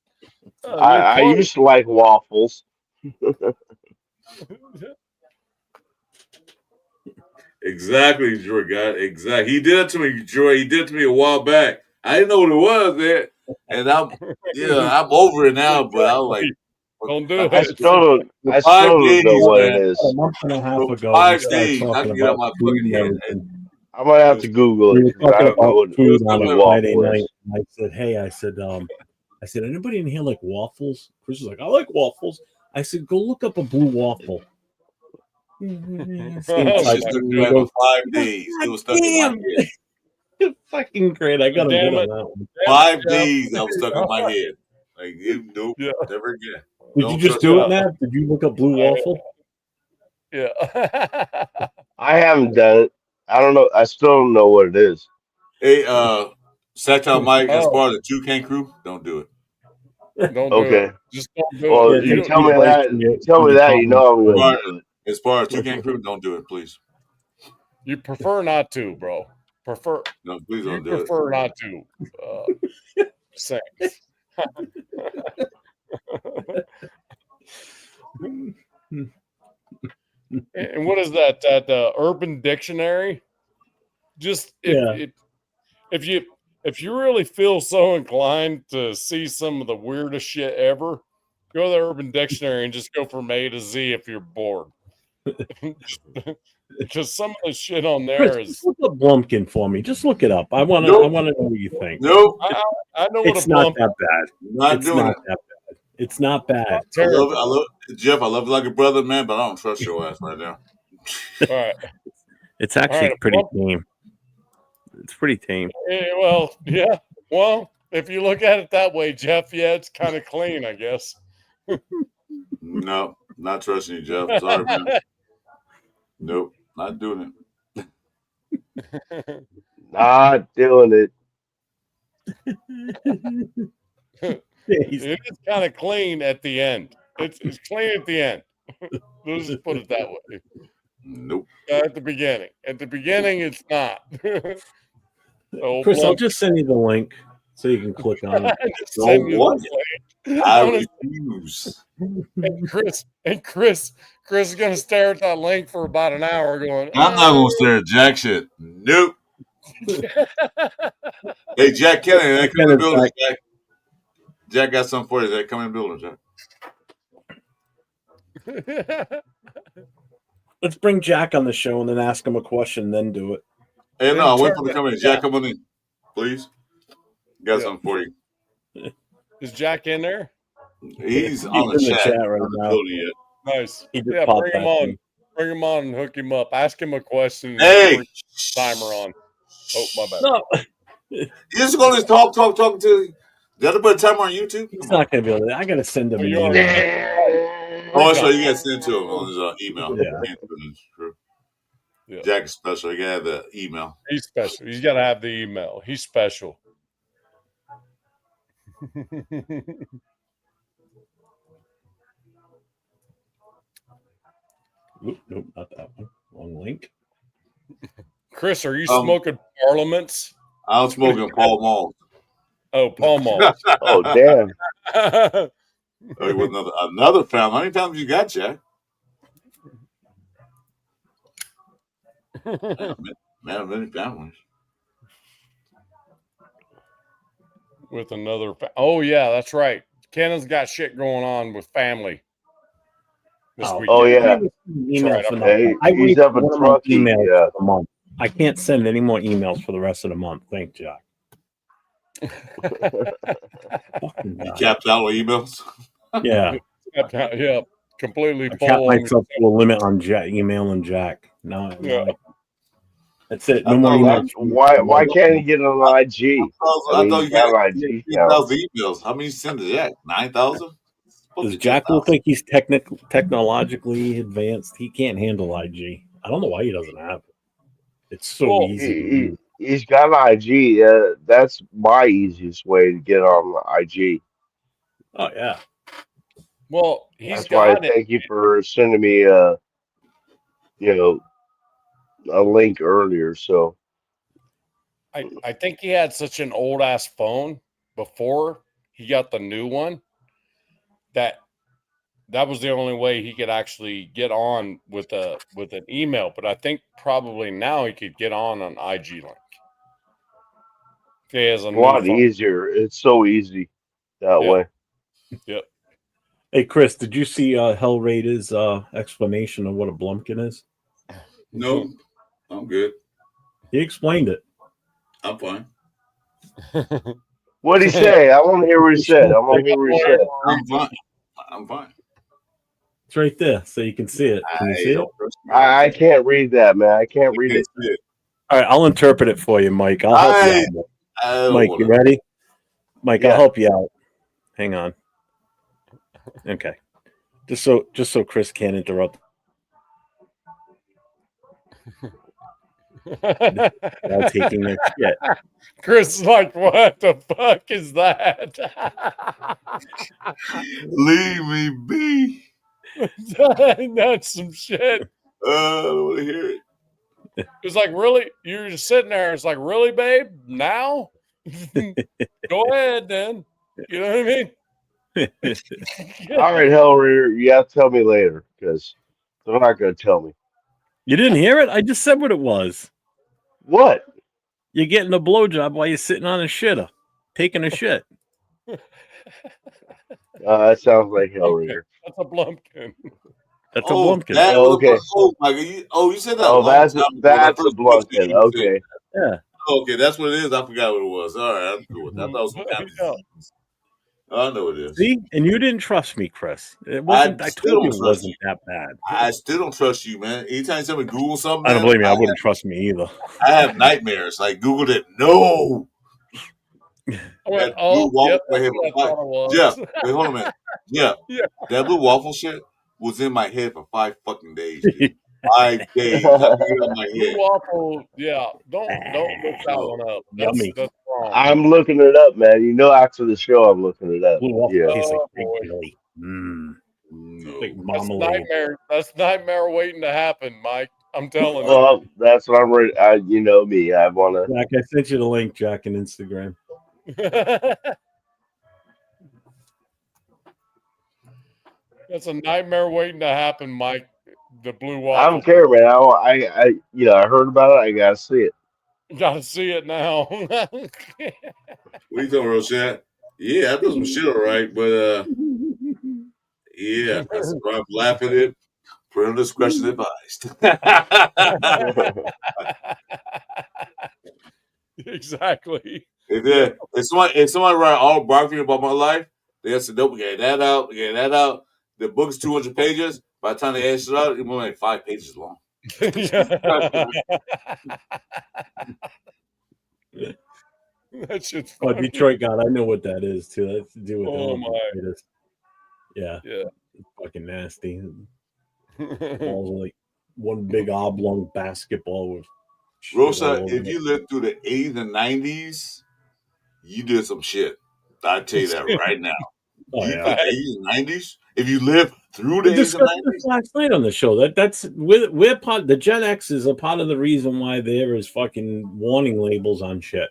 S1: I used to like waffles.
S4: Exactly, Joy. God, exactly. He did it to me, Joy. He did it to me a while back. I didn't know what it was there, and I'm over it now. But I was like,
S2: don't do it.
S1: I still don't know what it is.
S5: A month and a half ago,
S4: 5 days. I can get out my fucking head.
S1: I'm gonna have to Google it.
S5: We were talking about food on a Friday night.
S1: is.
S5: I said, "Hey," I said, "Anybody in here like waffles?" Chris was like, "I like waffles." I said, "Go look up a blue waffle."
S4: It took me like 5 days. It was stuck in my head.
S5: Fucking great! I got to get on that one.
S4: 5 days I was stuck in my head. Like, nope, never again.
S5: Did you just do it, Matt? Did you look up blue waffle?
S2: Yeah.
S1: I haven't done it. I don't know. I still don't know what it is.
S4: Hey, Sactown Mike, as part of the Toucan crew, don't do it.
S2: Don't do it. Just don't do it.
S1: Well, you tell me that. Tell me that. You know I'm going to do it.
S4: As part of Toucan crew, don't do it, please.
S2: You prefer not to, bro.
S4: No, please don't do it.
S2: Prefer not to. Same. And what is that? That Urban Dictionary? Just if you really feel so inclined to see some of the weirdest shit ever, go to the Urban Dictionary and just go from A to Z if you're bored. Because some of the shit on there
S5: Chris,
S2: is.
S5: look up Blumpkin for me. Just look it up. I want to. I want to know what you think.
S4: Nope.
S2: I know what
S5: it's
S2: a
S5: not
S2: Blumpkin.
S5: that bad.
S4: Not doing it.
S5: That bad. It's not bad.
S4: I love Jeff. I love you like a brother, man, but I don't trust your ass right now.
S2: All right.
S5: It's actually pretty tame. It's pretty tame.
S2: Well, yeah. Well, if you look at it that way, Jeff, yeah, it's kind of clean, I guess.
S4: No, not trusting you, Jeff. Sorry, man. Nope, not doing it.
S1: Not doing it.
S2: It is kind of clean at the end. It's clean at the end. Let's just put it that way.
S4: Nope.
S2: At the beginning. At the beginning, it's not.
S5: Chris, I'll just send you the link so you can click on it.
S4: Don't want it. I refuse.
S2: And Chris is gonna stare at that link for about an hour, going.
S4: I'm not gonna stare at jack shit. Nope. Hey, Jack Kennedy, come in the building, Jack. Jack got something for you. Jack, come in the building,
S2: Jack.
S5: Let's bring Jack on the show and then ask him a question, and then do it.
S4: Hey, no, wait for him to come in. Jack, come on in, please. Got something for you.
S2: Is Jack in there?
S4: He's on the chat
S5: right now.
S2: Nice.
S5: He just
S2: bring him on.
S5: In.
S2: Bring him on and hook him up. Ask him a question.
S4: Hey,
S2: timer on. Oh, my bad.
S5: No.
S4: You're just going to talking to. You got to put a timer on YouTube.
S5: He's not going to be able to. I got to send him an email.
S4: Oh, so you got to send it to him on his email.
S2: Yeah.
S4: Jack is special. You got to have the email.
S2: He's special. He's got to have the email. He's special.
S5: Nope, not that one. Wrong link.
S2: Chris, are you smoking Parliaments?
S4: I'm smoking Pall Mall.
S2: Oh, Pall Mall.
S1: Oh, damn.
S4: Oh, with another family. How many families you got, Jack? Man, many families.
S2: With another. Oh, yeah, that's right. Kennan's got shit going on with family. This weekend.
S1: Oh, yeah.
S5: He's up in Truckee. A month. I can't send any more emails for the rest of the month. Thank Jack.
S4: You capped out on emails?
S5: Yeah.
S2: Yeah. Completely
S5: I capped myself to a limit on emailing Jack. No. That's it. No more emails.
S1: Why can't he get on IG?
S4: I thought you got IG. 8,000 emails. How many you send to Jack? 9,000?
S5: Does Jack will think he's technologically advanced? He can't handle IG. I don't know why he doesn't have it. It's so easy.
S1: He's got IG. That's my easiest way to get on IG.
S5: Oh yeah.
S2: Well,
S1: that's why I thank you for sending me a link earlier. So
S2: I think he had such an old ass phone before he got the new one that was the only way he could actually get on with an email. But I think probably now he could get on IG link. He has a
S1: lot easier. It's so easy that way.
S2: Yep.
S5: Hey Chris, did you see Hell Raider's explanation of what a blumpkin is?
S4: No, I'm good.
S5: He explained it.
S4: I'm fine.
S1: What'd he say? I want to hear what he said.
S4: I'm fine.
S5: It's right there, so you can see it. Can you see it?
S1: I can't read that, man. I can't read it.
S5: All right, I'll interpret it for you, Mike. I'll help you out. Mike, you ready? Mike, I'll help you out. Hang on. Okay. Just so Chris can't interrupt. While taking their shit.
S2: Chris is like, what the fuck is that?
S4: Leave me be.
S2: That's some shit.
S4: I don't want to hear it.
S2: It's like, really? You're just sitting there. It's like, really, babe? Now? Go ahead, then. You know what I mean?
S1: All right, Hellraider, you have to tell me later because they're not going to tell me.
S5: You didn't hear it? I just said what it was.
S1: What?
S5: You're getting a blowjob while you're sitting on a shitter, taking a shit.
S1: That sounds like Hellraider.
S2: That's a blumpkin.
S5: That's a blumpkin.
S1: Okay.
S4: You said that.
S1: Oh, that's a blumpkin. Okay.
S5: Yeah.
S4: Okay, that's what it is. I forgot what it was. All right, I'm cool with that. I thought it was some kind of I know it is.
S5: See, and you didn't trust me, Chris. It wasn't. I told you it wasn't that bad.
S4: I still don't trust you, man. Anytime somebody Google something,
S5: I don't believe me. I wouldn't trust me either.
S4: I have nightmares. Like Googled it. No.
S2: Jeff,
S4: wait, hold on a minute. Yeah, that blue waffle shit was in my head for 5 fucking days. Dude. I did. I got it on my
S2: Blue
S4: head.
S2: waffle, yeah. Don't look that one up.
S5: Yummy.
S2: That's wrong.
S1: I'm looking it up, man. You know, after the show, I'm looking it up.
S5: Blue waffle
S1: Yeah.
S5: tastes like
S2: Oh,
S5: Big
S2: boy.
S5: Billy. Like
S4: No.
S2: That's
S5: marmalade.
S2: nightmare. That's nightmare waiting to happen, Mike. I'm telling you.
S1: Well, that's what I'm ready. You know me. I want to.
S5: Jack, I sent you the link, Jack, on Instagram.
S2: That's a nightmare waiting to happen, Mike. The blue
S1: I
S2: waffle.
S1: don't care, man. I heard about it. I gotta see it.
S2: Gotta see it now.
S4: What are you talking about, Rosette? Yeah, I did some shit, all right, but yeah, that's why I'm laughing at it. Parental discretion advised.
S2: Exactly.
S4: If somebody write all biography about my life, they said, nope, we get that out, we get that out. The book's 200 pages. By the time they ask it out, it's only like 5 pages long.
S2: That shit's
S5: Oh,
S2: funny.
S5: Detroit God, I know what that is too. That's to do with
S2: Oh, my.
S5: elevators. Yeah.
S2: Yeah.
S5: It's fucking nasty. Balls are like one big oblong basketball with shit all
S4: Rosa,
S5: over
S4: if
S5: it.
S4: you lived through the 80s and 90s, you did some shit. I tell you that right now.
S5: Oh,
S4: You
S5: yeah.
S4: did the 80s and 90s. If you lived through the
S5: We
S4: 80s and
S5: discussed
S4: 90s,
S5: this last night on the show. That's we're part. The Gen X is a part of the reason why there is fucking warning labels on shit.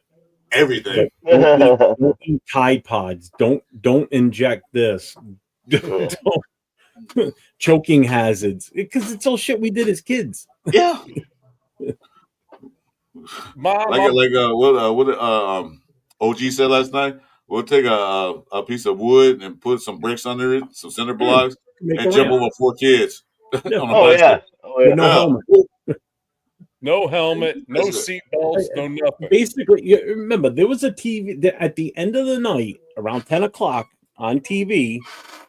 S4: everything.
S5: Like, don't eat Tide Pods. Don't inject this. Don't, choking hazards, because it's all shit we did as kids.
S4: Yeah.
S2: Mom,
S4: OG said last night. We'll take a piece of wood and put some bricks under it, some cinder blocks,
S5: Make
S4: and
S5: a
S4: jump
S5: ramp.
S4: over 4 kids
S5: Yeah.
S4: on a
S1: Oh yeah.
S4: bicycle.
S1: Oh
S5: With
S1: yeah.
S5: no
S4: Yeah.
S5: helmet.
S2: no helmet, no
S4: That's
S2: seat belts, no nothing.
S5: Basically, you remember there was a TV at the end of the night around 10 o'clock on TV.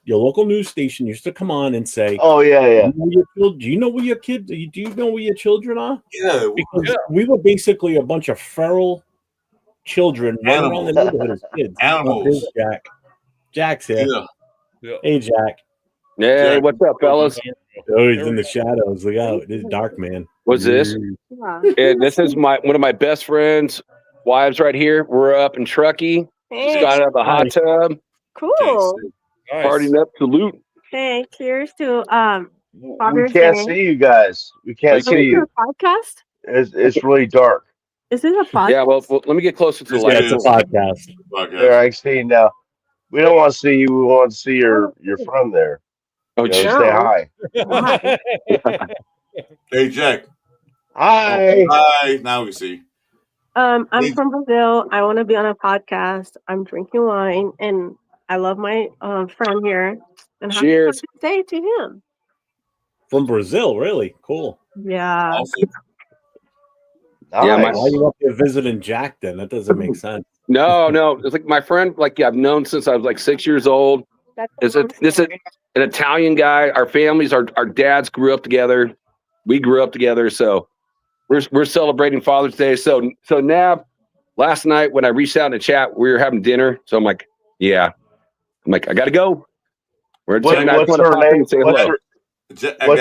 S5: Your local news station used to come on and say,
S1: Oh yeah.
S5: do you know where your kids? Do you know where your children are?
S4: Yeah.
S5: Because we were basically a bunch of feral children running around the neighborhood as kids.
S4: Animals.
S5: There's Jack. Jack's here.
S4: Yeah.
S5: Hey, Jack.
S7: Hey,
S4: Jack.
S7: what's up, fellas?
S5: Oh, he's in the shadows. Look out. This is dark, man.
S7: What's this? And this is one of my best friends' wives right here. We're up in Truckee. Just
S8: Hey,
S7: got out of the hot
S5: Nice.
S7: tub,
S8: cool.
S2: Nice.
S7: partying up. Salute.
S8: Hey, cheers to
S1: We
S8: Father's
S1: can't
S8: Day.
S1: see you guys. We can't
S7: Are
S1: see
S8: Is this
S1: you.
S8: a podcast?
S1: It's really dark.
S8: Is this a podcast?
S7: Yeah, well, let me get closer to the
S4: Yeah,
S7: light.
S5: It's a podcast.
S1: There, I see now. We don't want to see you. We want to see your friend there.
S7: Oh,
S1: You know,
S7: geez.
S1: say hi.
S8: Hi.
S4: Hey, Jack.
S1: Hi.
S4: Hi. Now we see.
S8: I'm from Brazil. I want to be on a podcast. I'm drinking wine, and I love my friend here. And happy
S7: Cheers.
S8: Father's Day to him.
S5: From Brazil, really? Cool.
S8: Yeah.
S4: Awesome.
S7: Yeah,
S1: Nice.
S5: Why are you up there visiting Jack then? That doesn't make sense.
S7: No. It's like my friend, I've known since I was like 6 years old. This is an Italian guy. Our families, our dads grew up together. We grew up together. So we're celebrating Father's Day. So now, last night when I reached out in the chat, we were having dinner. So I'm like, I got to go. We're
S1: What's her name? What's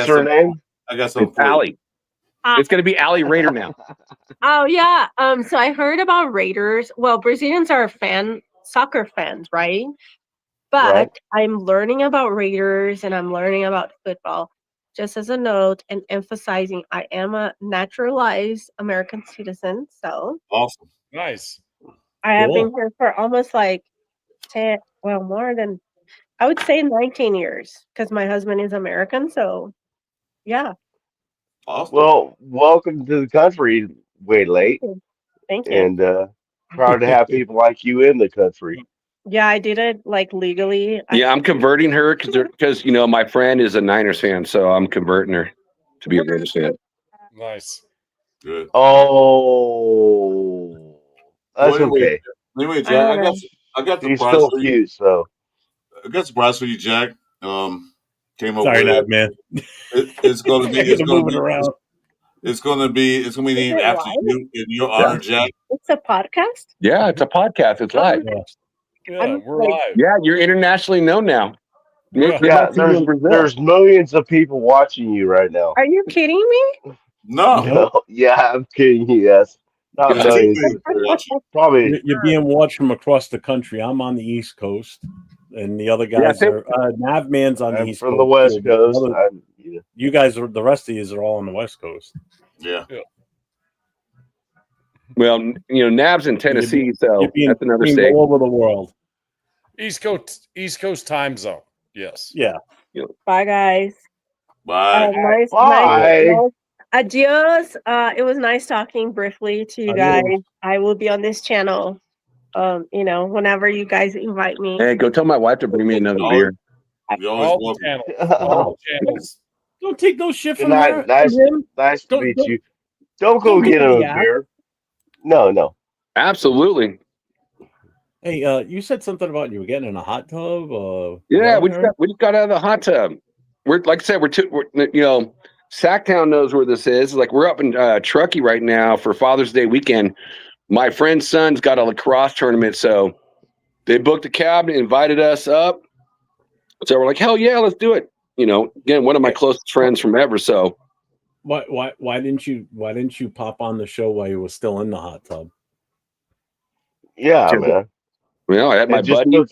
S1: her name?
S4: I got something
S7: It's
S4: for you.
S7: Allie. It's going to be Allie Raider now.
S8: Oh yeah. So I heard about Raiders. Well, Brazilians are soccer fans, right? But
S1: Right.
S8: I'm learning about Raiders and I'm learning about football. Just as a note and emphasizing, I am a naturalized American citizen. So
S4: Awesome.
S2: Nice.
S8: I have been
S5: Cool.
S8: here for almost like 10, well, more than, I would say 19 years because my husband is American. So yeah.
S4: Awesome.
S1: Well, welcome to the country. Way late,
S8: Thank you.
S1: and proud to have people like you in the country.
S8: Yeah, I did it like legally.
S7: Yeah, I'm converting her because my friend is a Niners fan, so I'm converting her to be a Raiders fan.
S2: Nice.
S4: Good.
S1: Oh, that's
S4: Well,
S1: okay.
S4: Anyway, Jack, I got the
S1: She's
S4: prize
S1: still
S4: for you.
S1: cute, so
S4: I got a surprise for you, Jack. Came up
S5: Sorry,
S4: with
S5: not
S4: it.
S5: man.
S4: It's going to be. It's going to be.
S5: around.
S4: It's going to be named
S8: it
S4: after
S8: live?
S4: you in your honor, Jack.
S8: It's a podcast.
S7: Yeah, it's a podcast. It's live.
S2: Yeah,
S8: I'm
S2: we're
S8: like-
S2: live.
S7: Yeah, you're internationally known now.
S2: Yeah.
S7: They might see you in Brazil.
S1: there's millions of people watching you right now.
S8: Are you kidding me?
S4: No,
S1: No, yeah, I'm kidding you. Yes, not
S7: Yeah,
S4: two
S1: millions.
S4: million people watching.
S1: Probably.
S5: You're being watched from across the country. I'm on the East Coast, and the other
S7: I
S5: guys
S7: think
S5: are Navman's on the
S1: I'm
S5: East
S1: from the
S5: Coast
S1: West
S5: too. But
S1: Coast.
S5: you guys are the rest of these are all on the West Coast.
S4: Yeah.
S7: well, Nab's in Tennessee, so
S5: You're being
S7: that's another
S5: streamed
S7: state.
S5: all over the world.
S2: East Coast time zone. Yes.
S5: Yeah.
S8: Bye, guys.
S4: Bye.
S8: Nice.
S1: Bye.
S8: Adios. It was nice talking briefly to you
S5: Adios.
S8: guys. I will be on this channel. Whenever you guys invite me.
S7: Hey, go tell my wife to bring me another
S4: Oh,
S7: beer.
S4: You always
S2: All
S4: welcome.
S2: channels.
S1: Good
S2: All channels.
S5: Don't take no shit from
S1: night.
S5: her.
S1: Nice,
S5: From him.
S1: nice to
S5: Don't-
S1: meet
S5: don't-
S1: you. Don't go
S5: don't
S1: get
S5: give
S1: him
S5: me
S1: a
S5: that.
S1: beer. No.
S7: Absolutely.
S5: Hey, you said something about you were getting in a hot tub.
S7: Yeah, we just got out of the hot tub. We're like I said, we're Sactown knows where this is. Like we're up in Truckee right now for Father's Day weekend. My friend's son's got a lacrosse tournament, so they booked a cabin, invited us up. So we're like, hell yeah, let's do it. Again, one of my closest friends from ever. So
S5: Why didn't you pop on the show while you were still in the hot tub?
S1: Yeah, man.
S7: I had my
S1: It just
S7: buddy.
S1: took-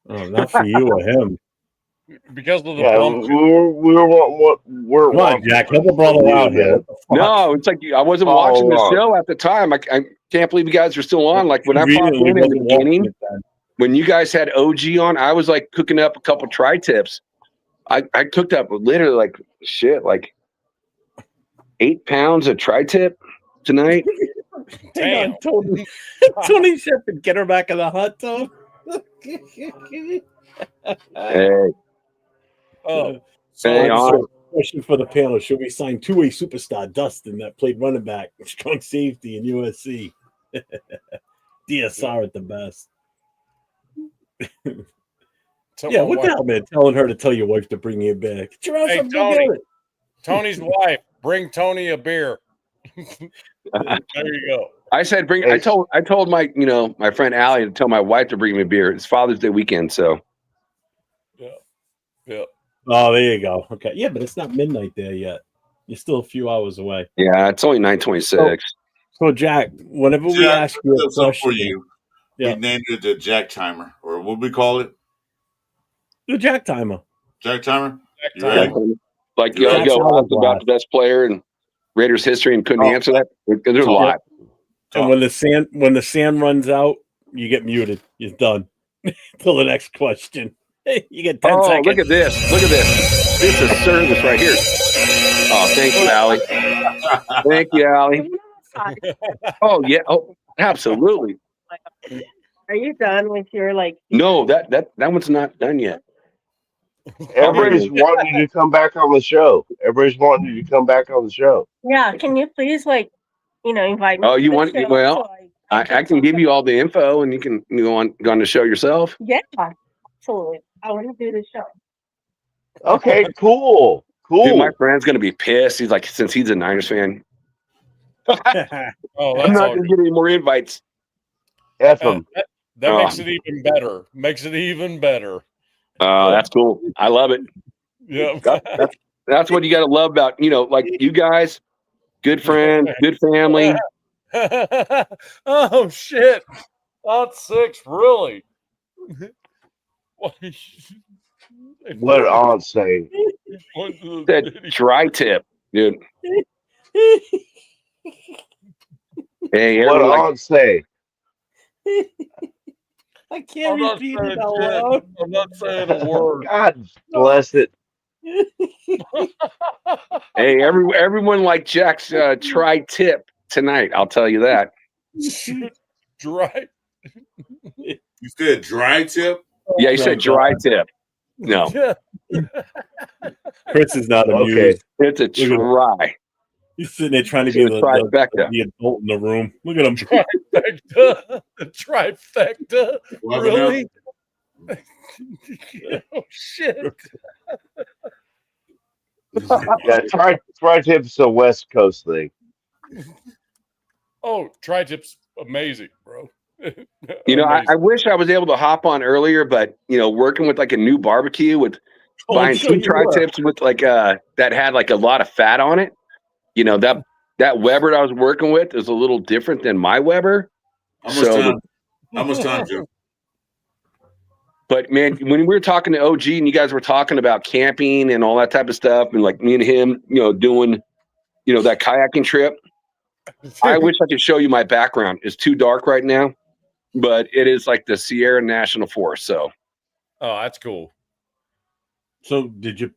S5: Oh, not for you or him.
S2: Because of the
S1: yeah,
S2: bump.
S1: we're
S5: Come on, Jack, help a brother out here. What the fuck?
S7: No, it's like I wasn't
S1: Follow
S7: watching the
S1: along.
S7: show at the time. I can't believe you guys are still on. Like when I popped
S5: Conveniently
S7: in the
S5: wasn't watching
S7: beginning,
S5: it then.
S7: when you guys had OG on, I was like cooking up a couple tri-tips. I cooked up literally like 8 pounds of tri-tip tonight.
S5: Hang on,
S2: Damn.
S5: Tony Shepard, get her back in the hot tub.
S7: Hey,
S2: Oh,
S7: Hey, on.
S5: Question for the panel: should we sign two-way superstar Dustin that played running back, strong safety in USC? DSR at the best. Yeah, what the hell, man? Telling her to tell your wife to bring you back. Get your ass
S2: Hey,
S5: up, go
S2: Tony.
S5: get it.
S2: Tony's wife, bring Tony a beer. There you go.
S7: I said bring. I told my my friend Allie to tell my wife to bring me a beer. It's Father's Day weekend, so
S2: Yeah.
S5: Oh, there you go. Okay, yeah, but it's not midnight there yet. You're still a few hours away.
S7: yeah, it's only 9:26.
S5: So, Jack, whenever we
S4: Jack,
S5: ask you a
S4: that's up
S5: question,
S4: for you.
S5: Yeah.
S4: We named it the Jack Timer, or what we call it?
S5: the Jack timer.
S4: Jack Timer. You
S2: Timer.
S4: ready?
S7: Like
S4: Yeah.
S7: I go
S5: That's
S7: asked about the best player in Raiders history and couldn't answer that. There's a lot.
S5: And when the sand runs out, you get muted. You're done. Till the next question. You get 10 seconds.
S7: Look at this! Look at this! This is service right here. Oh, thank you, Allie. Thank you, Allie. Oh yeah. Oh, absolutely.
S8: Are you done with your
S7: No, that one's not done yet.
S1: Everybody's wanting you to come back on the show. Everybody's wanting you to come back on the show.
S8: Yeah, can you please invite me?
S7: Oh,
S8: to
S7: you
S8: the
S7: want?
S8: show
S7: Well,
S8: so
S7: I can give you all the info, and you can go on the show yourself.
S8: Yeah, absolutely. I want to do the show.
S1: Okay, cool.
S7: Dude, my friend's gonna be pissed. He's like, since he's a Niners fan,
S2: Oh,
S7: I'm
S2: that's
S7: not
S2: all
S7: gonna
S2: good.
S7: get any more invites.
S1: F them.
S2: That makes it even better. Makes it even better.
S7: Oh, that's cool. I love it.
S2: Yeah.
S7: That's what you got to love about like you guys, good friends, good family.
S2: Oh shit! Not 6, really?
S1: What aunt say?
S7: That dry tip, dude. Hey,
S1: What
S7: everyone,
S1: aunt say?
S5: I can't
S2: I'm not
S5: repeat
S2: saying
S5: it out
S2: shit.
S5: loud.
S2: I'm not saying a word.
S1: God bless it.
S7: hey, everyone like Jack's try tip tonight. I'll tell you that.
S2: Dry.
S4: You said dry tip?
S7: Yeah, you said dry tip. No,
S5: Chris is not amused.
S1: Okay.
S7: it's a try.
S5: He's sitting there trying to
S7: It's
S5: be
S7: a trifecta.
S5: the adult in the room. Look at him.
S2: Trifecta. Trifecta.
S4: What
S2: Really? Oh shit.
S1: Yeah, tri-tip's a West Coast thing.
S2: Oh, tri-tip's amazing, bro.
S7: You know, I
S2: Amazing.
S7: wish I was able to hop on earlier, but you know, working with like a new barbecue with
S5: Oh, I'm
S7: buying
S5: sure
S7: two
S5: you were.
S7: tri-tips with like that had like a lot of fat on it. You know, that Weber I was working with is a little different than my Weber.
S4: How much time, Jim?
S7: But man, when we were talking to OG and you guys were talking about camping and all that type of stuff, and like me and him, you know, doing, you know, that kayaking trip, I wish I could show you my background. It's too dark right now, but it is like the Sierra National Forest. So,
S2: Oh, that's cool.
S5: So did you?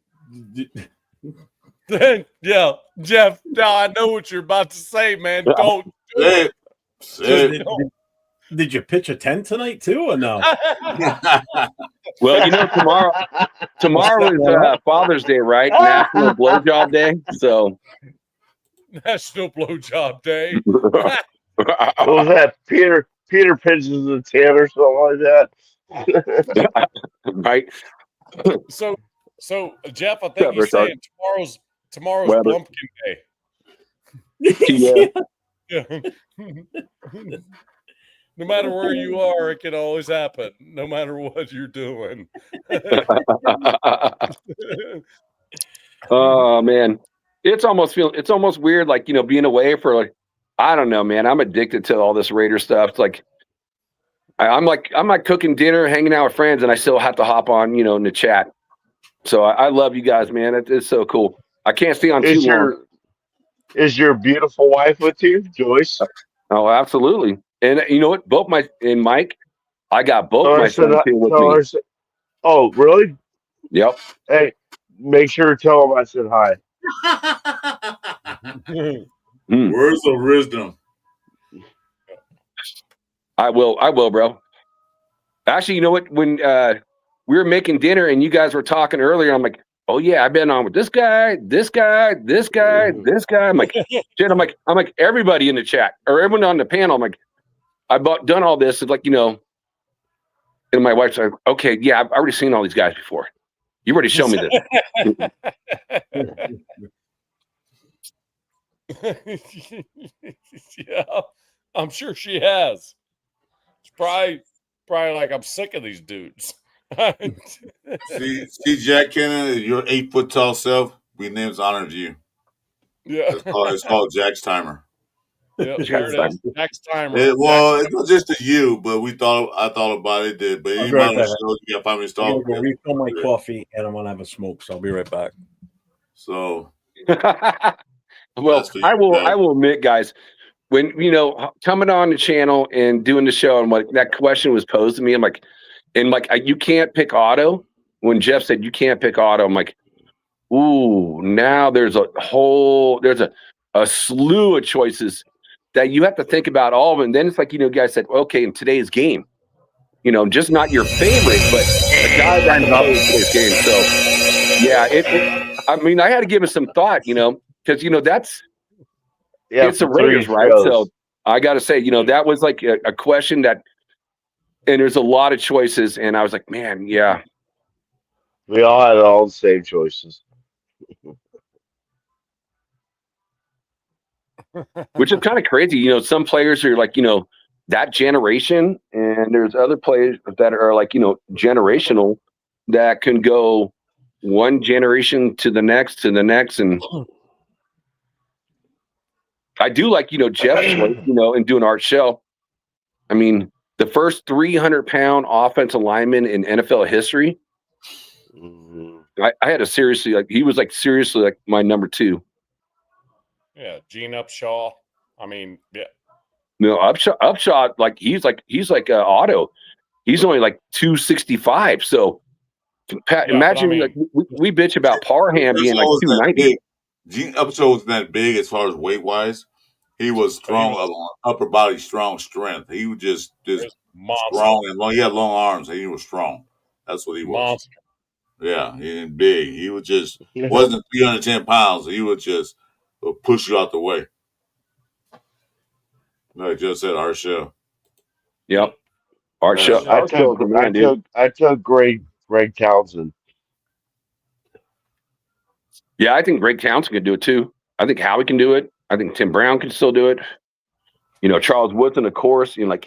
S2: Yeah, Jeff. Now I know what you're about to say, man. Don't do
S4: Say
S2: it.
S4: it.
S5: Did you pitch a tent tonight too, or no?
S7: well, you know, tomorrow is Father's Day, right? National Blowjob Day. So,
S2: National Blowjob Day.
S1: What was that? Peter pitches the tent or something like that.
S7: right?
S2: So Jeff, I think you're
S7: Richard.
S2: saying tomorrow's
S7: Weber.
S2: Bumpkin Day.
S7: Yeah.
S2: Yeah. No matter where you are, it can always happen. No matter what you're doing.
S7: Oh man, it's almost weird, like, you know, being away for like, I don't know, man. I'm addicted to all this Raider stuff. It's like I'm like cooking dinner, hanging out with friends, and I still have to hop on, you know, in the chat. So I love you guys, man. It's so cool. I can't stay on too long.
S1: Is your beautiful wife with you, Joyce?
S7: Oh, absolutely. And you know what? Both Mike, I got both my sons here with me.
S1: Oh, really?
S7: Yep.
S1: Hey, make sure to tell them I said hi.
S4: Words of wisdom.
S7: I will, bro. Actually, you know what? When we were making dinner and you guys were talking earlier, I'm like, oh yeah, I've been on with this guy, this guy, this guy, this guy. I'm like, shit, I'm like everybody in the chat or everyone on the panel. I'm like, I've done all this. It's like, you know, and my wife's like, okay, yeah, I've already seen all these guys before. You already showed me
S2: this. Yeah, I'm sure she has. It's probably like, I'm sick of these dudes.
S4: see, Jack Kennedy, your 8 foot tall self, we names honored you.
S2: Yeah,
S4: it's called Jack's Timer.
S2: Yeah, there it is. Jack's Timer.
S4: It was just to you, but I thought about it. Did but
S5: I'll
S4: you
S5: be right
S4: might
S5: back.
S4: show you got 5 minutes
S5: I'm
S4: talk.
S5: gonna go refill my coffee and I want to have a smoke, so I'll be right back.
S4: So,
S7: well, I will admit, guys, when, you know, coming on the channel and doing the show, and like that question was posed to me, I'm like, you can't pick auto. When Jeff said you can't pick auto, I'm like, ooh, now there's a slew of choices that you have to think about all of them. And then it's like, you know, guys said, okay, in today's game, you know, just not your favorite, but the guy that plays today's game. So yeah, I mean, I had to give it some thought, you know, because, you know, it's the Raiders, right? So I got to say, you know, that was like a question that, and there's a lot of choices, and I was like, man, yeah.
S1: We all had all the same choices.
S7: Which is kind of crazy. You know, some players are like, you know, that generation, and there's other players that are like, you know, generational that can go one generation to the next. And I do like, you know, Jeff's choice, you know, in doing Art Shell. I mean, the first 300-pound offensive lineman in NFL history. I had to seriously, like, he was like seriously like my number 2.
S2: Yeah, Gene Upshaw. I mean, yeah.
S7: No, Upshaw, like he's like auto. He's only like 265. So imagine, I mean, like we bitch about Parham being like 290.
S4: Gene Upshaw was that big as far as weight wise. He was strong, upper body strength. He was just strong and long. He had long arms and he was strong. That's what he was.
S2: Monster.
S4: Yeah, he ain't big. He was just wasn't 310 pounds. He would just push you out the way. Like I just said, Art Shell.
S7: Yep. Art Shell.
S1: I took Greg Townsend.
S7: Yeah, I think Greg Townsend can do it too. I think Howie can do it. I think Tim Brown can still do it. You know, Charles Woodson, of course. You know, like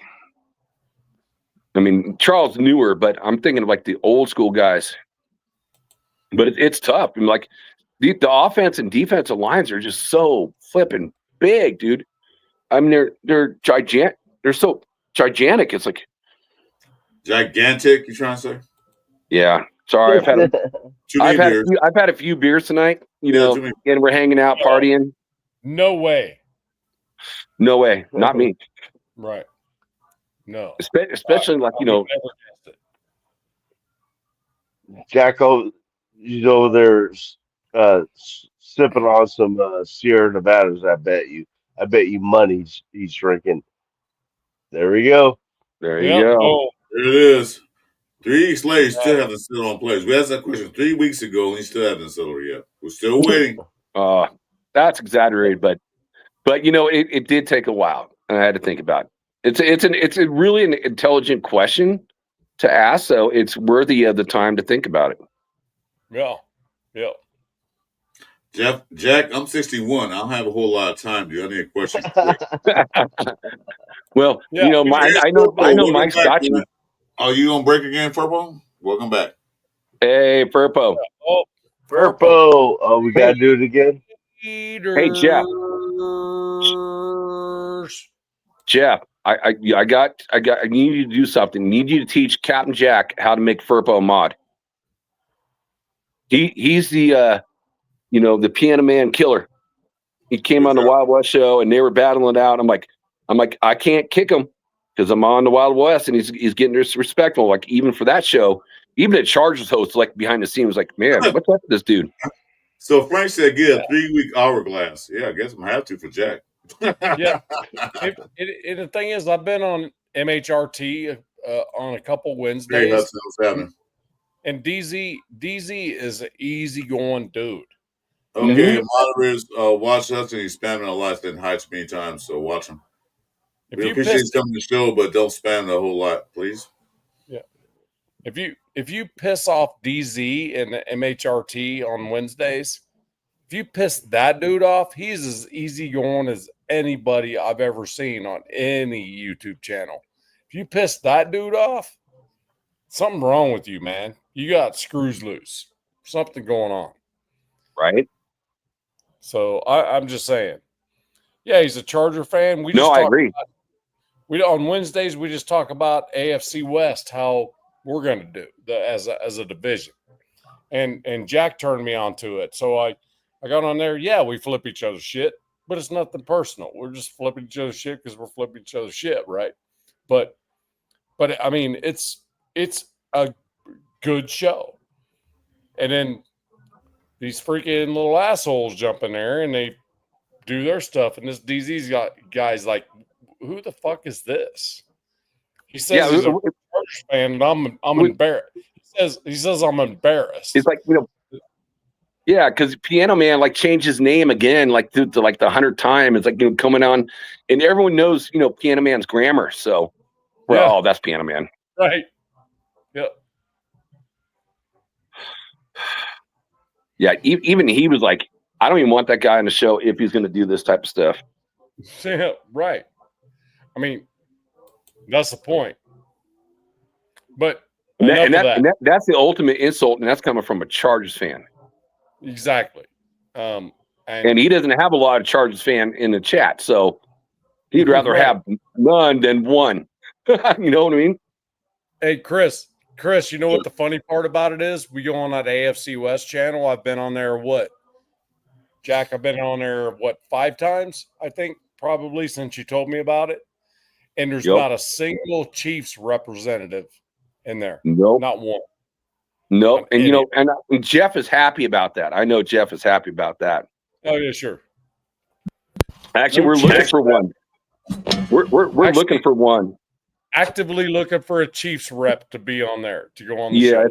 S7: I mean, Charles newer, but I'm thinking of like the old school guys. But it's tough. I mean, like the offense and defensive lines are just so flipping big, dude. I mean, they're gigantic. They're so gigantic. It's like
S4: gigantic. You trying to say?
S7: Yeah. Sorry, I've had a few beers tonight. You know, and we're hanging out, partying.
S2: No way.
S7: No way. Not me.
S2: Right. No.
S7: Especially like
S1: Jacko, they're sipping on some Sierra Nevadas. I bet you money he's drinking. There we go.
S7: There you go.
S2: Oh.
S4: There it is. 3 weeks later, still haven't settled on players. We asked that question 3 weeks ago, and he still hasn't settled yet. We're still waiting.
S7: That's exaggerated, but it did take a while, and I had to think about it. It's a really an intelligent question to ask, so it's worthy of the time to think about it.
S2: Yeah.
S4: Jack, I'm 61. I don't have a whole lot of time, dude. I need a question.
S7: Well,
S2: yeah.
S7: I know Mike's got you.
S4: Are you on break again, Furpo? Welcome back.
S7: Hey, Furpo.
S2: Oh,
S1: Furpo. Oh, we gotta do it again.
S7: Hey, Jeff. Jeff, I need you to do something. I need you to teach Captain Jack how to make Furpo a mod. He's the the Piano Man killer. He came on the Wild West show and they were battling it out. I'm like, I can't kick him because I'm on the Wild West and he's getting disrespectful. Like even for that show, even the Chargers host, like behind the scenes, was like, man, what's up with this dude?
S4: So Frank said, get a 3-week hourglass. Yeah, I guess I'm gonna have to for Jack.
S2: Yeah. And the thing is, I've been on MHRT on a couple Wednesdays. And DZ is an easygoing dude.
S4: Okay, moderators, watch us, and he's spamming a lot. Didn't hide many times, so watch him. We appreciate you coming to the show, but don't spam the whole lot, please.
S2: Yeah. If you piss off DZ and the MHRT on Wednesdays, if you piss that dude off, he's as easygoing as anybody I've ever seen on any YouTube channel. If you piss that dude off, something wrong with you, man. You got screws loose. Something going on.
S7: Right?
S2: So I'm just saying. Yeah, he's a Charger fan.
S7: I agree.
S2: On Wednesdays we just talk about AFC West, how we're going to do as a division. And Jack turned me on to it. So I got on there. Yeah, we flip each other's shit, but it's nothing personal. We're just flipping each other's shit because we're flipping each other's shit, right? But I mean, it's a good show. And then these freaking little assholes jump in there and they do their stuff. And this DZ's guy's like, who the fuck is this? He says he's a Chargers fan, and I'm embarrassed. He says I'm embarrassed.
S7: It's like, yeah, because Piano Man like changed his name again, like to like the 100th time. It's like coming on, and everyone knows Piano Man's grammar. So, oh, that's Piano Man,
S2: right? Yep.
S7: Yeah, even he was like, I don't even want that guy on the show if he's going to do this type of stuff.
S2: Yeah, right. I mean, that's the point. But
S7: that's the ultimate insult, and that's coming from a Chargers fan.
S2: Exactly.
S7: And he doesn't have a lot of Chargers fan in the chat, so he'd rather have none than one. You know what I mean?
S2: Hey, Chris, you know what the funny part about it is? We go on that AFC West channel. I've been on there, Jack, I've been on there, 5 times, I think, probably since you told me about it. And there's not a single Chiefs representative in there.
S7: Nope.
S2: Not one.
S7: Nope. And, and Jeff is happy about that. I know Jeff is happy about that.
S2: Oh, yeah, sure.
S7: Actually, we're looking for one. We're looking for one.
S2: Actively looking for a Chiefs rep to be on there, to go on the show.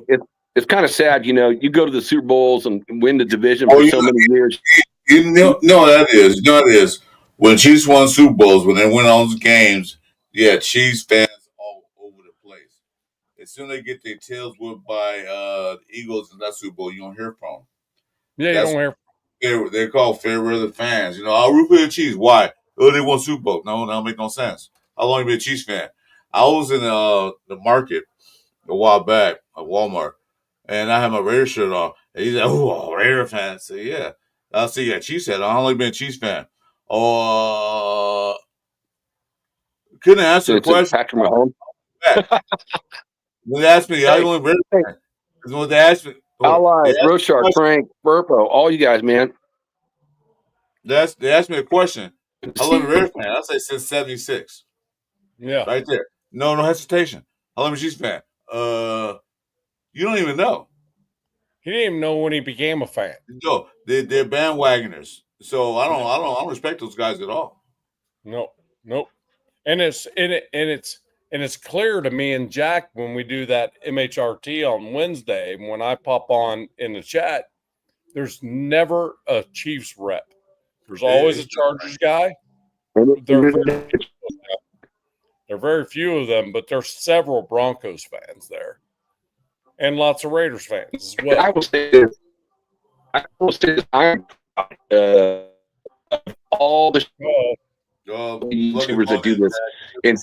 S7: It's kind of sad, you go to the Super Bowls and win the division for so many years.
S4: You know that is. You know that is. When Chiefs won Super Bowls, when they win all those games, Chiefs fans all over the place. As soon as they get their tails whipped by the Eagles in that Super Bowl, you don't hear from them.
S2: Yeah, you don't hear.
S4: They're called fair weather fans. I'll root for the Chiefs. Why? Oh, they won Super Bowl. No, that don't make no sense. How long you been a Chiefs fan? I was in the market a while back at Walmart, and I had my Raider shirt on. And he's like, "Oh, Raider fan." I said, "Yeah." I see, yeah, Chiefs fan. I've only been a Chiefs fan. Oh, couldn't answer the
S7: It's a
S4: question.
S7: Patrick Mahomes.
S4: When they asked me, I
S7: Hey,
S4: only Raider
S7: hey,
S4: fan. Because when they asked me,
S7: Ally,
S4: they asked me a
S7: Roshark,
S4: question.
S7: Frank, Burpo, all you guys, man.
S4: They asked me a question. I love a Raider fan. I say since '76.
S2: Yeah.
S4: Right there. No hesitation. I love a Chiefs fan. You don't even know.
S2: He didn't even know when he became a fan.
S4: No, they're bandwagoners. So I don't respect those guys at all.
S2: Nope. And it's clear to me and Jack when we do that MHRT on Wednesday, when I pop on in the chat, there's never a Chiefs rep. There's always a Chargers guy. They're very few of them, but there's several Broncos fans there. And lots of Raiders fans as well.
S7: I will say this. I'm all the YouTubers that do this. And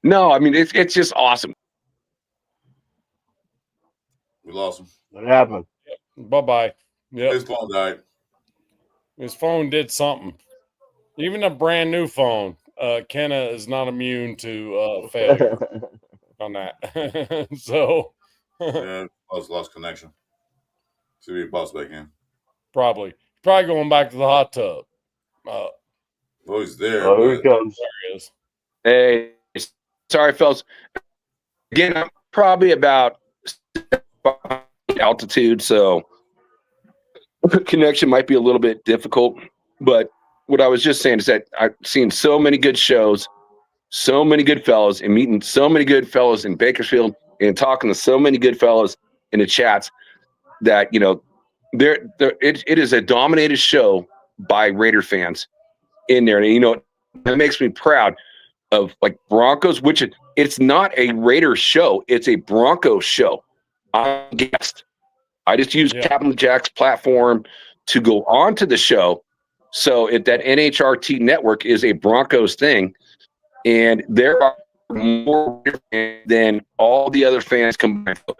S7: no, I mean it's just awesome.
S4: We lost him.
S1: What happened?
S2: Bye-bye. Yep.
S4: His phone died.
S2: His phone did something. Even a brand new phone, Kenna is not immune to failure on that. So
S4: yeah, lost connection. See if he pops back in.
S2: probably going back to the hot tub.
S4: Oh, he's there.
S1: Oh, here he comes.
S2: There he is.
S7: Hey, sorry, fellas. Again, I'm probably about altitude, so connection might be a little bit difficult. But what I was just saying is that I've seen so many good shows, so many good fellows, and meeting so many good fellows in Bakersfield and talking to so many good fellows in the chats that, you know, it is a dominated show by Raider fans in there. And, you know, that makes me proud of like Broncos, which it's not a Raider show. It's a Broncos show. I'm a guest. I just use Captain Jack's platform to go onto the show. So that NHRT network is a Broncos thing. And there are more than all the other fans combined. I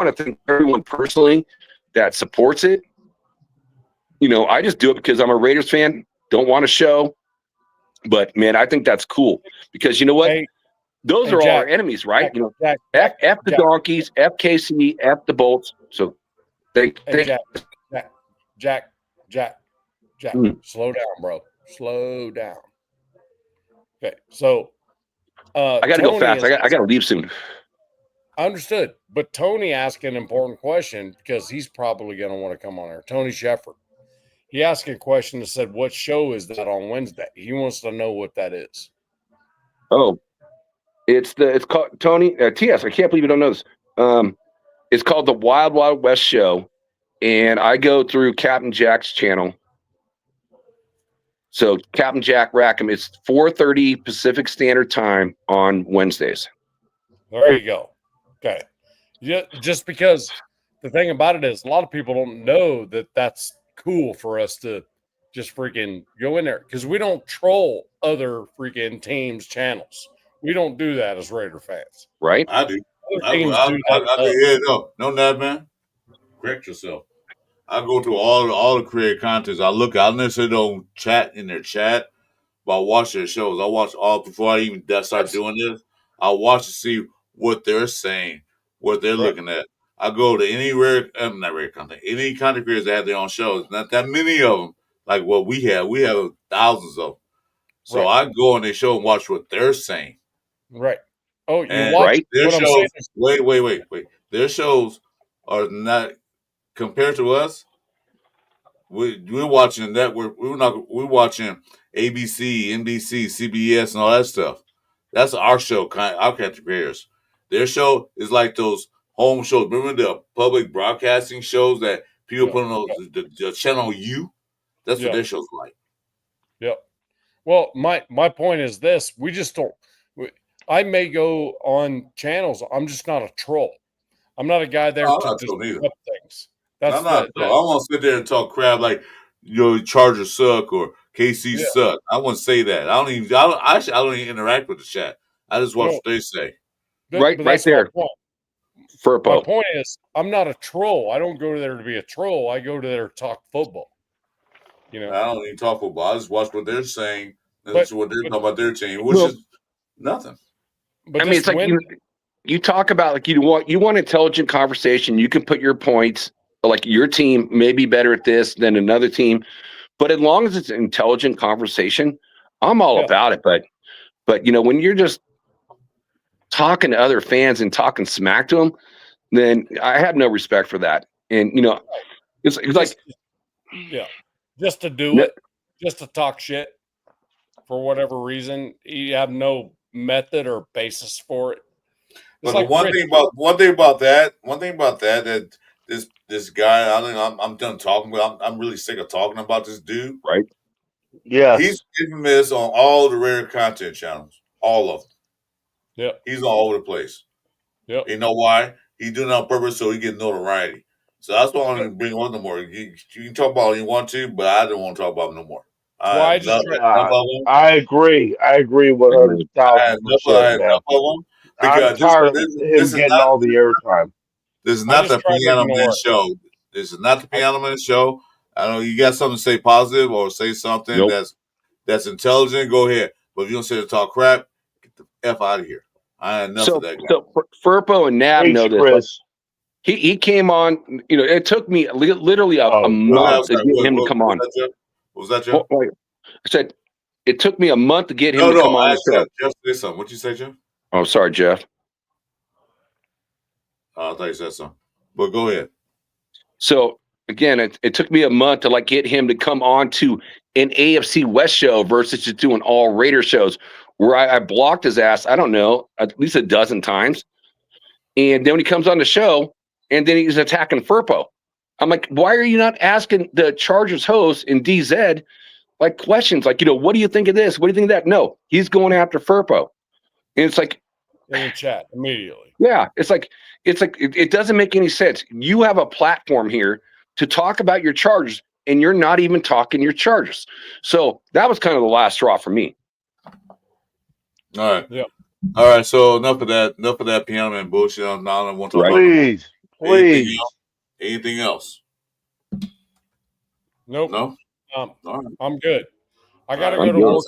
S7: want to thank everyone personally that supports it. You know, I just do it because I'm a Raiders fan, don't want a show. But, man, I think that's cool because you know what? Those are all our enemies, right? You know, F the Donkeys, F KC, F the Bolts. So
S2: Jack, slow down, bro. Slow down. Okay, so
S7: I got to go fast. I got to leave soon.
S2: Understood. But Tony asked an important question because he's probably going to want to come on here. Tony Shepard. He asked a question that said, what show is that on Wednesday? He wants to know what that is.
S7: Oh, it's called Tony TS. I can't believe you don't know this. It's called the Wild Wild West Show, and I go through Captain Jack's channel. So Captain Jack Rackham. It's 4:30 Pacific Standard Time on Wednesdays.
S2: There you go. Okay. Yeah, just because the thing about it is a lot of people don't know that that's cool for us to just freaking go in there because we don't troll other freaking teams' channels. We don't do that as Raider fans.
S7: Right?
S4: I do. I do. No, man. Correct yourself. I go to all the creative content. I necessarily don't chat in their chat, but I watch their shows. I watch all before I even start doing this. I watch to see what they're saying, what they're looking at. I go to any not rare content, any content creators that have their own shows. Not that many of them, like what we have. We have thousands of them. So I go on their show and watch what they're saying.
S2: Right. Oh, you watch
S4: their shows. Wait. Their shows are not compared to us. We're watching that. We're watching ABC, NBC, CBS, and all that stuff. That's our show. Our content creators. Their show is like those home shows. Remember the public broadcasting shows that people put on the channel U? That's what their show's like.
S2: Yep. Well, my point is this: we just don't. I may go on channels. I'm just not a troll. I'm not a guy there to disrupt things.
S4: I'm not. I won't sit there and talk crap like Chargers suck or KC suck. I wouldn't say that. I don't even interact with the chat. I just watch what they say.
S7: Right there.
S2: My point is, I'm not a troll. I don't go there to be a troll. I go to there to talk football. You know,
S4: I don't even talk football. I just watch what they're saying. That's what they're talking about their team, which is nothing.
S2: But
S7: I mean, it's like you talk about like you want intelligent conversation. You can put your points. Like your team may be better at this than another team, but as long as it's an intelligent conversation, I'm all about it. But you know, when you're just talking to other fans and talking smack to them, then I have no respect for that. And you know, it's like
S2: just to do it, just to talk shit for whatever reason. You have no method or basis for it.
S4: But like one thing about that, that this guy, I think I'm done talking. But I'm really sick of talking about this dude.
S7: Right?
S1: Yes.
S4: He's infamous on all the rare content channels, all of them.
S2: Yeah,
S4: he's all over the place.
S2: Yep.
S4: You know why? He's doing it on purpose so he get notoriety. So that's why I don't even bring on no more. You can talk about it you want to, but I don't want to talk about him no more.
S1: I agree. I agree 100,000%,
S4: I had
S1: man.
S4: enough of them
S1: I'm
S4: because
S1: tired of him getting all the airtime.
S4: This is not the Piano Man show. This is not the Piano Man show. I know you got something to say positive or say something that's intelligent. Go ahead, but if you don't say to talk crap, get the f out of here. I had enough of that guy.
S7: So Furpo and Nab know this.
S1: Chris.
S7: He came on. You know, it took me literally a month to get him to come on.
S4: What was that, Jeff?
S7: I said it took me a month to get him to come on the show.
S4: Jeff say something. What'd you say, Jeff?
S7: Oh, sorry, Jeff.
S4: I thought you said something. But go ahead.
S7: So again, it took me a month to like get him to come on to an AFC West show versus just doing all Raider shows where I blocked his ass, I don't know, at least a dozen times. And then when he comes on the show and then he's attacking Furpo. I'm like, why are you not asking the Chargers host in DZ like questions like, you know, what do you think of this? What do you think of that? No, he's going after Furpo. And it's like
S2: in the chat immediately.
S7: Yeah, it's like it doesn't make any sense. You have a platform here to talk about your Chargers, and you're not even talking your Chargers. So that was kind of the last straw for me.
S4: All right.
S2: Yeah.
S4: All right. So enough of that Piano Man bullshit. I don't want to talk
S1: about please.
S4: Anything else?
S2: Nope.
S4: No.
S2: Right. I'm good. I gotta go to work.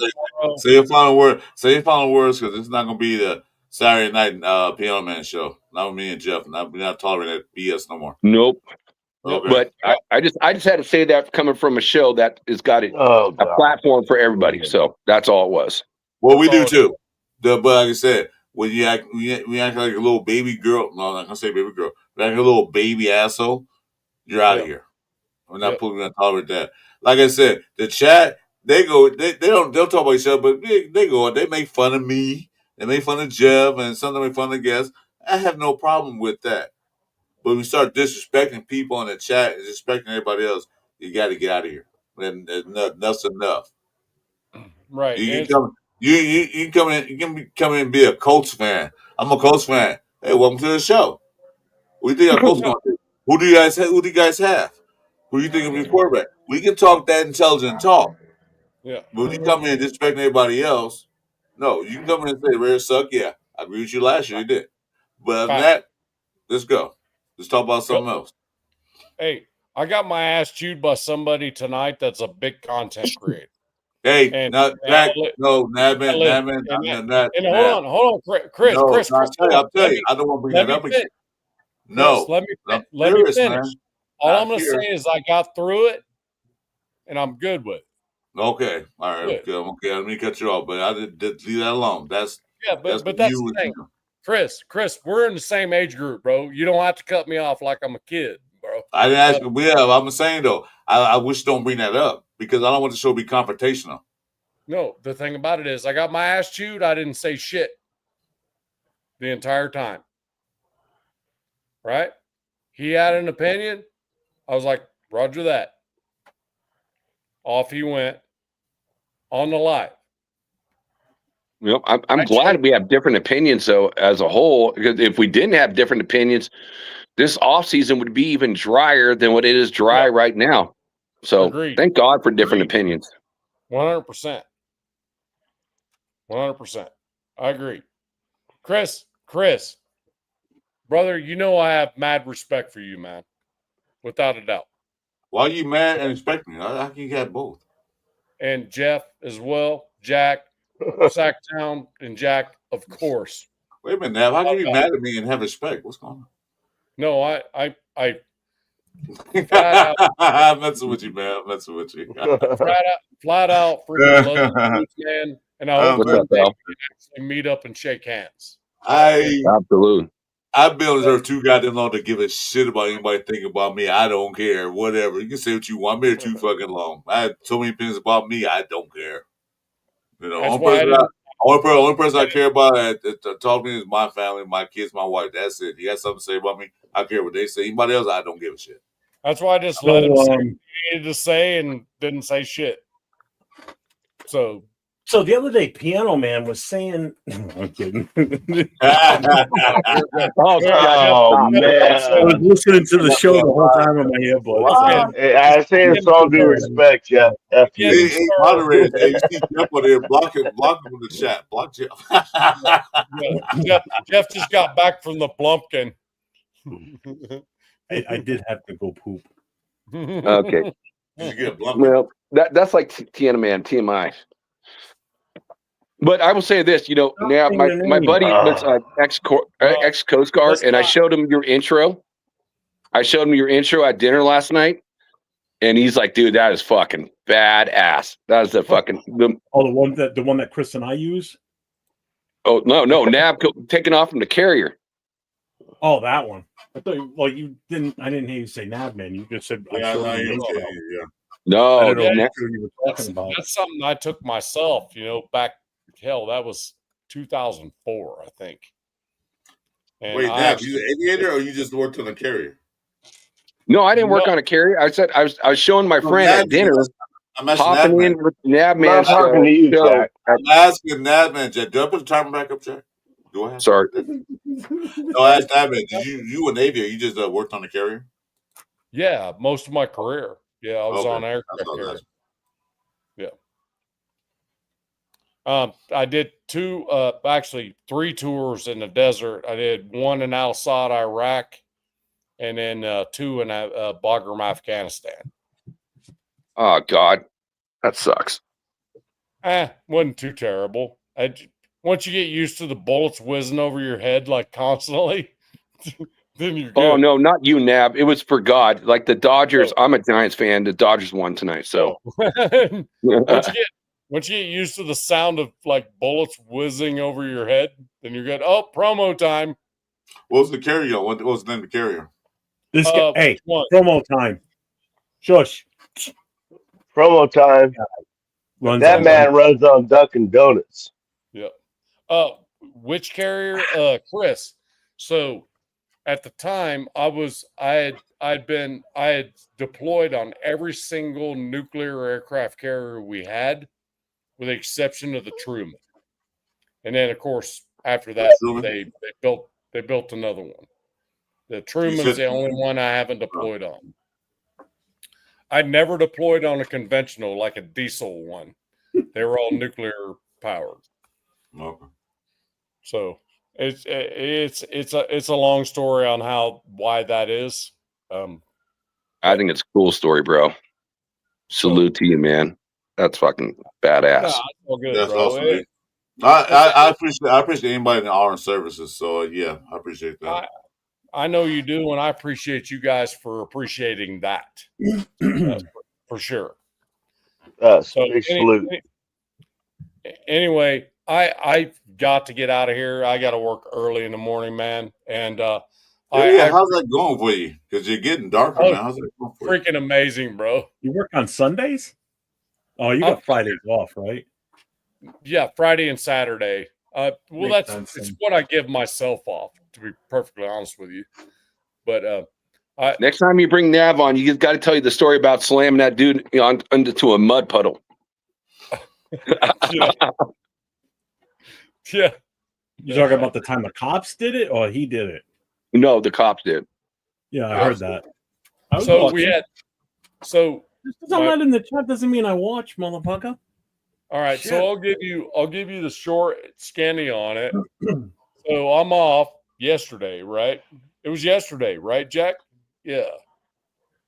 S4: Say your final word. Say your final words because it's not gonna be the Saturday night Piano Man show. Not with me and Jeff. We're not tolerating that BS no more.
S7: Nope.
S4: Okay.
S7: But I just had to say that coming from a show that has got a platform for everybody. So that's all it was.
S4: Well, we do too. But like I said, when we act like a little baby girl. No, I'm not gonna say baby girl. But like a little baby asshole, you're out of here. We're not gonna tolerate that. Like I said, the chat, they don't talk about each other, but they go, they make fun of me, they make fun of Jeff, and sometimes make fun of guests. I have no problem with that. But when we start disrespecting people in the chat and disrespecting everybody else, you got to get out of here. And that's enough.
S2: Right.
S4: You can come in and be a Colts fan. I'm a Colts fan. Hey, welcome to the show. What do you think our Colts going to do? Who do you guys have? Who do you think of your quarterback? We can talk that intelligent talk.
S2: Yeah.
S4: But when you come in and disrespecting everybody else, no, you can come in and say Raiders suck. Yeah, I agree with you last year. You did. But other than that, let's go. Let's talk about something else.
S2: Hey, I got my ass chewed by somebody tonight that's a big content creator.
S4: Hey,
S2: and
S4: Hold
S2: on, Chris.
S4: I'll tell you, I don't want to bring that up again. No,
S2: let me finish. All I'm going to say is I got through it, and I'm good with it.
S4: Okay, all right, okay. Let me cut you off, but I did leave that alone. But that's
S2: the thing. Chris, we're in the same age group, bro. You don't have to cut me off like I'm a kid, bro.
S4: I didn't ask you. I'm saying though, I wish don't bring that up because I don't want the show to be confrontational.
S2: No, the thing about it is I got my ass chewed. I didn't say shit the entire time. Right? He had an opinion. I was like, Roger that. Off he went on the live.
S7: Well, I'm glad we have different opinions, though, as a whole, because if we didn't have different opinions, this offseason would be even drier than what it is dry right now. So thank God for different opinions.
S2: 100%. 100%. I agree. Chris, brother, you know I have mad respect for you, man, without a doubt.
S4: Why are you mad and expecting me? How can you have both?
S2: And Jeff as well, Jack, Sactown, and Jack, of course.
S4: Wait a minute, Nav. How can you be mad at me and have respect? What's going on?
S2: No, I flat out,
S4: I'm messing with you, man. I'm messing with you.
S2: flat out, freaking love you, dudes, man. And I hope
S7: What's
S2: one
S7: up,
S2: day
S7: pal?
S2: we can actually meet up and shake hands.
S7: Absolutely.
S4: I've been on there too goddamn long to give a shit about anybody thinking about me. I don't care. Whatever. You can say what you want. I'm here too fucking long. I had so many opinions about me. I don't care. You know,
S2: That's why
S4: only person I care about that talk to me is my family, my kids, my wife. That's it. You got something to say about me? I care what they say. Anybody else, I don't give a shit.
S2: That's why I just let him say what he needed to say and didn't say shit. So
S5: the other day, Piano Man was saying, I'm kidding.
S1: Oh man!
S5: I was listening to the show the whole time on my earbuds.
S1: I say it's all due respect, Jeff. F you.
S4: Hey, moderators, hey, you see Jeff on there, block him in the chat. Block Jeff.
S2: Jeff just got back from the Blumpkin.
S5: I did have to go poop.
S7: Okay.
S4: Did you get Blumpkin?
S7: Well, that's like Tiana Man, TMI. But I will say this, now my buddy was ex Coast Guard, and I showed him your intro. I showed him your intro at dinner last night, and he's like, "Dude, that is fucking badass. That is the
S5: one that Chris and I use."
S7: Oh no, Nab taking off from the carrier.
S5: Oh, that one. I thought. You didn't. I didn't hear you say Nab, man. You just said.
S4: Yeah.
S7: No,
S2: that's something I took myself. Back. Hell, that was 2004, I think. And
S4: wait, Nab, you an aviator or you just worked on a carrier?
S7: No, I didn't work on a carrier. I said I was showing my friend at dinner.
S4: I'm
S7: hopping in with Nab Man.
S1: I'm talking to you, Jack.
S4: I'm asking Nab Man, Jack. Do I put the timer back up, Jack? Do I have
S7: Sorry.
S4: No, I asked Nab Man. Did you an aviator? You just worked on a carrier?
S2: Yeah, most of my career. Yeah, I was on aircraft carrier. Yeah. I did actually 3 tours in the desert. I did one in Al-Asad, Iraq, and then 2 in Bagram, Afghanistan.
S7: Oh God, that sucks.
S2: Wasn't too terrible. Once you get used to the bullets whizzing over your head like constantly, then you're good.
S7: Oh no, not you, Nab. It was for God. Like the Dodgers. I'm a Giants fan. The Dodgers won tonight, so.
S2: Once you get used to the sound of like bullets whizzing over your head, then you're good. Oh, promo time.
S4: What was the carrier? What was the name of the carrier?
S5: Hey, promo time. Shush.
S1: Promo time. That man runs on Dunkin' Donuts.
S2: Yeah. Which carrier? Chris. So at the time I had deployed on every single nuclear aircraft carrier we had, with the exception of the Truman. And then of course after that they built another one. The Truman's the only one I haven't deployed on. I never deployed on a conventional like a diesel one. They were all nuclear powered.
S4: Okay.
S2: So it's a long story on why that is.
S7: I think it's a cool story, bro. Salute to you, man. That's fucking badass.
S2: Nah, all good,
S4: that's
S2: bro.
S4: awesome. I appreciate anybody in the armed services. So yeah, I appreciate that.
S2: I know you do, and I appreciate you guys for appreciating that. For sure. Anyway, I got to get out of here. I got to work early in the morning, man. And
S4: how's that going for you? Because you're getting darker now. How's that going for you?
S2: Freaking amazing, bro.
S5: You work on Sundays? Oh, you got Fridays off, right?
S2: Yeah, Friday and Saturday. It's what I give myself off, to be perfectly honest with you. But
S7: next time you bring Nav on, you got to tell you the story about slamming that dude into a mud puddle.
S2: Yeah.
S5: You talking about the time the cops did it, or he did it?
S7: No, the cops did.
S5: Yeah, I heard that. Just because I'm not in the chat doesn't mean I watch, motherfucker.
S2: All right, so I'll give you the short skinny on it. So I'm off yesterday, right? It was yesterday, right, Jack? Yeah.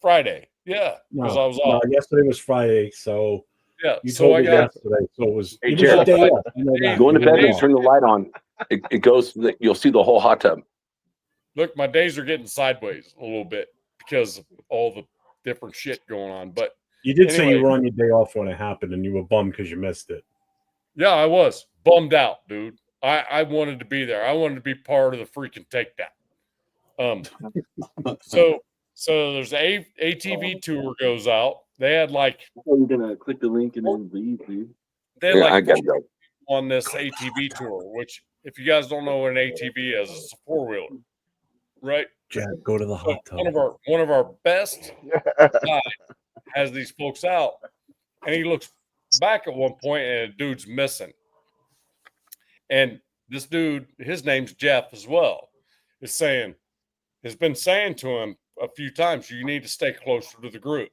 S2: Friday. Yeah. Because I was
S5: No,
S2: off.
S5: yesterday was Friday, so
S2: Yeah.
S5: you
S2: So
S5: told
S2: I
S5: me
S2: got
S5: yesterday. So it was
S7: Hey,
S5: it was your
S7: Jared,
S5: day off. You know that.
S7: go in the
S5: You were
S7: bedroom,
S5: off.
S7: turn the light on. It goes. You'll see the whole hot tub.
S2: look, my days are getting sideways a little bit because of all the different shit going on. But
S5: You did say you
S2: anyway,
S5: were on your day off when it happened, and you were bummed because you missed it.
S2: yeah, I was bummed out, dude. I wanted to be there. I wanted to be part of the freaking takedown. So there's a ATV tour goes out. They had like
S9: I'm gonna click the link and then leave, dude.
S2: they had
S7: Yeah, I
S2: like
S7: gotta go.
S2: on this ATV tour, which if you guys don't know what an ATV is, it's a four-wheeler, right?
S5: Jack, go to the
S2: So
S5: hot tub.
S2: one of our best guys has these folks out, and he looks back at one point, and a dude's missing. And this dude, his name's Jeff as well, has been saying to him a few times, you need to stay closer to the group.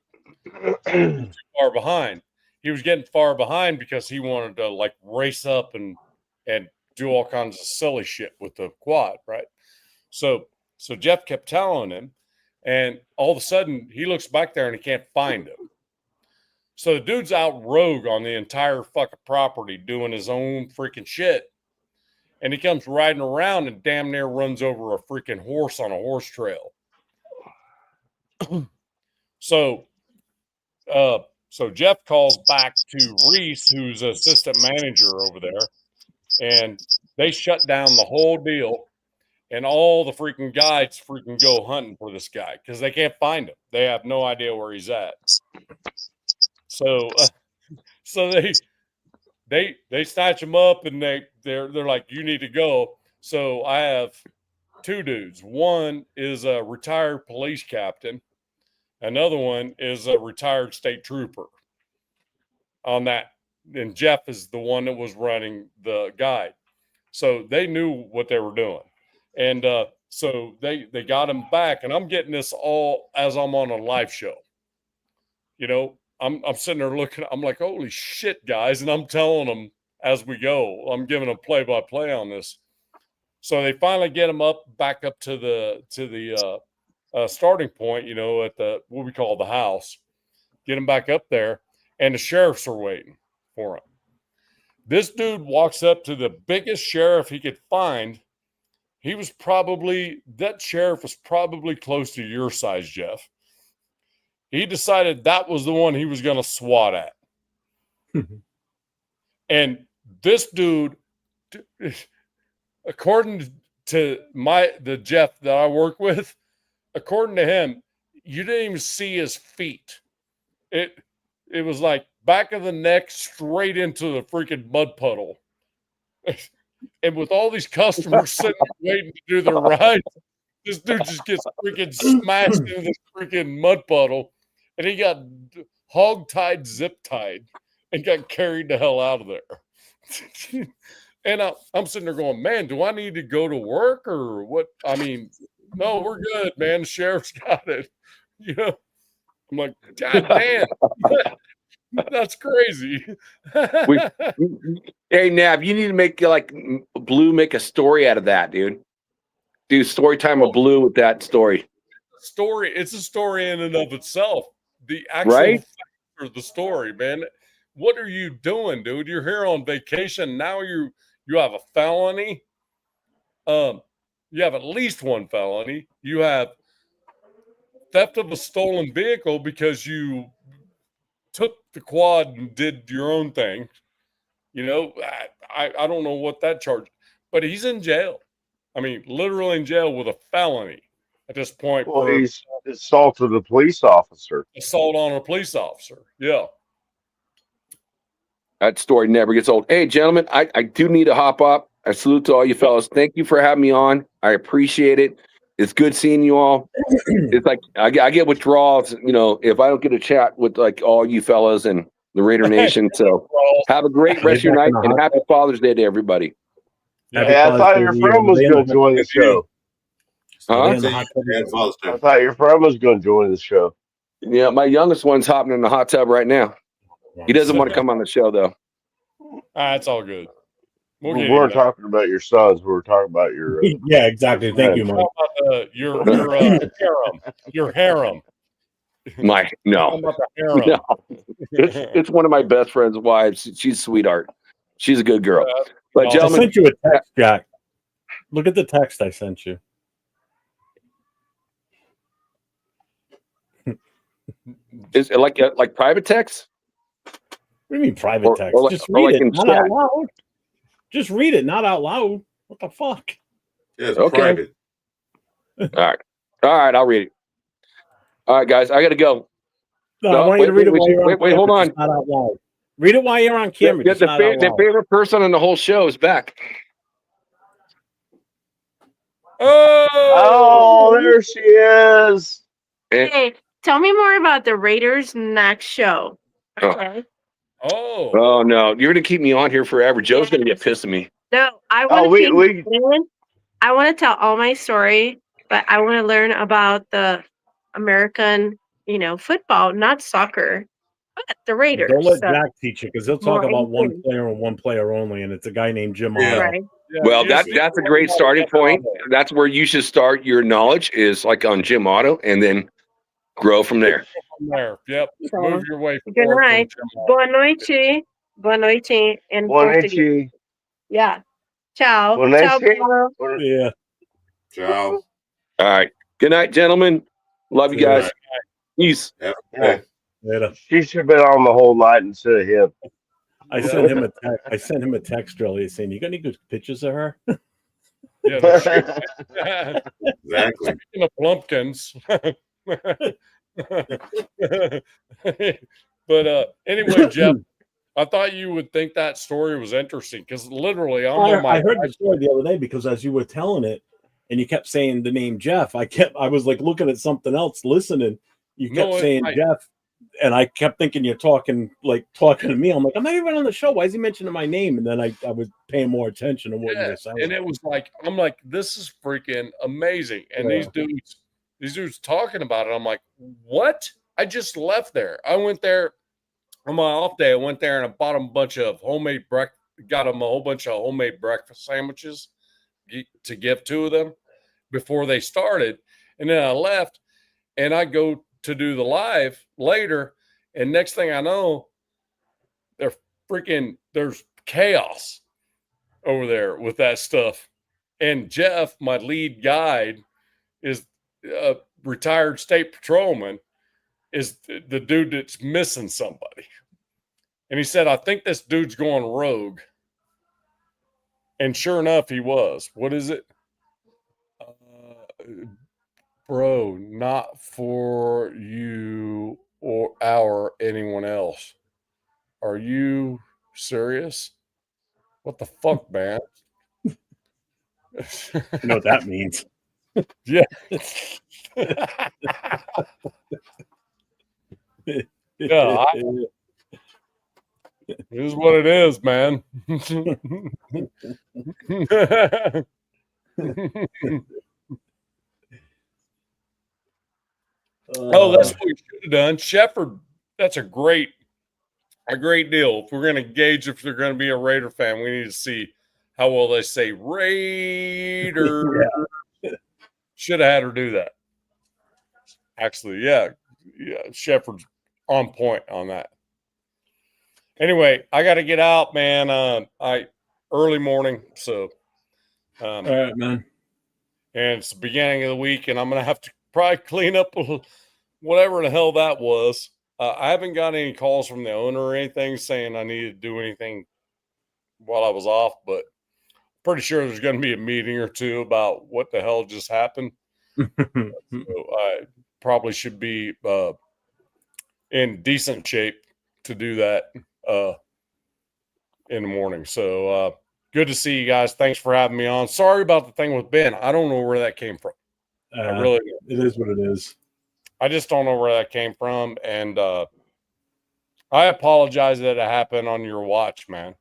S2: Too far behind. He was getting far behind because he wanted to like race up and do all kinds of silly shit with the quad, right? So Jeff kept telling him, and all of a sudden he looks back there and he can't find him. So the dude's out rogue on the entire fucking property doing his own freaking shit. And he comes riding around and damn near runs over a freaking horse on a horse trail. So Jeff calls back to Reese, who's assistant manager over there, and they shut down the whole deal. And all the freaking guides freaking go hunting for this guy because they can't find him. They have no idea where he's at. So they snatch him up and they're like, you need to go. So I have two dudes. One is a retired police captain. Another one is a retired state trooper on that. And Jeff is the one that was running the guide. So they knew what they were doing. And so they got him back. And I'm getting this all as I'm on a live show. You know, I'm sitting there looking, I'm like, holy shit, guys. And I'm telling them as we go, I'm giving them play-by-play on this. So they finally get him back up to the starting point, you know, at the what we call the house. Get him back up there, and the sheriffs are waiting for him. This dude walks up to the biggest sheriff he could find. That sheriff was probably close to your size, Jeff. He decided that was the one he was going to swat at. And this dude, according to the Jeff that I work with, according to him, you didn't even see his feet. It was like back of the neck straight into the freaking mud puddle. And with all these customers sitting waiting to do their ride, this dude just gets freaking smashed into this freaking mud puddle, and he got hog-tied, zip-tied, and got carried the hell out of there. And I'm sitting there going, man, do I need to go to work or what? I mean, no, we're good, man. The sheriff's got it. You know, I'm like, God damn, that's crazy.
S7: Hey, Nav, you need to make Blue make a story out of that, dude. Do story time with Blue with that story.
S2: It's a story in and of itself. The actual
S7: Right?
S2: facts of the story, man. What are you doing, dude? You're here on vacation. Now you have a felony. You have at least one felony. You have theft of a stolen vehicle because you took the quad and did your own thing. You know, I don't know what that charge, but he's in jail. I mean, literally in jail with a felony at this point.
S1: Well,
S2: for
S1: he's assaulted a police officer.
S2: assault on a police officer. Yeah.
S7: That story never gets old. Hey, gentlemen, I do need to hop up. I salute to all you fellas. Thank you for having me on. I appreciate it. It's good seeing you all. It's like I get withdrawals, you know, if I don't get a chat with like all you fellas and the Raider Nation. So have a great rest of your night and happy Father's Day to everybody.
S2: Yeah.
S1: Hey, I thought your friend was going to join the show.
S7: Huh?
S1: I thought your friend was going to join the show.
S7: Yeah, my youngest one's hopping in the hot tub right now. He doesn't want to come on the show though.
S2: It's all good. We'll
S1: We
S2: get him
S1: weren't
S2: there.
S1: talking about your sons. We were talking about your.
S5: Yeah, exactly. Thank you,
S1: friend.
S5: Mike.
S2: How about your harem? Your harem.
S7: My
S2: How
S7: no,
S2: about the harem?
S7: no. It's one of my best friend's wives. She's a sweetheart. She's a good girl. But
S2: I
S5: I
S7: gentlemen,
S5: sent you a text, Jack. Look at the text I sent you.
S7: is it like private text?
S5: What do you mean private
S7: Or-
S5: text?
S7: or like-
S5: Just
S7: or
S5: read
S7: like
S5: it,
S7: in
S5: not
S7: chat.
S5: out loud. Just read it, not out loud. What the fuck?
S4: Yeah, it's
S7: Okay.
S4: private.
S7: All right, I'll read it. All right, guys, I got to go.
S5: No, I
S7: No,
S5: want you to read it while you're on
S7: wait,
S5: camera,
S7: hold on.
S5: just not out loud. Read it while you're on camera, just not out
S7: The
S5: loud.
S7: favorite person on the whole show is back.
S1: Oh, there she is.
S7: And-
S8: Hey, tell me more about the Raiders next show. Okay.
S7: oh no, you're gonna keep me on here forever. Joe's gonna get pissed at me.
S8: No, I
S1: Oh,
S8: want to
S1: we
S8: I want to tell all my story, but I want to learn about the American, football, not soccer, but the Raiders.
S5: Don't let
S8: So,
S5: Jack teach you because he'll talk
S8: more
S5: about one
S8: intrigue.
S5: player and one player only, and it's a guy named Jim
S4: Yeah.
S5: Otto.
S8: Right.
S7: Well, that's a great starting point. That's where you should start your knowledge is like on Jim Otto, and then grow from there.
S2: Yep.
S8: So,
S2: Move your way
S8: good
S2: forward.
S8: night. Boa noite. Boa noite in Portuguese.
S1: Buonanotte.
S8: Yeah. Ciao.
S1: Boa
S8: Ciao,
S1: noite.
S8: Paulo.
S5: Yeah.
S4: Ciao.
S7: All right. Good night, gentlemen. Love you guys. Peace.
S1: Yeah.
S5: Later.
S1: She should have been on the whole night instead of him.
S5: I sent him a text. I sent him a text earlier saying, "You got any good pictures of her?"
S2: Yeah, no shit.
S4: Exactly.
S2: Speaking of Plumpkins. But anyway, Jeff, I thought you would think that story was interesting because literally I'm on my
S5: I heard the story the other day because as you were telling it, and you kept saying the name Jeff, I was like looking at something else, listening. You kept saying Jeff, and I kept thinking you're talking to me. I'm like, I'm not even on the show. Why is he mentioning my name? And then I was paying more attention to what you were saying.
S2: And it was like, I'm like, this is freaking amazing. And these dudes talking about it. I'm like, what? I just left there. I went there on my off day. I went there and I bought them a bunch of homemade breakfast, got them a whole bunch of homemade breakfast sandwiches to give to them before they started. And then I left and I go to do the live later. And next thing I know, there's chaos over there with that stuff. And Jeff, my lead guide, is a retired state patrolman, is the dude that's missing somebody. And he said, I think this dude's going rogue. And sure enough, he was. What is it? Bro, not for you or anyone else. Are you serious? What the fuck, man?
S5: You know what that means?
S2: Yeah. Yeah. It is what it is, man. Oh, that's what we should have done. Shepard, that's a great deal. If we're going to gauge if they're going to be a Raider fan, we need to see how well they say Raider.
S5: Yeah.
S2: Should have had her do that. Actually, yeah. Shepard's on point on that. Anyway, I got to get out, man. Early morning, so.
S5: All right, man.
S2: And it's the beginning of the week, and I'm gonna have to probably clean up whatever the hell that was. I haven't got any calls from the owner or anything saying I needed to do anything while I was off, but pretty sure there's going to be a meeting or two about what the hell just happened. So I probably should be in decent shape to do that in the morning. So good to see you guys. Thanks for having me on. Sorry about the thing with Ben. I don't know where that came from. I really don't.
S5: It is what it is.
S2: I just don't know where that came from. And I apologize that it happened on your watch, man.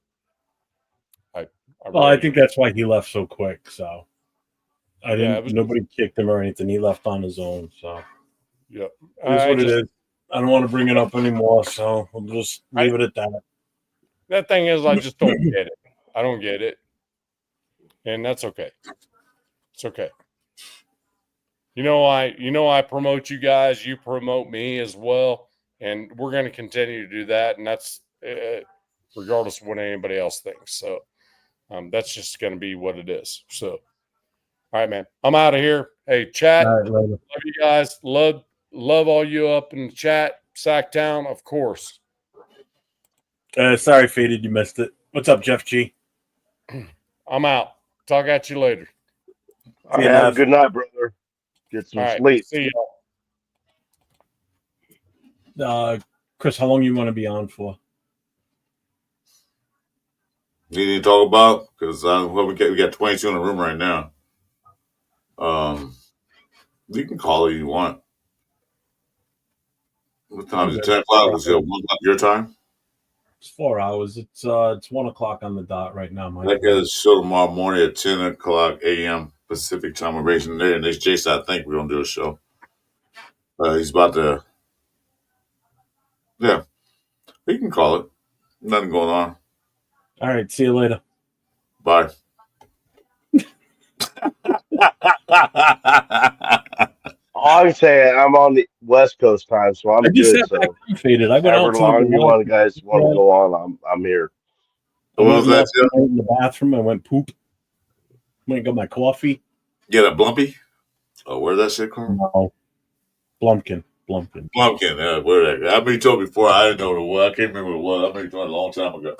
S5: I think that's why he left so quick. So nobody kicked him or anything. He left on his own. So
S2: yep.
S5: It is what it is. I don't want to bring it up anymore. So we'll just leave it at that.
S2: That thing is, I just don't get it. I don't get it. and that's okay. It's okay. I promote you guys. You promote me as well, and we're going to continue to do that. And that's regardless of what anybody else thinks. So that's just going to be what it is. So, all right, man. I'm out of here. Hey, chat.
S5: All right, later.
S2: Love you guys. Love all you up in the chat. Sactown, of course.
S5: Sorry, Faded, you missed it. What's up, Jeff G?
S2: I'm out. Talk at you later.
S1: All right, have a good night, brother. Get some sleep.
S2: See
S5: y'all. Chris, how long you want to be on for?
S4: You need to talk about? Because we got 22 in the room right now. You can call it if you want. What time is it? 10 o'clock? Was it 1 o'clock your time?
S5: It's 4 hours. It's 1 o'clock on the dot right now.
S4: I got a show tomorrow morning at 10 o'clock a.m. Pacific time. We're racing there. And next Jason, I think we're going to do a show. He's about to. Yeah. We can call it. Nothing going on.
S5: All right. See you later.
S4: Bye.
S1: All I'm saying, I'm on the West Coast time, so I'm good. So
S5: Faded. I went out to
S1: long you guys want to go on, I'm here.
S5: I went in the bathroom. I went poop. Went and got my coffee.
S4: Get a Blumpy? Oh, where's that shit called?
S5: No. Blumpkin.
S4: Blumpkin, yeah, where that? I've been told before. I didn't know what it was. I can't remember what it was. I've been told a long time ago.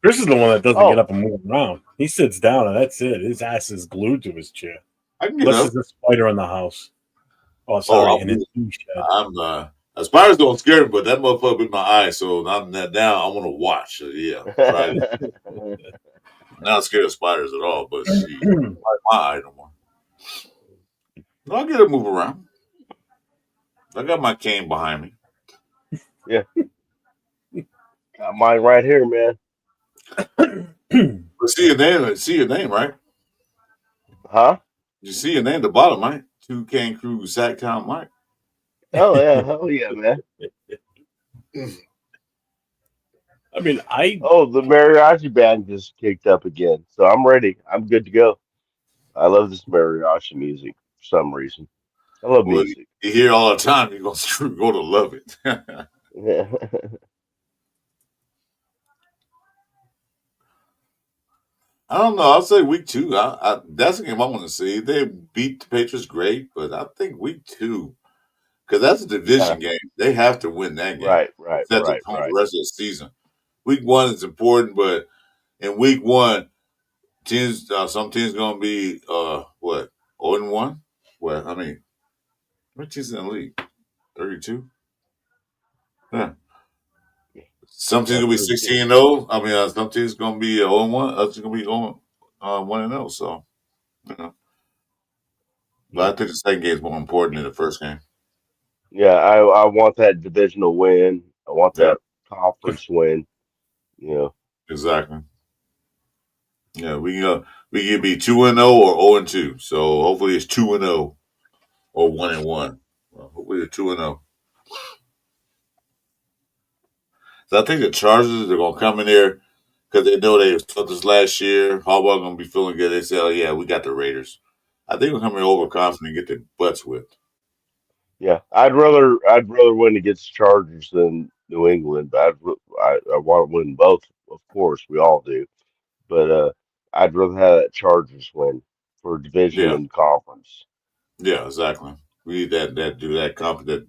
S5: Chris is the one that doesn't get up and move around. He sits down and that's it. His ass is glued to his chair.
S4: I can get up.
S5: Unless there's a spider in the house. Oh, sorry.
S4: Spiders don't scare me, but that motherfucker in my eye. So I'm now I want to watch. So yeah, try it. I'm not scared of spiders at all, but see, like my eye no more. I'll get to move around. I got my cane behind me.
S1: Yeah. Got mine right here, man.
S4: But see your name, right?
S1: Huh?
S4: You see your name at the bottom, right? Toucan Crew, Sactown, Mike.
S1: Oh yeah, hell yeah, man.
S5: I mean,
S1: the mariachi band just kicked up again, so I'm ready. I'm good to go. I love this mariachi music for some reason. I love music.
S4: You hear it all the time. You're going to love it.
S1: Yeah.
S4: I don't know. I'll say week 2. That's the game I want to see. They beat the Patriots great, but I think week 2, because that's a division game. They have to win that game.
S1: Right.
S4: Set the tone for the rest of the season. Week 1 is important, but in week 1, some teams going to be what 0-1. Well, I mean, what teams in the league? 32. Yeah. Some teams gonna be 16-0. I mean, some teams gonna be 0-1. Others gonna be 1-0. So, but I think the second game is more important than the first game.
S1: Yeah, I want that divisional win. I want that conference win.
S4: Exactly. Yeah, we can be 2-0 or 0-2. So hopefully it's 2-0 or 1-1. Well, hopefully it's 2-0. So I think the Chargers are gonna come in there because they know they took this last year. Harbaugh gonna be feeling good. They say, "Oh yeah, we got the Raiders." I think we'll come in overconfident and get their butts whipped.
S1: Yeah, I'd rather win against the Chargers than New England, but I want to win both. Of course, we all do, but I'd rather have that Chargers win for division and conference.
S4: Yeah, exactly. We need that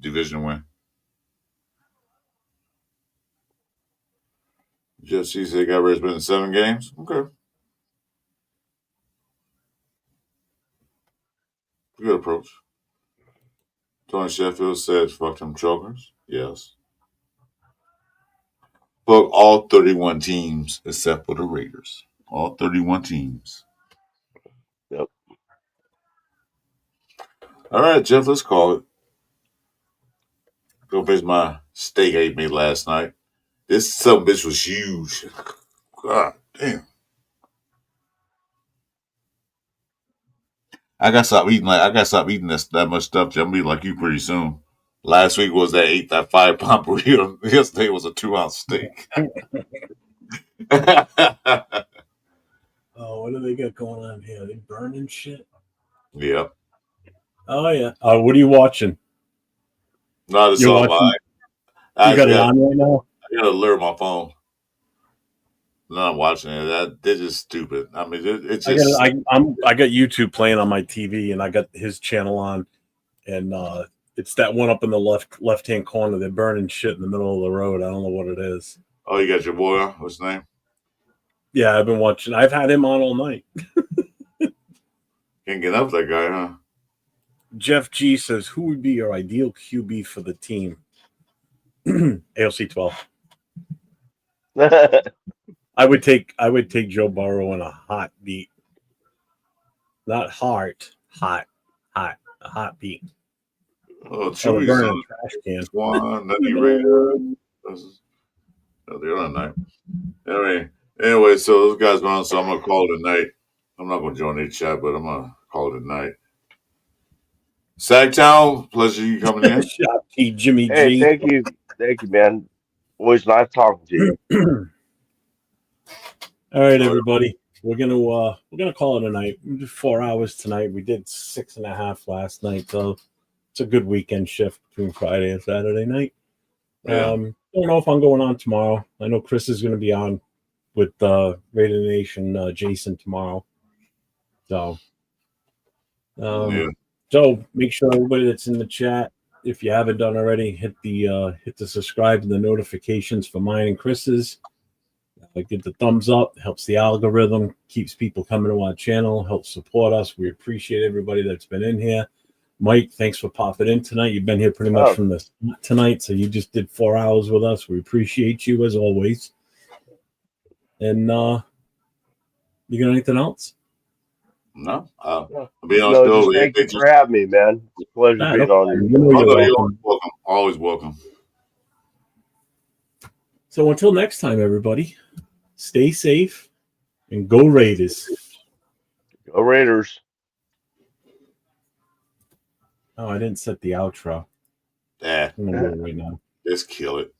S4: division win. Just see they got Raiders been in 7 games. Okay, good approach. Tony Sheffield says, "Fuck them chokers." Yes. Fuck all 31 teams except for the Raiders. All 31 teams.
S1: Yep.
S4: All right, Jeff, let's call it. Go finish my steak I ate me last night. This son of a bitch was huge. God damn. I gotta stop eating that much stuff. I'm gonna be like you pretty soon. Last week was that 5-pound burrito. Yesterday was a 2-ounce steak.
S5: Oh, what do they got going on here? Are they burning shit?
S4: Yeah.
S5: Oh yeah. What are you watching?
S4: No, this is
S5: You're
S4: on
S5: watching.
S4: I
S5: You got it
S4: got
S5: on right now.
S4: I got to alert my phone. No, I'm watching it. They're just stupid. I mean, it's just.
S5: I got YouTube playing on my TV, and I got his channel on, and it's that one up in the left hand corner. They're burning shit in the middle of the road. I don't know what it is.
S4: Oh, you got your boy on? What's his name?
S5: Yeah, I've been watching. I've had him on all night.
S4: Can't get up that guy, huh?
S5: Jeff G says, "Who would be your ideal QB for the team?" ALC 12. I would take Joe Burrow in a hot beat. Not hot, a hot beat.
S4: Oh,
S5: Oh, they're
S4: Chewy's
S5: burning
S4: on
S5: a trash can.
S4: one. Nutty Raider. Oh, they're on night. Anyway, so those guys on, so I'm gonna call it a night. I'm not gonna join the chat, but I'm gonna call it a night. Sactown, pleasure you coming in.
S5: Shopkey Jimmy
S1: Hey,
S5: G.
S1: thank you, man. Always nice talking to you.
S5: All right, everybody. We're gonna call it a night. We did 4 hours tonight. We did 6.5 last night, so it's a good weekend shift between Friday and Saturday night.
S4: Yeah.
S5: Don't know if I'm going on tomorrow. I know Chris is going to be on with Raider Nation Jason tomorrow. So, so make sure everybody that's in the chat, if you haven't done already, hit the subscribe and the notifications for mine and Chris's. Give the thumbs up. Helps the algorithm, keeps people coming to our channel, helps support us. We appreciate everybody that's been in here. Mike, thanks for popping in tonight. You've been here pretty much from the start tonight, so you just did 4 hours with us. We appreciate you as always. And you got anything else?
S4: No.
S1: No,
S4: being on the
S1: just thank you for having me, man. It's a pleasure being on your
S4: show. You're welcome. Always welcome.
S5: So until next time, everybody, stay safe and go Raiders.
S1: Go Raiders.
S5: Oh, I didn't set the outro.
S4: Yeah.
S5: I'm gonna do it right now.
S4: Just kill it.